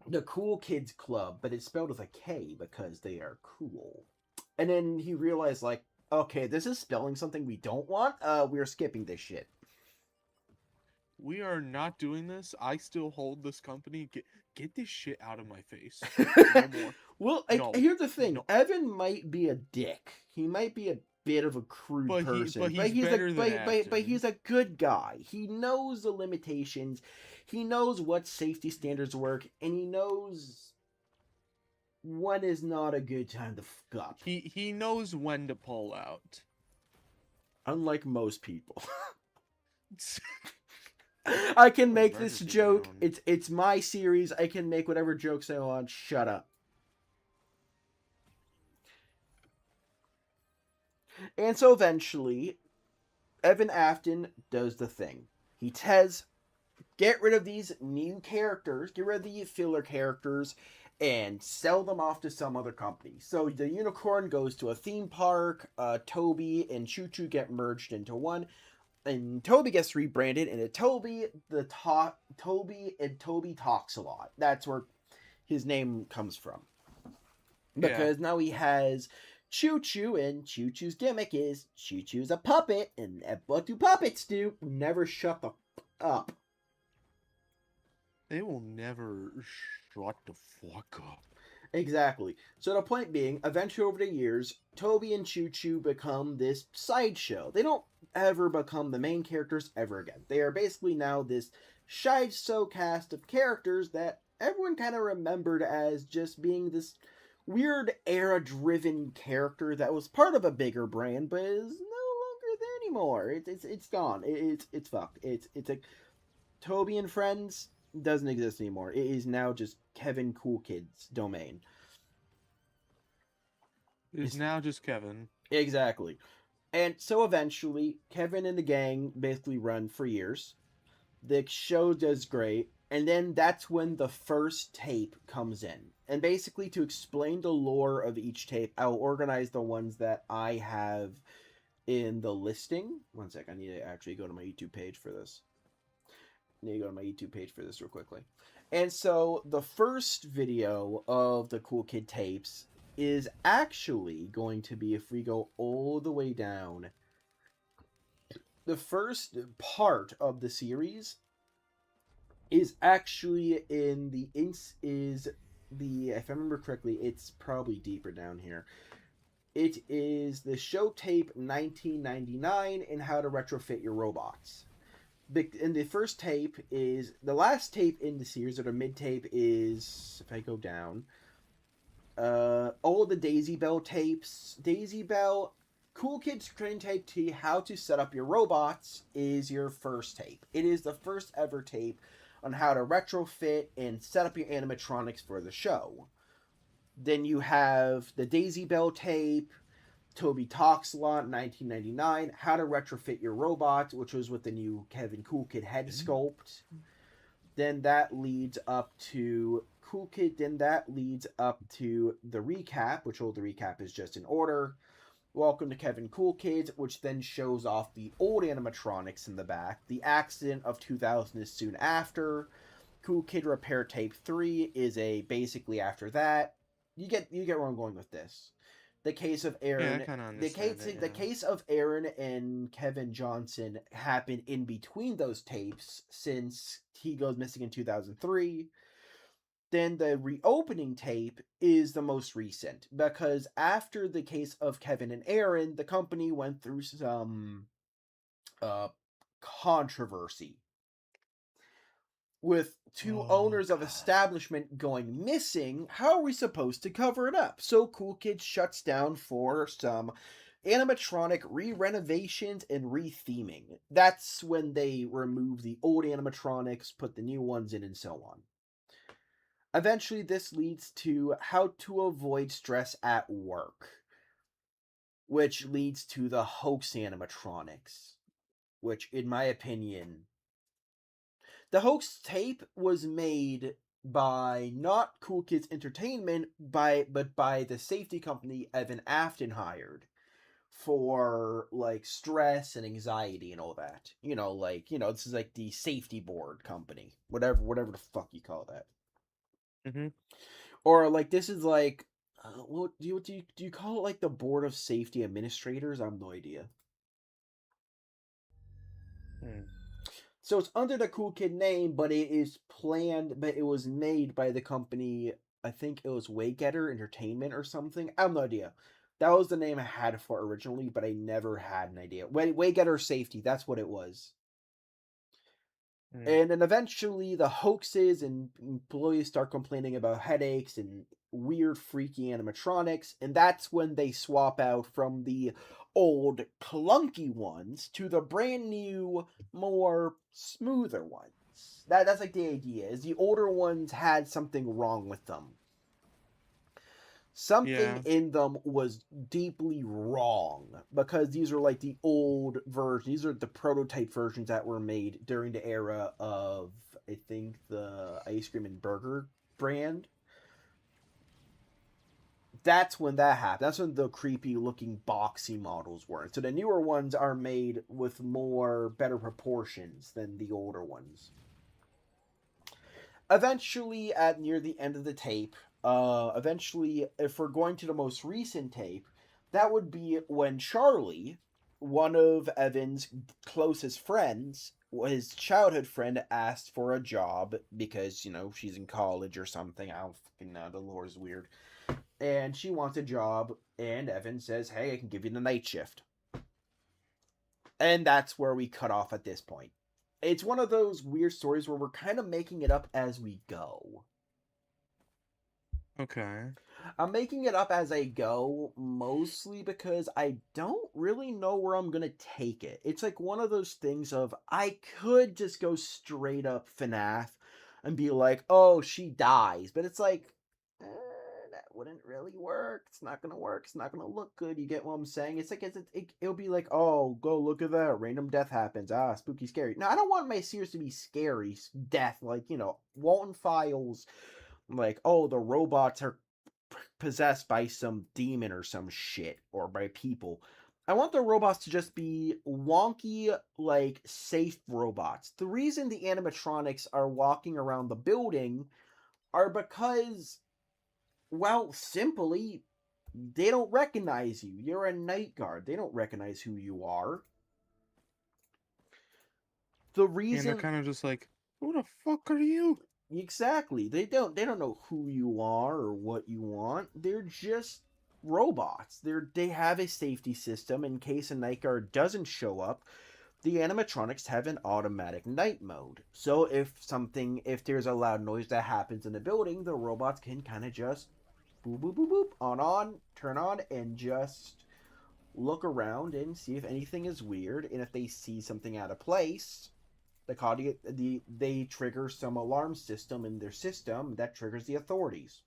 Speaker 1: The Cool Kids Club, but it's spelled with a K because they are cool. And then he realized, like, okay, this is spelling something we don't want. We're skipping this shit.
Speaker 7: we are not doing this. I still hold this company. Get this shit out of my face. No more.
Speaker 1: Well,
Speaker 7: No.
Speaker 1: here's the thing.
Speaker 7: No.
Speaker 1: Evan might be a dick. He might be a bit of a crude person,
Speaker 7: But he's better than
Speaker 1: but
Speaker 7: Afton.
Speaker 1: he's a good guy. He knows the limitations. He knows what safety standards work, and he knows when is not a good time to fuck up.
Speaker 7: He knows when to pull out.
Speaker 1: Unlike most people. I can make this joke. It's my series. I can make whatever jokes I want. Shut up. And so eventually, Evan Afton does the thing. He says, get rid of these new characters, get rid of the filler characters, and sell them off to some other company. So the unicorn goes to a theme park, Toby and Choo Choo get merged into one, and Toby gets rebranded into Toby and Toby Talks a Lot. That's where his name comes from. Because now he has Choo Choo, and Choo Choo's gimmick is Choo Choo's a puppet, and what do puppets do? Never shut the up.
Speaker 7: They will never shut the fuck up.
Speaker 1: Exactly. So the point being, eventually over the years, Toby and Choo Choo become this sideshow. They don't ever become the main characters ever again. They are basically now this sideshow cast of characters that everyone kind of remembered as just being this weird era-driven character that was part of a bigger brand, but is no longer there anymore. It's gone. It's fucked. It's like Toby and Friends doesn't exist anymore. It is now just Kevin Cool Kid's domain.
Speaker 7: It's now just Kevin.
Speaker 1: Exactly. And so eventually, Kevin and the gang basically run for years. The show does great. And then that's when the first tape comes in. And basically, to explain the lore of each tape, I'll organize the ones that I have in the listing. One sec, I need to actually go to my YouTube page for this. Real quickly. And so the first video of the Cool Kid tapes is actually going to be, if we go all the way down, the first part of the series is actually if I remember correctly, it's probably deeper down here. It is the show tape 1999 and how to retrofit your robots. And the first tape is the last tape in the series, or the mid tape is, if I go down, all the Daisy Bell tapes. Daisy Bell, Cool Kids Training Tape to how to set up your robots is your first tape. It is the first ever tape on how to retrofit and set up your animatronics for the show. Then you have the Daisy Bell tape, Toby Talks a Lot, 1999, How to Retrofit Your Robot, which was with the new Kevin Cool Kid head sculpt. Then that leads up to Cool Kid, then that leads up to the recap, which the recap is just in order. Welcome to Kevin Cool Kids, which then shows off the old animatronics in the back. The accident of 2000 is soon after. Cool Kid Repair Tape 3 is basically after that. You get where I'm going with this. The case of Aaron, the case of Aaron and Kevin Johnson happened in between those tapes, since he goes missing in 2003. Then the reopening tape is the most recent, because after the case of Kevin and Aaron, the company went through some controversy with two owners of establishment going missing. How are we supposed to cover it up? So Cool Kids shuts down for some animatronic re-renovations and re-theming. That's when they remove the old animatronics, put the new ones in, and so on. Eventually, this leads to how to avoid stress at work, which leads to the hoax animatronics, which, in my opinion, the hoax tape was made by not Cool Kids Entertainment, but by the safety company Evan Afton hired for stress and anxiety and all that. This is like the safety board company, whatever the fuck you call that.
Speaker 7: Mm-hmm.
Speaker 1: Or this is what do you call it, like the board of safety administrators? I have no idea. So it's under the Cool Kid name, but it is planned, but it was made by the company, I think it was Waygetter Entertainment or something. I have no idea. That was the name I had for originally, but I never had an idea. Waygetter Safety, that's what it was. And then eventually the hoaxes and employees start complaining about headaches and weird, freaky animatronics. And that's when they swap out from the old, clunky ones to the brand new, more smoother ones. That's like the idea, is the older ones had something wrong with them. Something in them was deeply wrong because these are like the old versions. These are the prototype versions that were made during the era of, I think, the ice cream and burger brand. That's when that happened. That's when the creepy looking boxy models were. So the newer ones are made with more better proportions than the older ones. Eventually, at near the end of the tape, eventually, if we're going to the most recent tape, that would be when Charlie, one of Evan's closest friends, his childhood friend, asked for a job because, she's in college or something. I don't fucking know. The lore's weird. And she wants a job, and Evan says, hey, I can give you the night shift. And that's where we cut off at this point. It's one of those weird stories where we're kind of making it up as we go.
Speaker 7: Okay.
Speaker 1: I'm making it up as I go, mostly because I don't really know where I'm gonna take it. It's like one of those things of, I could just go straight up FNAF and be like, oh, she dies. But it's like, that wouldn't really work. It's not gonna work. It's not gonna look good. You get what I'm saying? It's like, it'll be like, oh, go look at that. Random death happens. Ah, spooky, scary. No, I don't want my series to be scary death. Like, Walton Files. Like, oh, the robots are possessed by some demon or some shit, or by people. I want the robots to just be wonky, like, safe robots. The reason the animatronics are walking around the building are because, well, simply, they don't recognize you. You're a night guard. They don't recognize who you are. The reason...
Speaker 7: And they're kind of just like, who the fuck are you?
Speaker 1: Exactly. They don't know who you are or what you want. They're just robots. They have a safety system in case a night guard doesn't show up. The animatronics have an automatic night mode. So if there's a loud noise that happens in the building, the robots can kind of just boop boop boop boop on, turn on, and just look around and see if anything is weird. And if they see something out of place, they trigger some alarm system in their system that triggers the authorities.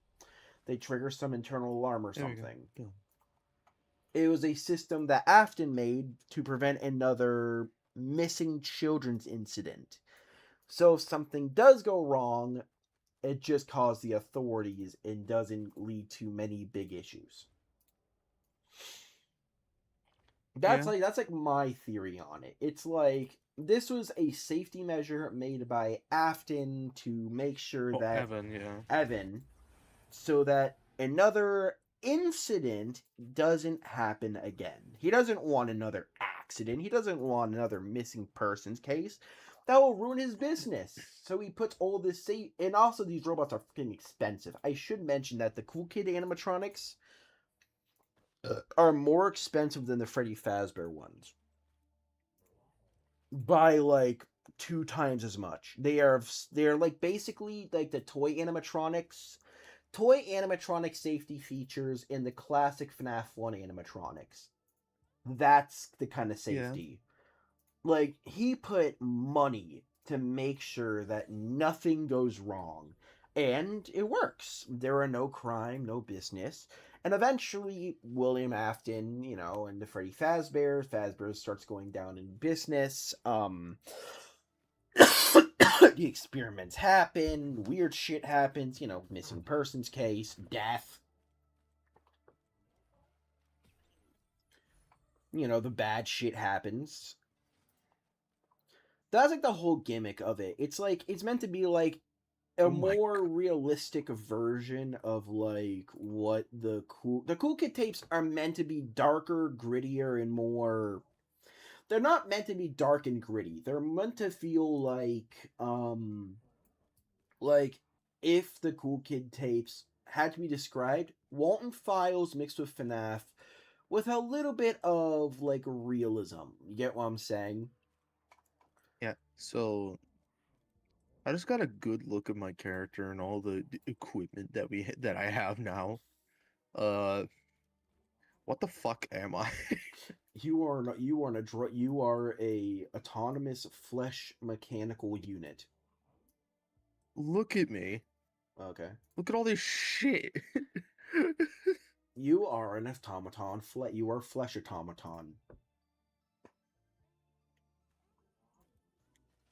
Speaker 1: They trigger some internal alarm or something. It was a system that Afton made to prevent another missing children's incident. So if something does go wrong, it just calls the authorities and doesn't lead to many big issues. That's like my theory on it. It's like, this was a safety measure made by Afton to make sure that Evan, so that another incident doesn't happen again. He doesn't want another accident. He doesn't want another missing persons case. That will ruin his business. So he puts all this safe, and also these robots are freaking expensive. I should mention that the Cool Kid animatronics are more expensive than the Freddy Fazbear ones by like 2 times as much. They're like basically like the toy animatronics safety features in the classic FNAF 1 animatronics. That's the kind of safety. Like, he put money to make sure that nothing goes wrong. And it works. There are no crime, no business. And eventually, William Afton, and the Freddy Fazbear starts going down in business. The experiments happen, weird shit happens, missing persons case, death. The bad shit happens. That's like the whole gimmick of it. It's like, it's meant to be like a more realistic version of like what the Cool Kid tapes are meant to be. Darker, grittier, and more, they're not meant to be dark and gritty. They're meant to feel like if the Cool Kid tapes had to be described, Walton Files mixed with FNAF with a little bit of like realism. You get what I'm saying?
Speaker 7: Yeah. So I just got a good look at my character and all the equipment that I have now. Uh, what the fuck am I?
Speaker 1: You are a autonomous flesh mechanical unit.
Speaker 7: Look at me.
Speaker 1: Okay.
Speaker 7: Look at all this shit.
Speaker 1: You are an automaton. You are flesh automaton.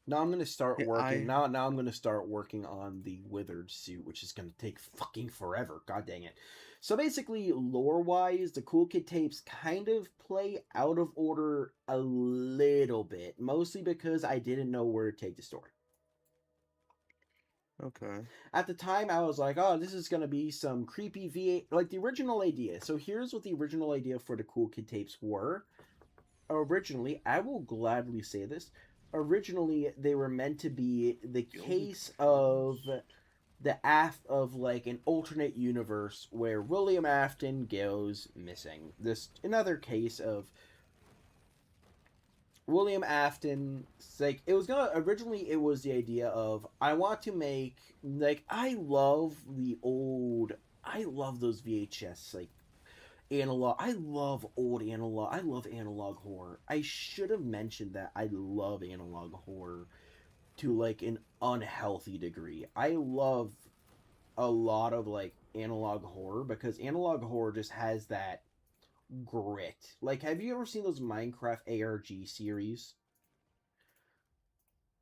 Speaker 1: Now I'm gonna start working. Now I'm gonna start working on the withered suit, which is gonna take fucking forever. God dang it. So basically, lore-wise, the Cool Kid tapes kind of play out of order a little bit, mostly because I didn't know where to take the story.
Speaker 7: Okay.
Speaker 1: At the time, I was like, oh, this is going to be some creepy V8, like the original idea. So here's what the original idea for the Cool Kid tapes were. Originally, I will gladly say this, originally they were meant to be the case of like an alternate universe where William Afton goes missing. This another case of William Afton, like it was gonna originally it was the idea of I want to make like I love those VHS like analog I love old analog I love analog horror. I should have mentioned that I love analog horror to like an unhealthy degree. I love a lot of like analog horror because analog horror just has that grit. Like, have you ever seen those Minecraft ARG series?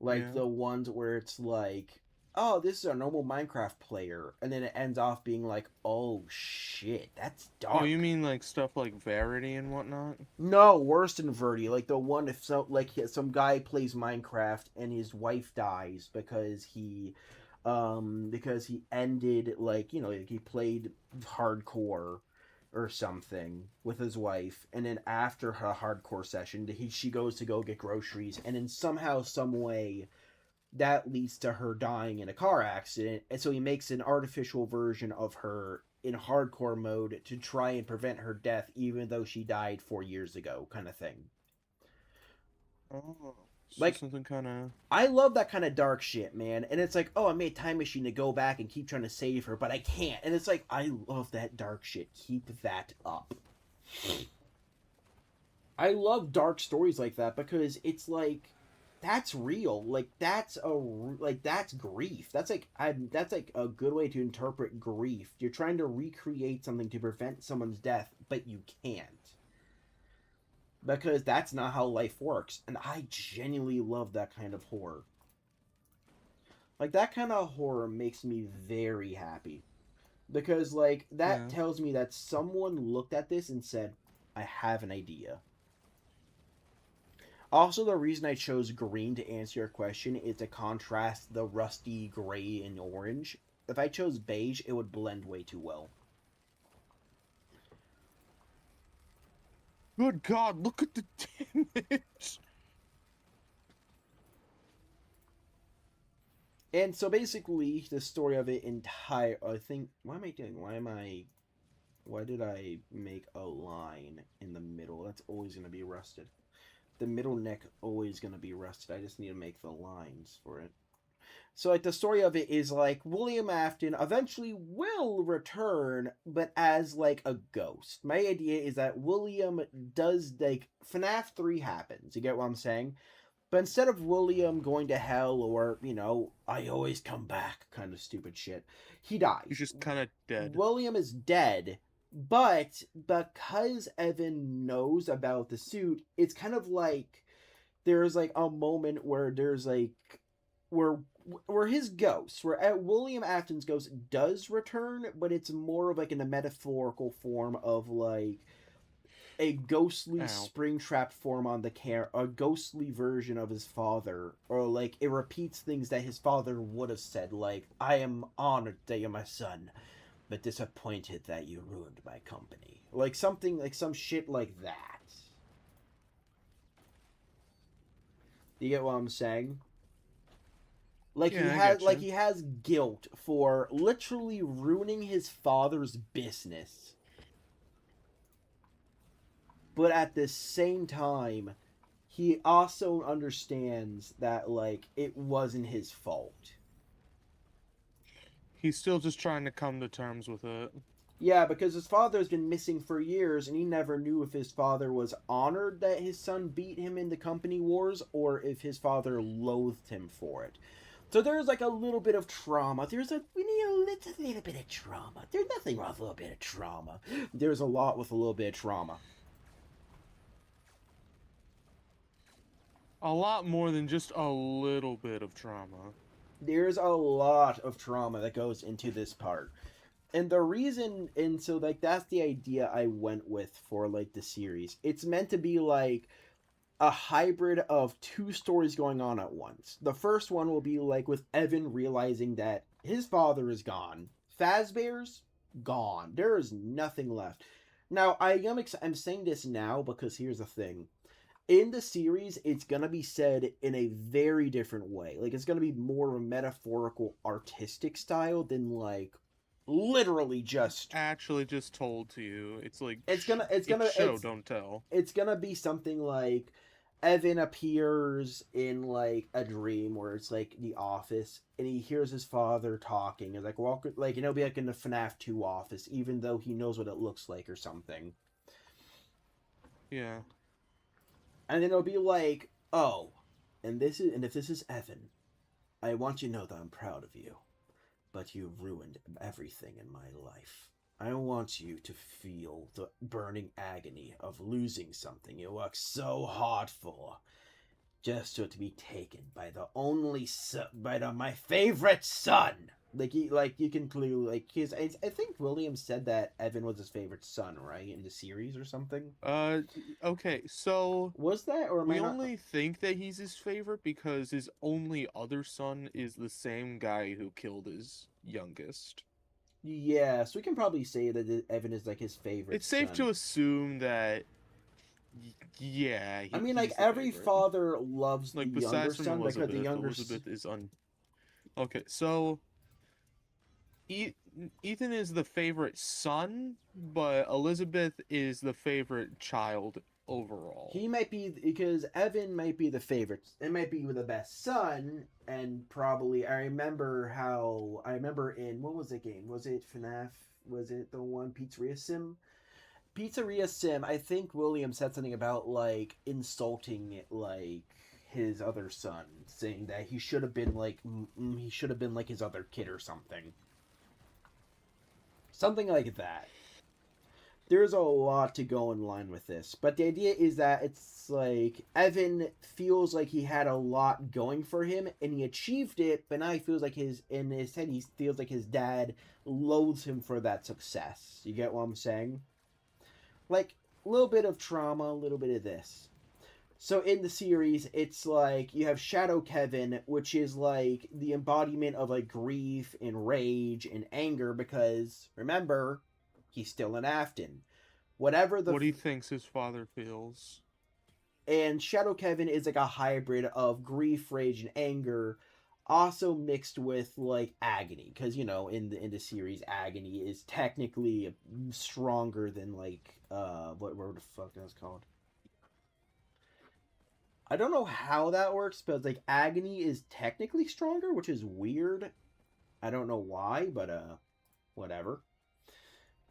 Speaker 1: Like the ones where it's like, oh, this is a normal Minecraft player, and then it ends off being like, oh shit, that's dark.
Speaker 7: Oh, you mean like stuff like Verity and whatnot?
Speaker 1: No, worse than Verity. Like the one if some guy plays Minecraft and his wife dies because he ended like like he played hardcore or something with his wife, and then after her hardcore session she goes to go get groceries, and then somehow some way that leads to her dying in a car accident, and so he makes an artificial version of her in hardcore mode to try and prevent her death even though she died 4 years ago, kind of thing.
Speaker 7: Oh, so
Speaker 1: like
Speaker 7: something kind of.
Speaker 1: I love that kind of dark shit, man. And it's like, oh, I made a time machine to go back and keep trying to save her, but I can't. And it's like, I love that dark shit. Keep that up. I love dark stories like that because it's like that's real. Like that's grief. That's like a good way to interpret grief. You're trying to recreate something to prevent someone's death, but you can't. Because that's not how life works. And I genuinely love that kind of horror. Like, that kind of horror makes me very happy. Because, like, that tells me that someone looked at this and said, I have an idea. Also, the reason I chose green to answer your question is to contrast the rusty gray and orange. If I chose beige, it would blend way too well.
Speaker 7: Good God, look at the damage!
Speaker 1: And so basically, the story of it entire, I think, why did I make a line in the middle? That's always going to be rusted. The middle neck always going to be rusted. I just need to make the lines for it. So, like, the story of it is, like, William Afton eventually will return, but as, like, a ghost. My idea is that William does, like, FNAF 3 happens. You get what I'm saying? But instead of William going to hell or, I always come back kind of stupid shit, he dies.
Speaker 7: He's just kind of dead.
Speaker 1: William is dead, but because Evan knows about the suit, it's kind of like there's, like, a moment where there's, like, where his ghost, William Afton's ghost does return, but it's more of like in a metaphorical form of like a ghostly Springtrap form on the a ghostly version of his father, or like it repeats things that his father would have said, like, I am honored that you're my son, but disappointed that you ruined my company. Like something, like some shit like that. You get what I'm saying? Like
Speaker 7: Yeah, I get you.
Speaker 1: he has guilt for literally ruining his father's business. But at the same time, he also understands that like it wasn't his fault.
Speaker 7: He's still just trying to come to terms with it.
Speaker 1: Yeah, because his father's been missing for years and he never knew if his father was honored that his son beat him in the company wars or if his father loathed him for it. So there's like a little bit of trauma. We need a little bit of trauma. There's nothing wrong with a little bit of trauma. There's a lot with a little bit of trauma.
Speaker 7: A lot more than just a little bit of trauma.
Speaker 1: There's a lot of trauma that goes into this part. And the reason, and so like that's the idea I went with for like the series. It's meant to be like a hybrid of two stories going on at once. The first one will be like with Evan realizing that his father is gone. Fazbear's gone. There is nothing left. Now, I'm saying this now because here's the thing. In the series, it's gonna be said in a very different way. Like it's gonna be more of a metaphorical, artistic style than like literally just
Speaker 7: Actually, just told to you. It's like
Speaker 1: it's
Speaker 7: show, don't tell.
Speaker 1: it's gonna be something like Evan appears in like a dream where it's like the office and he hears his father talking. It's like walk like it'll be like in the FNAF 2 office, even though he knows what it looks like or something.
Speaker 7: Yeah.
Speaker 1: And then it'll be like, oh, and if this is Evan, I want you to know that I'm proud of you. But you've ruined everything in my life. I want you to feel the burning agony of losing something you worked so hard for, just to be taken by my favorite son. You can clearly I think William said that Evan was his favorite son, right, in the series or something.
Speaker 7: Okay, so
Speaker 1: was that or am
Speaker 7: we
Speaker 1: I not...
Speaker 7: only think that he's his favorite because his only other son is the same guy who killed his youngest.
Speaker 1: Yeah, so we can probably say that Evan is like his favorite.
Speaker 7: It's safe to assume that. Yeah,
Speaker 1: I mean, like every father loves
Speaker 7: like
Speaker 1: the younger
Speaker 7: besides from
Speaker 1: son because
Speaker 7: Elizabeth,
Speaker 1: the younger
Speaker 7: Elizabeth is Okay, so Ethan is the favorite son, but Elizabeth is the favorite child overall.
Speaker 1: He might be because Evan might be the favorite. It might be the best son, and probably I remember in what was the game? Was it FNAF? Was it the one Pizzeria Sim? Pizzeria Sim. I think William said something about like insulting like his other son, saying that he should have been like his other kid or something. Something like that. There's a lot to go in line with this, but the idea is that it's like Evan feels like he had a lot going for him and he achieved it, but now he feels like in his head he feels like his dad loathes him for that success. You get what I'm saying? Like a little bit of trauma, a little bit of this. So in the series, it's like you have Shadow Kevin, which is like the embodiment of like grief and rage and anger because remember, he's still in Afton. What
Speaker 7: he thinks his father feels.
Speaker 1: And Shadow Kevin is like a hybrid of grief, rage, and anger, also mixed with like agony, because in the series, agony is technically stronger than like what the fuck that's called. I don't know how that works, but like agony is technically stronger, which is weird. I don't know why, but whatever.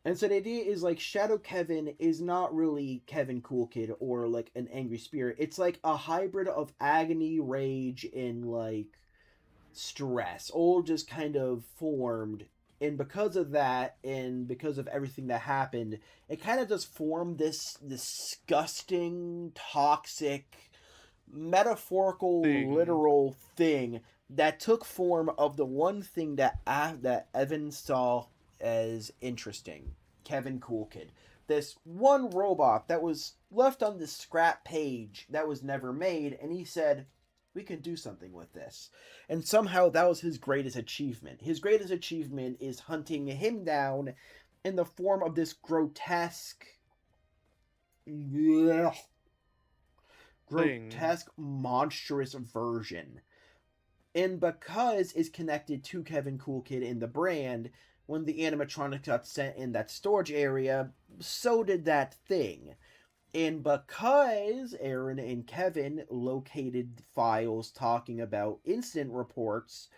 Speaker 1: And so the idea is like Shadow Kevin is not really Kevin Cool Kid or like an angry spirit. It's like a hybrid of agony, rage, and like stress, all just kind of formed. And because of that, and because of everything that happened, it kind of just formed this disgusting, toxic, metaphorical, literal thing that took form of the one thing that Evan saw as interesting. Kevin Cool Kid. This one robot that was left on this scrap page that was never made, and he said, we can do something with this. And somehow that was his greatest achievement. His greatest achievement is hunting him down in the form of this grotesque
Speaker 7: thing.
Speaker 1: grotesque, monstrous version. And because it's connected to Kevin Cool Kid in the brand, when the animatronic got sent in that storage area, so did that thing. And because Aaron and Kevin located files talking about incident reports,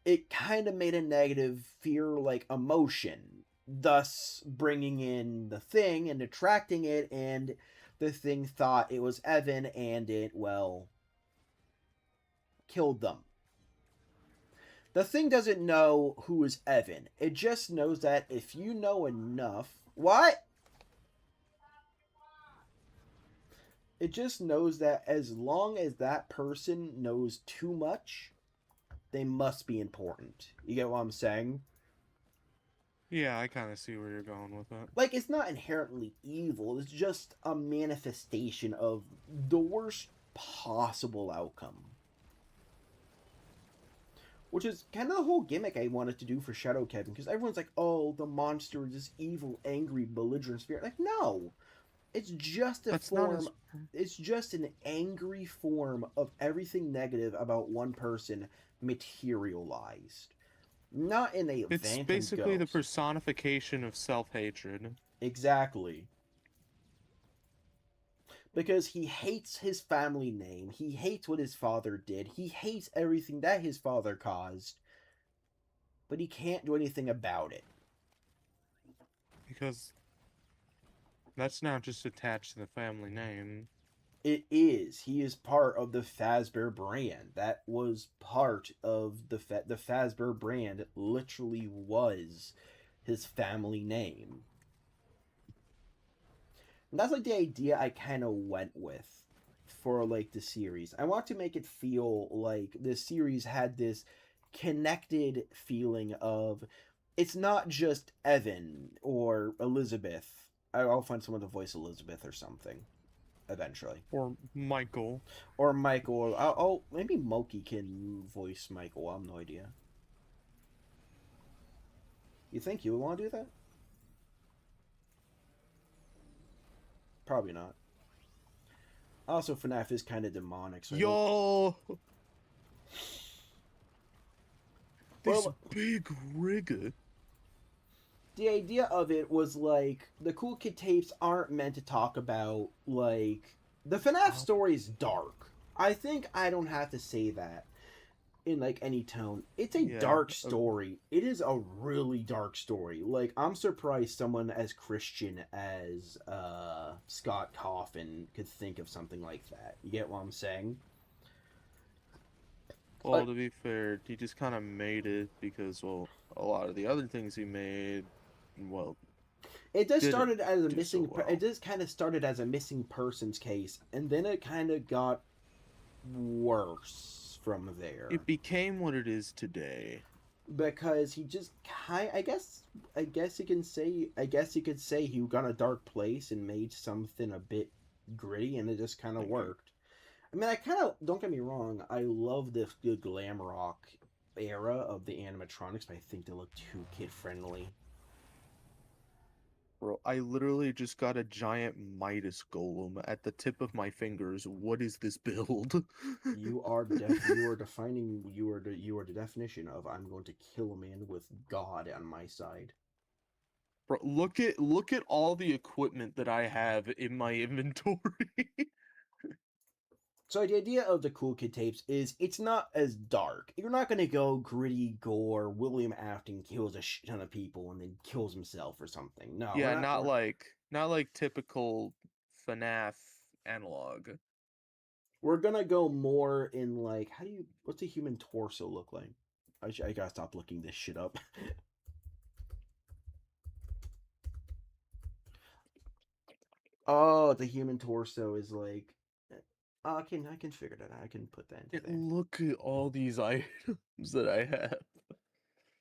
Speaker 1: it kind of made a negative fear like emotion, thus bringing in the thing and attracting it. And the thing thought it was Evan, and it, well, killed them. The thing doesn't know who is Evan. It just knows that if you know enough. What? It just knows that as long as that person knows too much, they must be important. You get what I'm saying?
Speaker 7: Yeah, I kind of see where you're going with that.
Speaker 1: Like, it's not inherently evil, it's just a manifestation of the worst possible outcome. Which is kind of the whole gimmick I wanted to do for Shadow Kevin, because everyone's like, oh, the monster is this evil, angry, belligerent spirit. Like, no! It's just a
Speaker 7: That's
Speaker 1: form. It's just an angry form of everything negative about one person materialized. Not in a
Speaker 7: It's
Speaker 1: phantom
Speaker 7: basically the
Speaker 1: ghost.
Speaker 7: personification of self-hatred.
Speaker 1: Exactly. Because he hates his family name, he hates what his father did, he hates everything that his father caused, but he can't do anything about it.
Speaker 7: Because that's not just attached to the family name.
Speaker 1: It is. He is part of the Fazbear brand. That was part of the Fazbear brand. Literally was his family name. And that's like the idea I kind of went with for like the series. I want to make it feel like the series had this connected feeling of it's not just Evan or Elizabeth. I'll find someone to voice Elizabeth or something eventually.
Speaker 7: Or Michael.
Speaker 1: Or Michael. Oh, maybe Moki can voice Michael. I have no idea. You think you would want to do that? Probably not. Also, FNAF is kind of demonic. So
Speaker 7: Yo! This
Speaker 1: well,
Speaker 7: big rigger.
Speaker 1: the idea of it was like the Cool Kid tapes aren't meant to talk about like the FNAF story is dark. I think I don't have to say that in like any tone. It's a dark story. It is a really dark story. Like I'm surprised someone as Christian as Scott Coffin could think of something like that. You get what I'm saying?
Speaker 7: Well, to be fair, he just kind of made it because, well, a lot of the other things he made, well,
Speaker 1: it just started as a missing. It just kind of started as a missing persons case, and then it kind of got worse from there.
Speaker 7: It became what it is today.
Speaker 1: Because he just I guess you can say he got a dark place and made something a bit gritty, and it just kind of worked. I mean, I kind of, don't get me wrong, I love the glam rock era of the animatronics, but I think they look too kid friendly.
Speaker 7: Bro, I literally just got a giant Midas golem at the tip of my fingers. What is this build?
Speaker 1: You are the definition of I'm going to kill a man with God on my side.
Speaker 7: Bro, look at all the equipment that I have in my inventory.
Speaker 1: So the idea of the Cool Kid tapes is it's not as dark. You're not gonna go gritty gore. William Afton kills a ton of people and then kills himself or something. No,
Speaker 7: yeah, not like typical FNAF analog.
Speaker 1: We're gonna go more in like what's a human torso look like? I gotta stop looking this shit up. Oh, the human torso is like. I can figure that out. I can put that into there.
Speaker 7: Look at all these items that I have.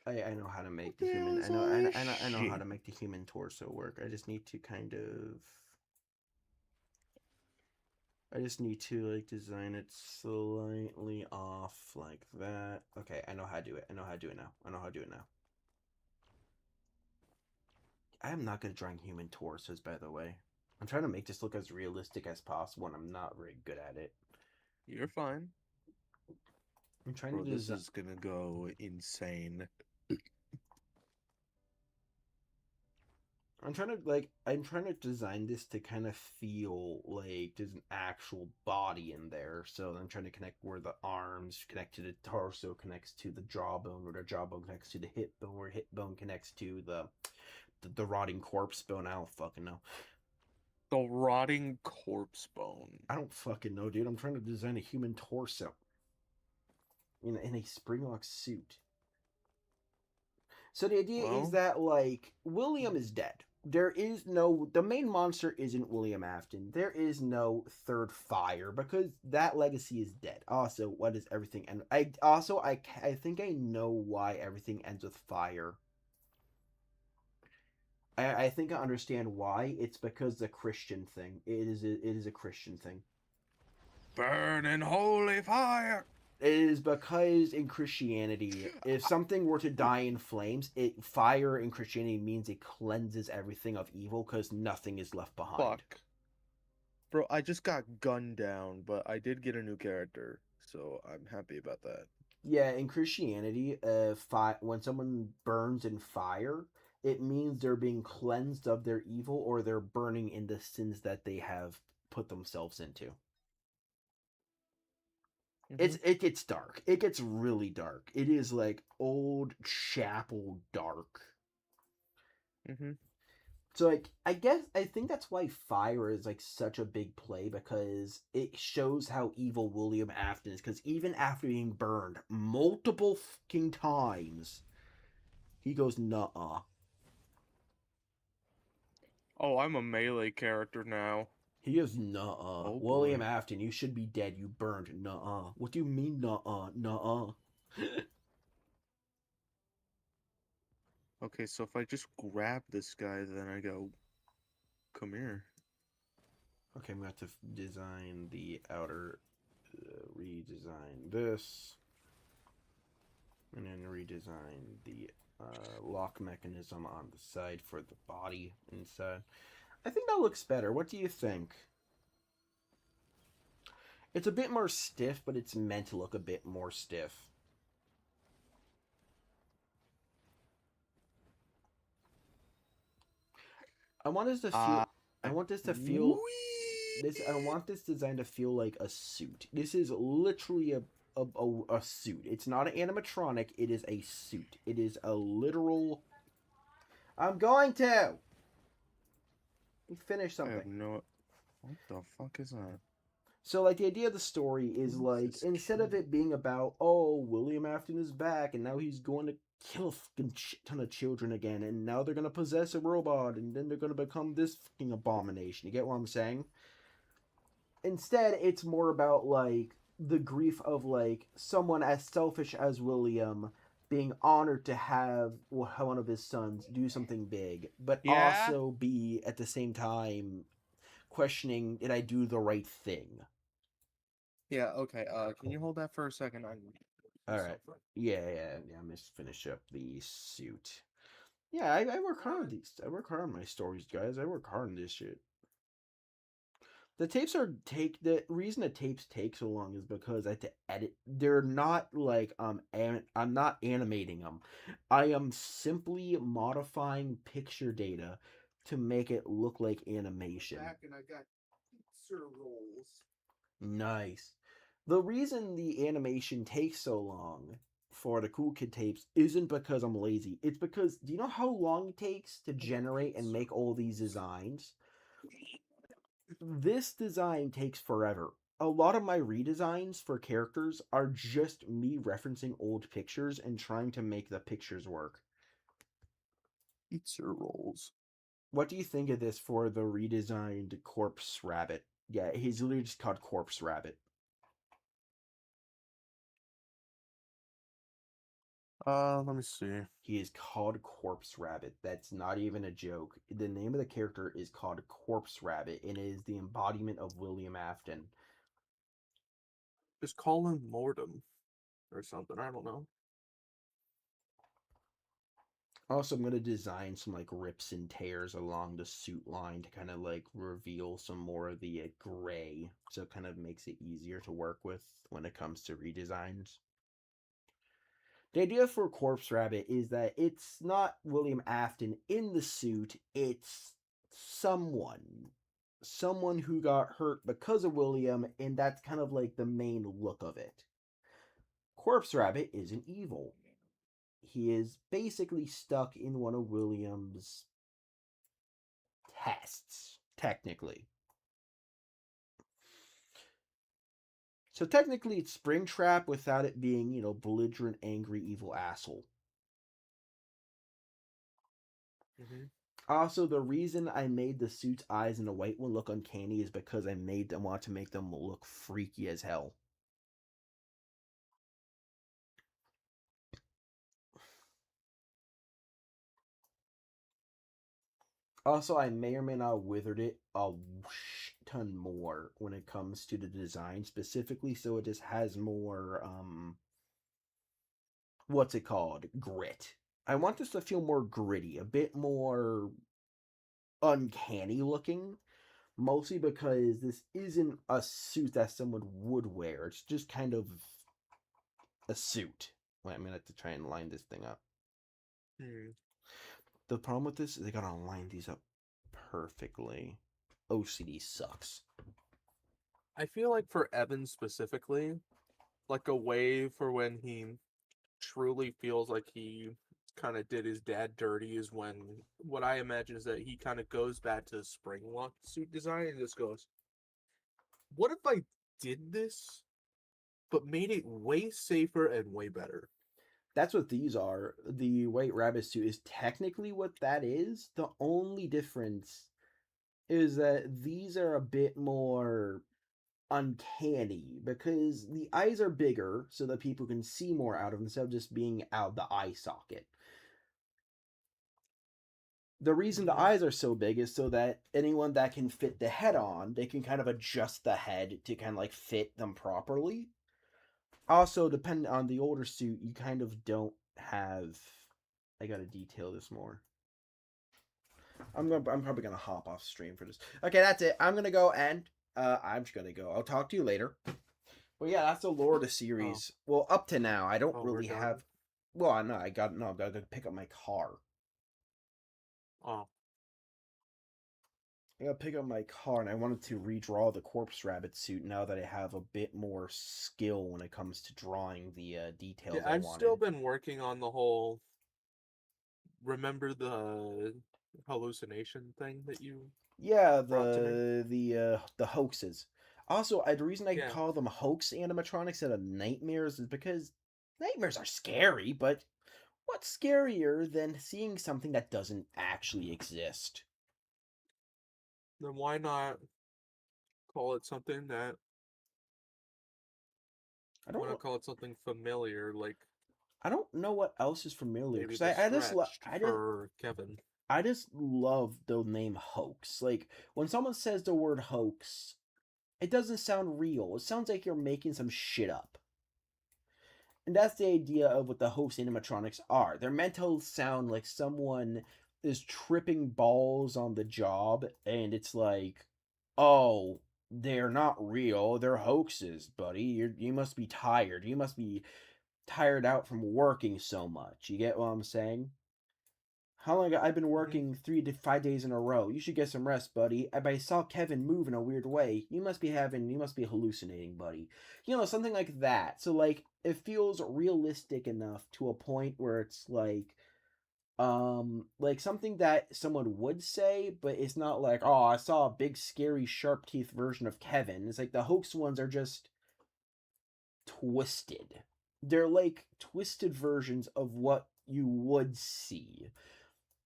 Speaker 1: I know how to make the human. I know how to make the human torso work. I just need to kind of. I just need to like design it slightly off like that. Okay, I know how to do it. I know how to do it now. I am not good at drawing human torsos, by the way. I'm trying to make this look as realistic as possible, and I'm not very good at it.
Speaker 7: You're fine.
Speaker 1: I'm trying
Speaker 7: Bro,
Speaker 1: to
Speaker 7: this
Speaker 1: design.
Speaker 7: is gonna go insane.
Speaker 1: I'm trying to design this to kind of feel like there's an actual body in there. So I'm trying to connect where the arms connect to the torso, connects to the jawbone, where the jawbone connects to the hip bone, where hip bone connects to the rotting corpse bone. I don't fucking know.
Speaker 7: The rotting corpse bone.
Speaker 1: I don't fucking know, dude. I'm trying to design a human torso in a springlock suit. So the idea is that like William is dead. There is no the main monster isn't William Afton. There is no third fire because that legacy is dead. Also, what does everything end? I think I know why everything ends with fire. I think I understand why. It's because the Christian thing. It is a Christian thing.
Speaker 7: Burn in holy fire.
Speaker 1: It is because in Christianity, if something were to die in flames, fire in Christianity means it cleanses everything of evil because nothing is left behind.
Speaker 7: Fuck. Bro, I just got gunned down, but I did get a new character, so I'm happy about that.
Speaker 1: Yeah, in Christianity, when someone burns in fire, it means they're being cleansed of their evil or they're burning in the sins that they have put themselves into. It gets dark. It gets really dark. It is like old chapel dark. So like I think that's why fire is like such a big play because it shows how evil William Afton is. Because even after being burned multiple fucking times, he goes nuh-uh.
Speaker 7: Oh, I'm a melee character now.
Speaker 1: He goes nuh-uh.
Speaker 7: Oh,
Speaker 1: William
Speaker 7: boy.
Speaker 1: Afton, you should be dead. You burned nuh-uh. What do you mean nuh-uh? Nuh-uh.
Speaker 7: Okay, so if I just grab this guy, then I go, come here.
Speaker 1: Okay, I'm going to have to design the outer, redesign this, and then redesign the lock mechanism on the side for the body inside. I think that looks better. What do you think? It's a bit more stiff, but it's meant to look a bit more stiff. I want this to feel. I want this to feel. I want this design to feel like a suit. This is literally a suit. It's not an animatronic. It is a suit. It is a literal. I'm going to. Finish something.
Speaker 7: I have no. What the fuck is that?
Speaker 1: So, like, the idea of the story is, like, instead of it being about, oh, William Afton is back, and now he's going to kill a fucking ton of children again, and now they're going to possess a robot, and then they're going to become this fucking abomination. You get what I'm saying? Instead, it's more about, like, the grief of, like, someone as selfish as William being honored to have one of his sons do something big, but also be, at the same time, questioning, did I do the right thing?
Speaker 7: Yeah, okay. Can you hold that for a second?
Speaker 1: All right. Yeah. I'm just finish up the suit. Yeah, I work hard on these. I work hard on my stories, guys. I work hard on this shit. The reason the tapes take so long is because I have to edit. They're not like I'm not animating them. I am simply modifying picture data to make it look like animation.
Speaker 7: Back and I got pizza rolls.
Speaker 1: Nice. The reason the animation takes so long for the Cool Kid tapes isn't because I'm lazy. It's because, do you know how long it takes to generate and make all these designs? This design takes forever. A lot of my redesigns for characters are just me referencing old pictures and trying to make the pictures work.
Speaker 7: Pizza rolls.
Speaker 1: What do you think of this for the redesigned Corpse Rabbit? Yeah, he's literally just called Corpse Rabbit.
Speaker 7: Let me see.
Speaker 1: He is called Corpse Rabbit. That's not even a joke. The name of the character is called Corpse Rabbit, and it is the embodiment of William Afton.
Speaker 7: Just call him Mortem or something. I don't know.
Speaker 1: Also, I'm going to design some like rips and tears along the suit line to kind of like reveal some more of the gray. So it kind of makes it easier to work with when it comes to redesigns. The idea for Corpse Rabbit is that it's not William Afton in the suit, it's someone. Someone who got hurt because of William, and that's kind of like the main look of it. Corpse Rabbit isn't evil. He is basically stuck in one of William's tests, technically. So technically it's Springtrap without it being, belligerent, angry, evil asshole.
Speaker 7: Mm-hmm.
Speaker 1: Also, the reason I made the suit's eyes and the white one look uncanny is because I want to make them look freaky as hell. Also, I may or may not have withered it a ton more when it comes to the design specifically, so it just has more, what's it called? Grit. I want this to feel more gritty, a bit more uncanny looking, mostly because this isn't a suit that someone would wear. It's just kind of a suit. Wait, I'm gonna have to try and line this thing up. The problem with this is they gotta line these up perfectly. OCD sucks.
Speaker 7: I feel like for Evan specifically, like a way for when he truly feels like he kind of did his dad dirty is when what I imagine is that he kind of goes back to the spring lock suit design and just goes, what if I did this but made it way safer and way better?
Speaker 1: That's what these are. The White Rabbit suit is technically what that is. The only difference is that these are a bit more uncanny because the eyes are bigger so that people can see more out of them instead of just being out the eye socket. The reason the eyes are so big is so that anyone that can fit the head on, they can kind of adjust the head to kind of like fit them properly. Also, depending on the older suit, you kind of don't have. I gotta detail this more. I'm probably gonna hop off stream for this. Okay, that's it. I'm gonna go and I'm just gonna go. I'll talk to you later. Well, yeah, that's the lore of the series. Oh. Well, up to now, I don't really have. Well, I know I gotta go pick up my car.
Speaker 7: Oh.
Speaker 1: I gotta pick up my car, and I wanted to redraw the Corpse Rabbit suit now that I have a bit more skill when it comes to drawing the details.
Speaker 7: Yeah, I've still been working on the whole. Remember the hallucination thing that you?
Speaker 1: Yeah, the hoaxes. Also, the reason I call them hoax animatronics instead of nightmares is because nightmares are scary, but what's scarier than seeing something that doesn't actually exist?
Speaker 7: Then why not call it something that I don't want to call it something familiar, like
Speaker 1: I don't know what else is familiar
Speaker 7: because Kevin.
Speaker 1: I just love the name hoax. Like when someone says the word hoax, it doesn't sound real. It sounds like you're making some shit up. And that's the idea of what the hoax animatronics are. They're meant to sound like someone is tripping balls on the job, and it's like, oh, they're not real. They're hoaxes, buddy. You must be tired. You must be tired out from working so much. You get what I'm saying? How long I've been working 3 to 5 days in a row. You should get some rest, buddy. I saw Kevin move in a weird way. You must be hallucinating, buddy. Something like that. So like it feels realistic enough to a point where it's like something that someone would say, but it's not like, oh, I saw a big scary sharp teeth version of Kevin. It's like the hoax ones are just twisted. They're like twisted versions of what you would see.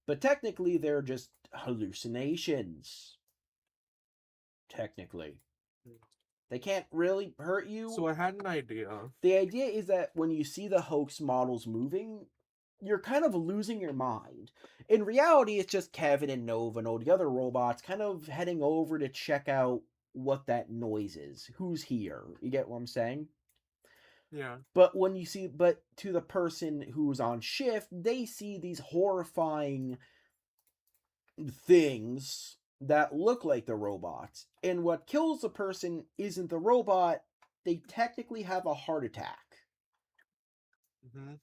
Speaker 1: But technically, they're just hallucinations. Technically. They can't really hurt you.
Speaker 7: So I had an idea.
Speaker 1: The idea is that when you see the hoax models moving, you're kind of losing your mind. In reality, it's just Kevin and Nova and all the other robots kind of heading over to check out what that noise is. Who's here? You get what I'm saying?
Speaker 7: Yeah.
Speaker 1: But when you see, but to the person who's on shift, they see these horrifying things that look like the robots. And what kills the person isn't the robot, they technically have a heart attack.
Speaker 7: Mm-hmm.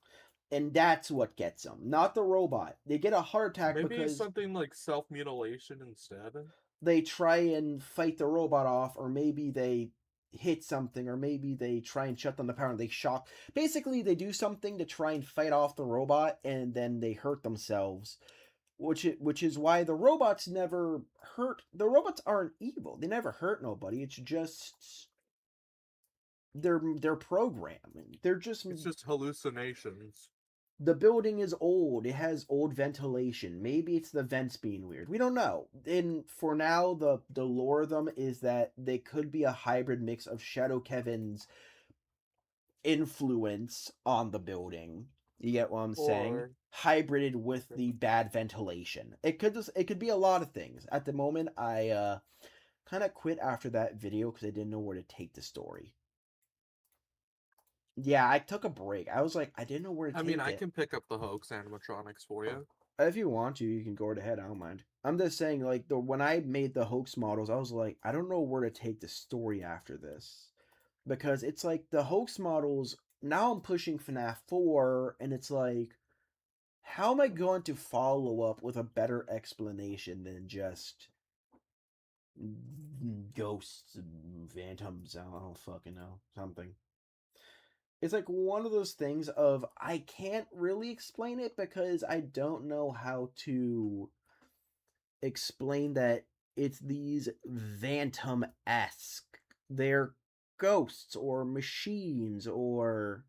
Speaker 1: And that's what gets them, not the robot. They get a heart attack
Speaker 7: Maybe
Speaker 1: because
Speaker 7: something like self-mutilation instead.
Speaker 1: they try and fight the robot off, or maybe they hit something, or maybe they try and shut down the power and they shock. Basically, they do something to try and fight off the robot, and then they hurt themselves. Which is why the robots never hurt. The robots aren't evil. They never hurt nobody. It's just they're programming. They're just
Speaker 7: It's just hallucinations.
Speaker 1: the building is old. It has old ventilation. Maybe it's the vents being weird. We don't know. And for now, the lore of them is that they could be a hybrid mix of Shadow Kevin's influence on the building. You get what I'm saying?
Speaker 7: Or
Speaker 1: Hybrided with the bad ventilation. It could be a lot of things. At the moment, I kind of quit after that video because I didn't know where to take the story. Yeah, I took a break. I was like, I didn't know where to take it.
Speaker 7: I can pick up the hoax animatronics for you.
Speaker 1: If you want to, you can go right ahead. I don't mind. I'm just saying, like, when I made the hoax models, I was like, I don't know where to take the story after this. Because it's like the hoax models, now I'm pushing FNAF 4, and it's like, how am I going to follow up with a better explanation than just ghosts and phantoms? I don't fucking know. Something. It's like one of those things of I can't really explain it because I don't know how to explain that it's these phantom-esque. They're ghosts or machines or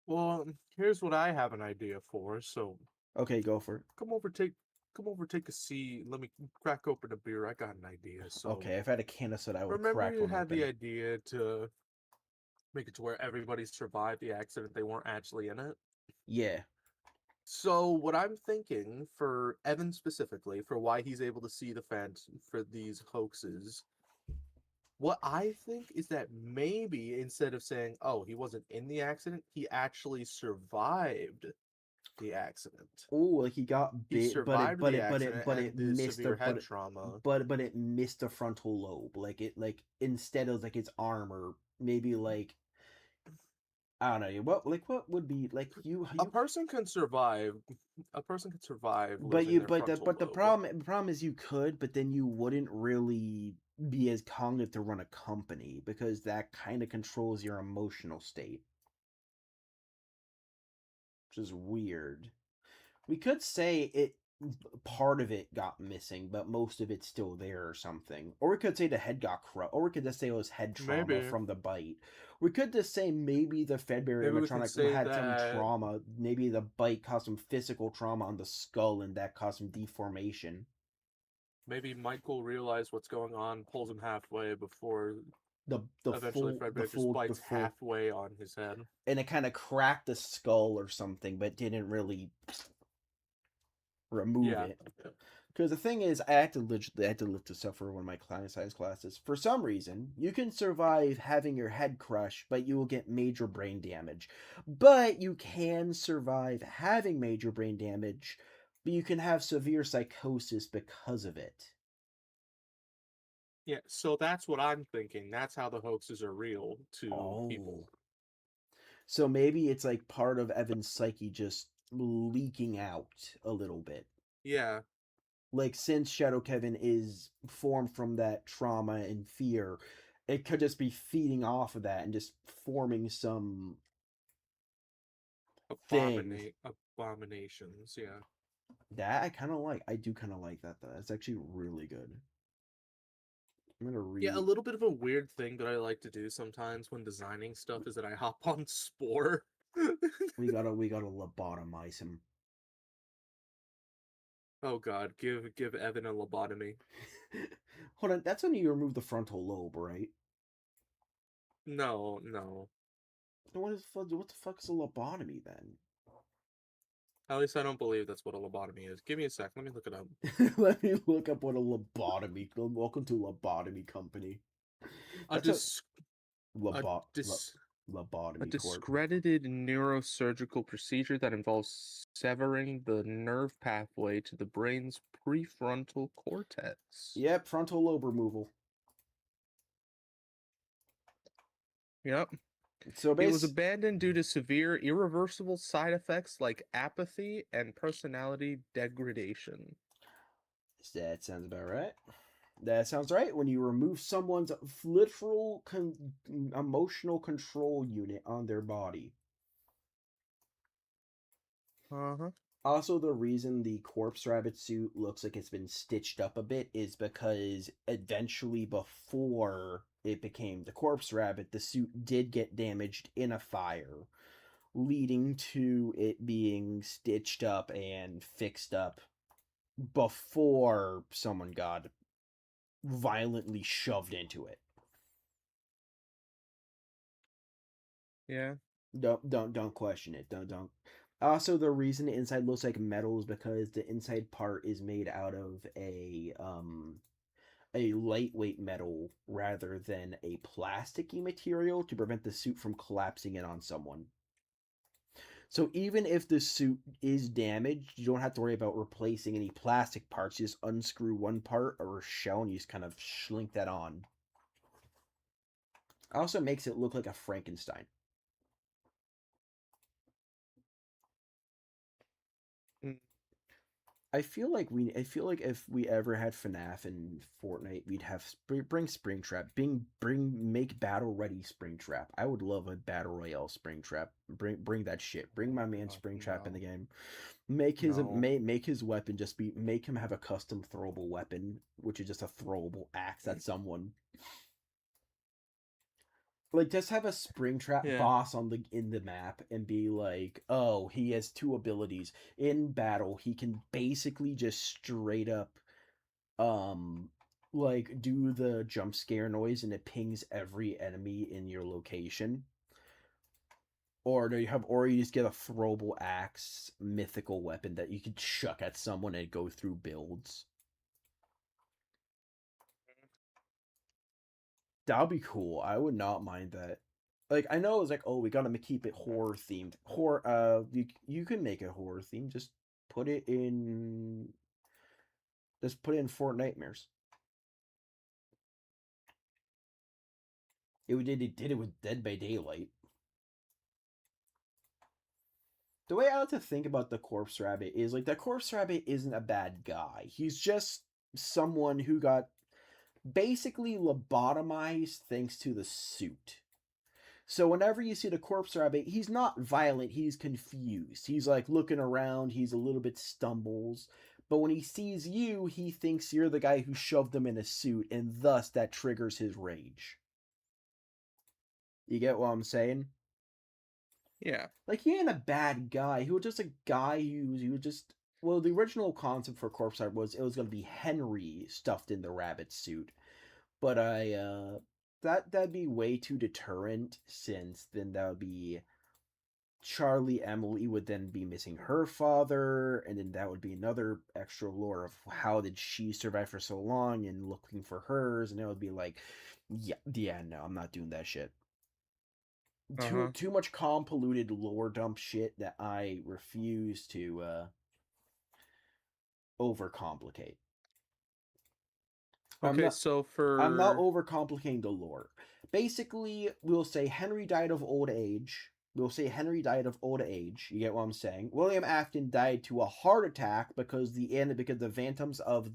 Speaker 7: Well, here's what I have an idea for. So
Speaker 1: okay, go for it.
Speaker 7: come over, take a seat. Let me crack open a beer. I got an idea. So
Speaker 1: Okay, if I had a can of soda, I would
Speaker 7: remember
Speaker 1: crack
Speaker 7: you
Speaker 1: one
Speaker 7: had the
Speaker 1: open.
Speaker 7: idea to make it to where everybody survived the accident. They weren't actually in it.
Speaker 1: Yeah.
Speaker 7: So what I'm thinking for Evan specifically, for why he's able to see the fans for these hoaxes, what I think is that maybe instead of saying, "Oh, he wasn't in the accident," he actually survived the accident.
Speaker 1: Oh, like he got
Speaker 7: He
Speaker 1: bit,
Speaker 7: survived the accident
Speaker 1: but
Speaker 7: and
Speaker 1: it
Speaker 7: the
Speaker 1: missed the
Speaker 7: severe head trauma.
Speaker 1: but it missed the frontal lobe. Like instead of like its arm, or maybe like I don't know what would be like
Speaker 7: A person can survive. A person can survive
Speaker 1: but
Speaker 7: losing
Speaker 1: you
Speaker 7: their frontal
Speaker 1: but
Speaker 7: lobe.
Speaker 1: the problem is you could, but then you wouldn't really be as cognitive to run a company because that kind of controls your emotional state, which is weird. We could say it part of it got missing, but most of it's still there or something. Or we could say the head got corrupt. Or we could just say it was head trauma
Speaker 7: Maybe.
Speaker 1: from the bite. We could just say maybe the Fedberry
Speaker 7: Maybe we can
Speaker 1: animatronic
Speaker 7: say
Speaker 1: had some
Speaker 7: that.
Speaker 1: trauma. Maybe the bite caused some physical trauma on the skull and that caused some deformation.
Speaker 7: Maybe Michael realized what's going on, pulls him halfway before
Speaker 1: The
Speaker 7: eventually Fredbear just bites halfway on his head.
Speaker 1: And it kind of cracked the skull or something, but didn't really remove it. Because the thing is, I had to live to suffer one of my climate science classes. For some reason, you can survive having your head crushed, but you will get major brain damage. But you can survive having major brain damage, but you can have severe psychosis because of it.
Speaker 7: Yeah, so that's what I'm thinking. That's how the hoaxes are real to people.
Speaker 1: So maybe it's like part of Evan's psyche just leaking out a little bit.
Speaker 7: Yeah.
Speaker 1: Like, since Shadow Kevin is formed from that trauma and fear, it could just be feeding off of that and just forming some
Speaker 7: Abominations, yeah.
Speaker 1: That I kind of like. I do kind of like that, though. That's actually really good. I'm gonna read.
Speaker 7: Yeah, a little bit of a weird thing that I like to do sometimes when designing stuff is that I hop on Spore.
Speaker 1: we gotta lobotomize him.
Speaker 7: Oh god, give Evan a lobotomy.
Speaker 1: Hold on, that's when you remove the frontal lobe, right?
Speaker 7: No.
Speaker 1: What the fuck is a lobotomy then?
Speaker 7: At least I don't believe that's what a lobotomy is. Give me a sec, let me look it up.
Speaker 1: Let me look up what a lobotomy. Welcome to Lobotomy Company. lobotomy
Speaker 7: A
Speaker 1: corp.
Speaker 7: discredited neurosurgical procedure that involves severing the nerve pathway to the brain's prefrontal cortex.
Speaker 1: Yep, frontal lobe removal.
Speaker 7: Yep.
Speaker 1: So
Speaker 7: It was abandoned due to severe, irreversible side effects like apathy and personality degradation.
Speaker 1: that sounds about right. That sounds right. When you remove someone's literal emotional control unit on their body.
Speaker 7: Uh-huh.
Speaker 1: Also, the reason the corpse rabbit suit looks like it's been stitched up a bit is because eventually, before it became the corpse rabbit, the suit did get damaged in a fire, leading to it being stitched up and fixed up before someone got violently shoved into it.
Speaker 7: Yeah.
Speaker 1: Don't question it. Don't. Also, the reason the inside looks like metal is because the inside part is made out of a lightweight metal rather than a plasticky material to prevent the suit from collapsing in on someone. So even if the suit is damaged, you don't have to worry about replacing any plastic parts. You just unscrew one part or a shell and you just kind of slink that on. Also makes it look like a Frankenstein. I feel like if we ever had FNAF and Fortnite, we'd have bring Springtrap, make battle ready Springtrap. I would love a battle royale Springtrap. Bring that shit. Bring my man Springtrap in the game. Make his make his weapon just make him have a custom throwable weapon, which is just a throwable axe at someone. Like, just have a Springtrap boss in the map and be like, oh, he has two abilities. In battle, he can basically just straight up like do the jump scare noise and it pings every enemy in your location. Or you just get a throwable axe mythical weapon that you can chuck at someone and go through builds. That'd be cool. I would not mind that. Like, I know it's like, oh, we gotta keep it horror themed. You can make it horror themed. Just put it in. Just put it in Fort Nightmares. It did it with Dead by Daylight. The way I like to think about the corpse rabbit is like the corpse rabbit isn't a bad guy. He's just someone who got basically lobotomized thanks to the suit. So whenever you see the corpse rabbit, he's not violent, he's confused. He's like looking around, he's a little bit stumbles. But when he sees you, he thinks you're the guy who shoved him in a suit, and thus that triggers his rage. You get what I'm saying?
Speaker 7: Yeah.
Speaker 1: Like, he ain't a bad guy. He was just a guy who just... Well, the original concept for corpse rabbit was it was going to be Henry stuffed in the rabbit suit. But that'd be way too deterrent, since then that would be Charlie Emily would then be missing her father, and then that would be another extra lore of how did she survive for so long and looking for hers, and it would be like, yeah, no, I'm not doing that shit. Too much convoluted lore dump shit that I refuse to overcomplicate.
Speaker 7: Okay,
Speaker 1: I'm not overcomplicating the lore. Basically, we'll say Henry died of old age. You get what I'm saying? William Afton died to a heart attack because the phantoms of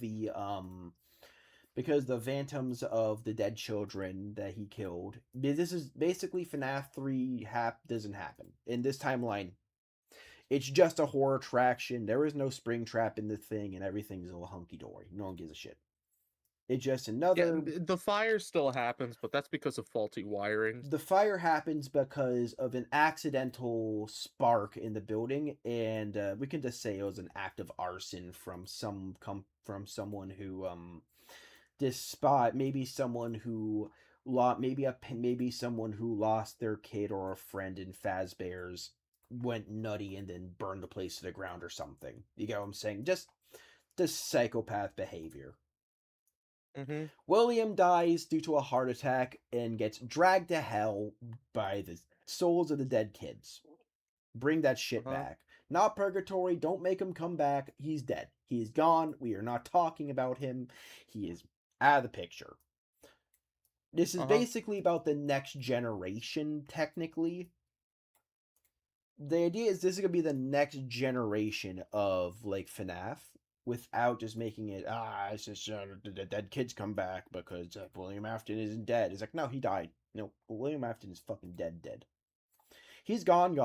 Speaker 1: the dead children that he killed. This is basically FNAF 3 doesn't happen in this timeline. It's just a horror attraction. There is no Springtrap in the thing, and everything's all hunky dory. No one gives a shit. It's just another...
Speaker 7: Yeah, the fire still happens, but that's because of faulty wiring.
Speaker 1: The fire happens because of an accidental spark in the building, and we can just say it was an act of arson from someone who maybe someone who lost their kid or a friend in Fazbear's, went nutty and then burned the place to the ground or something. You get what I'm saying? Just psychopath behavior. William dies due to a heart attack and gets dragged to hell by the souls of the dead kids. Bring that shit back. Not purgatory. Don't make him come back. He's dead. He's gone. We are not talking about him. He is out of the picture. This is basically about the next generation, technically. The idea is this is going to be the next generation of, like, FNAF, without just making it, it's just the dead kids come back because William Afton isn't dead. It's like, no, he died. No, William Afton is fucking dead. He's gone.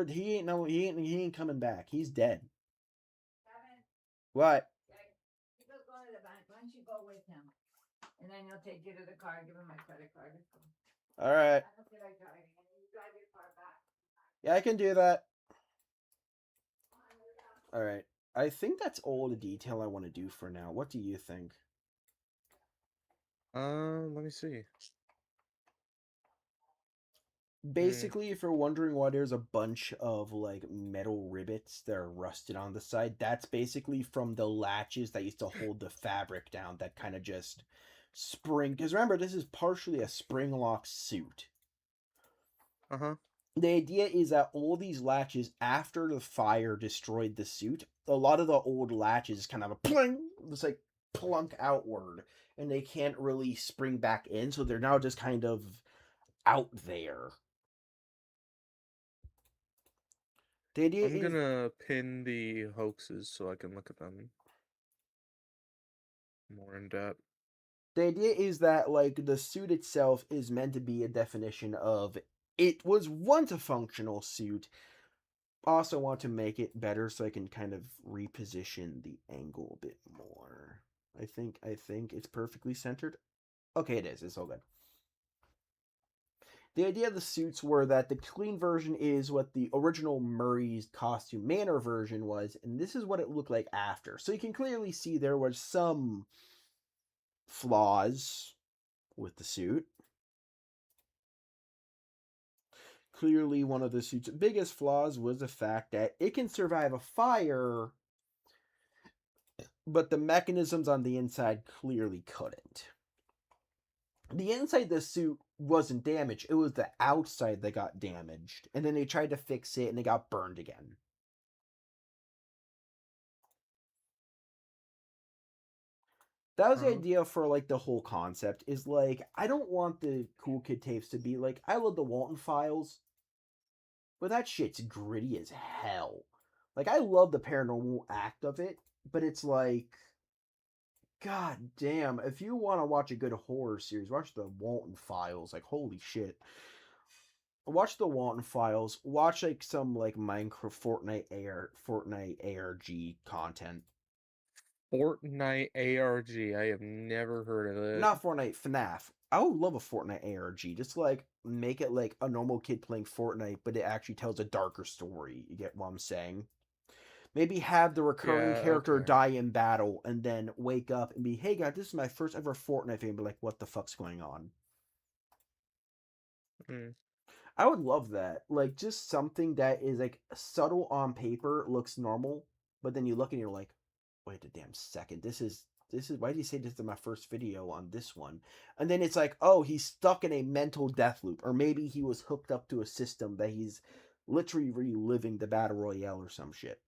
Speaker 1: He ain't coming back. He's dead.
Speaker 8: Kevin,
Speaker 1: What?
Speaker 8: you go to the bank. Why don't you go with him? And then he'll take you to the car, give him my credit card.
Speaker 1: All right.
Speaker 8: I don't feel like driving, and you drive your car back.
Speaker 1: Yeah, I can do that. All right. I think that's all the detail I want to do for now. What do you think?
Speaker 7: Let me see.
Speaker 1: Basically, if you're wondering why there's a bunch of, like, metal rivets that are rusted on the side, that's basically from the latches that used to hold the fabric down that kind of just spring. Because remember, this is partially a spring lock suit. The idea is that all these latches, after the fire destroyed the suit, a lot of the old latches kind of a pling, just like plunk outward, and they can't really spring back in, so they're now just kind of out there. The idea
Speaker 7: I'm gonna pin the hoaxes so I can look at them more in depth.
Speaker 1: The idea is that, like, the suit itself is meant to be a definition of it was once a functional suit. Also want to make it better so I can kind of reposition the angle a bit more. I think it's perfectly centered. Okay, it is. It's all good. The idea of the suits were that the clean version is what the original Murray's Costume Manor version was, and this is what it looked like after. So you can clearly see there was some flaws with the suit. Clearly, one of the suit's biggest flaws was the fact that it can survive a fire, but the mechanisms on the inside clearly couldn't. The inside of the suit wasn't damaged. It was the outside that got damaged. And then they tried to fix it and it got burned again. That was the idea for, like, the whole concept. Is, like, I don't want the Cool Kid tapes to be like, I love the Walton Files, but that shit's gritty as hell. Like, I love the paranormal act of it, but it's like, god damn, if you want to watch a good horror series, watch the Walton Files. Like, holy shit. Watch the Walton Files. Watch, like, some, like, Minecraft Fortnite ARG content.
Speaker 7: Fortnite ARG. I have never heard of it.
Speaker 1: Not Fortnite, FNAF. I would love a Fortnite ARG. Just, like, make it like a normal kid playing Fortnite, but it actually tells a darker story. You get what I'm saying? Maybe have the recurring character die in battle and then wake up and be, hey guys, this is my first ever Fortnite thing. Be like, what the fuck's going on? I would love that. Like, just something that is, like, subtle on paper, looks normal, but then you look and you're like, wait a damn second. This is why did he say this is my first video on this one? And then it's like, oh, he's stuck in a mental death loop. Or maybe he was hooked up to a system that he's literally reliving the battle royale or some shit.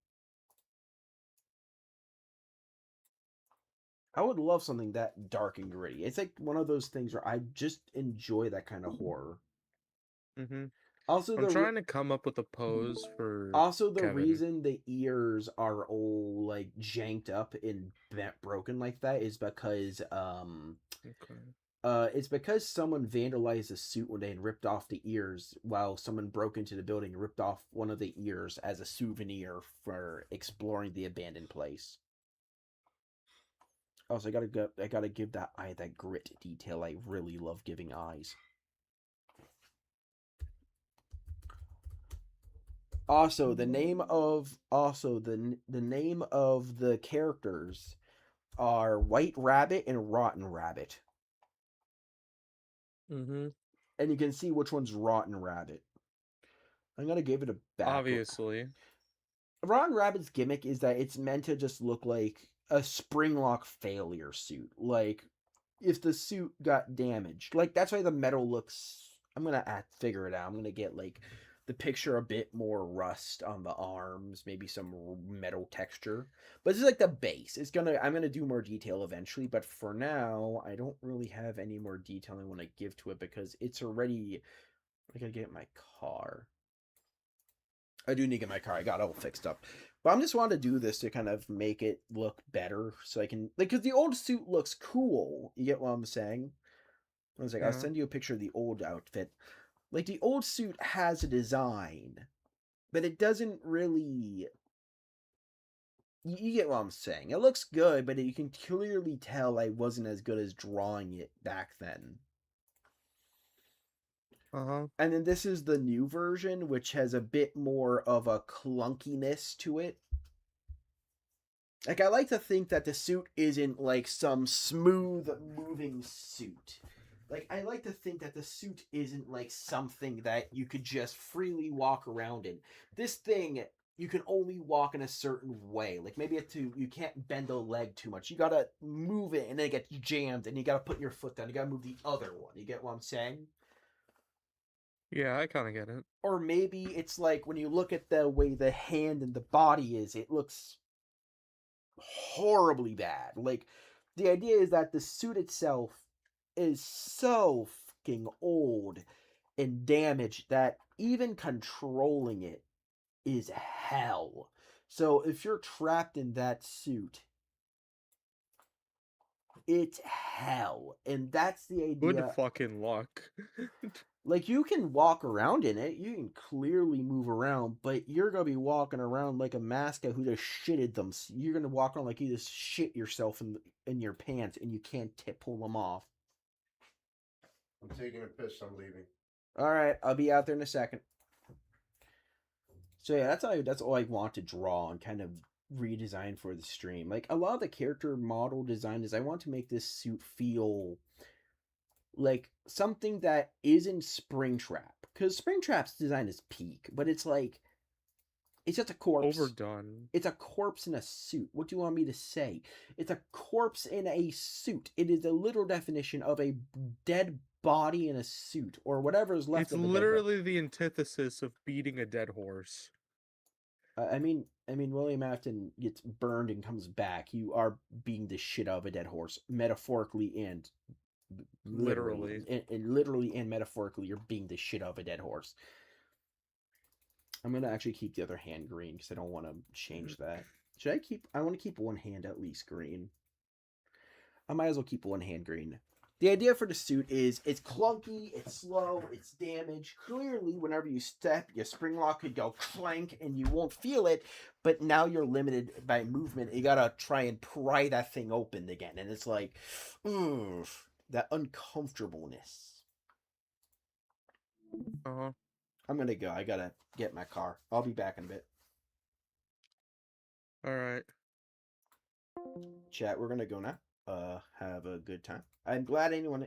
Speaker 1: I would love something that dark and gritty. It's like one of those things where I just enjoy that kind of horror. Also,
Speaker 7: I'm trying to come up with a pose for
Speaker 1: the reason the ears are all, like, janked up and broken like that is because it's because someone vandalized the suit one day and ripped off the ears while someone broke into the building and ripped off one of the ears as a souvenir for exploring the abandoned place. Also, I gotta give that eye that grit detail. I really love giving eyes. Also, the name of the characters are White Rabbit and Rotten Rabbit. And you can see which one's Rotten Rabbit. I'm gonna give it a back.
Speaker 7: Obviously.
Speaker 1: Rotten Rabbit's gimmick is that it's meant to just look like a springlock failure suit. Like, if the suit got damaged. Like, that's why the metal looks I'm gonna figure it out. I'm gonna get like the picture a bit more rust on the arms, maybe some metal texture. But this is like the base. I'm gonna do more detail eventually, but for now, I don't really have any more detail I want to give to it because it's already. I gotta get my car. I do need to get my car. I got it all fixed up. But I'm just wanting to do this to kind of make it look better so I can like because the old suit looks cool. You get what I'm saying? I was like, I'll
Speaker 10: Yeah.
Speaker 1: send you a picture of the old outfit. Like the old suit has a design, but it doesn't really. You get what I'm saying. It looks good, but you can clearly tell I wasn't as good as drawing it back then.
Speaker 10: Uh-huh.
Speaker 1: And then this is the new version, which has a bit more of a clunkiness to it. Like, I like to think that the suit isn't like some smooth moving suit. Like, I like to think that the suit isn't like something that you could just freely walk around in. This thing, you can only walk in a certain way. Like, maybe you can't bend a leg too much. You gotta move it and then it gets jammed and you gotta put your foot down. You gotta move the other one. You get what I'm saying?
Speaker 10: Yeah, I kind of get it.
Speaker 1: Or maybe it's like when you look at the way the hand and the body is, it looks horribly bad. Like, the idea is that the suit itself is so fucking old and damaged that even controlling it is hell. So if you're trapped in that suit, it's hell. And that's the
Speaker 10: Good
Speaker 1: idea.
Speaker 10: fucking luck.
Speaker 1: Like, you can walk around in it, you can clearly move around, but you're gonna be walking around like a mascot who just shitted them. You're gonna walk around like you just shit yourself in your pants and you can't pull them off.
Speaker 9: I'm taking a piss. I'm leaving.
Speaker 1: All right, I'll be out there in a second. So yeah, that's all I want to draw and kind of redesign for the stream. Like, a lot of the character model design is I want to make this suit feel like something that isn't Springtrap, because Springtrap's design is peak, but it's like it's just a corpse.
Speaker 10: Overdone.
Speaker 1: It's a corpse in a suit. What do you want me to say? It's a corpse in a suit. It is a literal definition of a dead body in a suit, or whatever is left
Speaker 10: It's
Speaker 1: of a
Speaker 10: literally the antithesis of beating a dead horse.
Speaker 1: I mean, William Afton gets burned and comes back. You are being the shit out of a dead horse, metaphorically and literally. And literally and metaphorically, you're being the shit out of a dead horse. I'm gonna actually keep the other hand green because I don't want to change that. Should I keep? I want to keep one hand at least green. I might as well keep one hand green. The idea for the suit is it's clunky, it's slow, it's damaged. Clearly, whenever you step, your spring lock could go clank and you won't feel it, but now you're limited by movement. You gotta try and pry that thing open again. And it's like, that uncomfortableness.
Speaker 10: Uh-huh.
Speaker 1: I'm gonna go. I gotta get my car. I'll be back in a bit.
Speaker 10: Alright.
Speaker 1: Chat, we're gonna go now. Have a good time. I'm glad anyone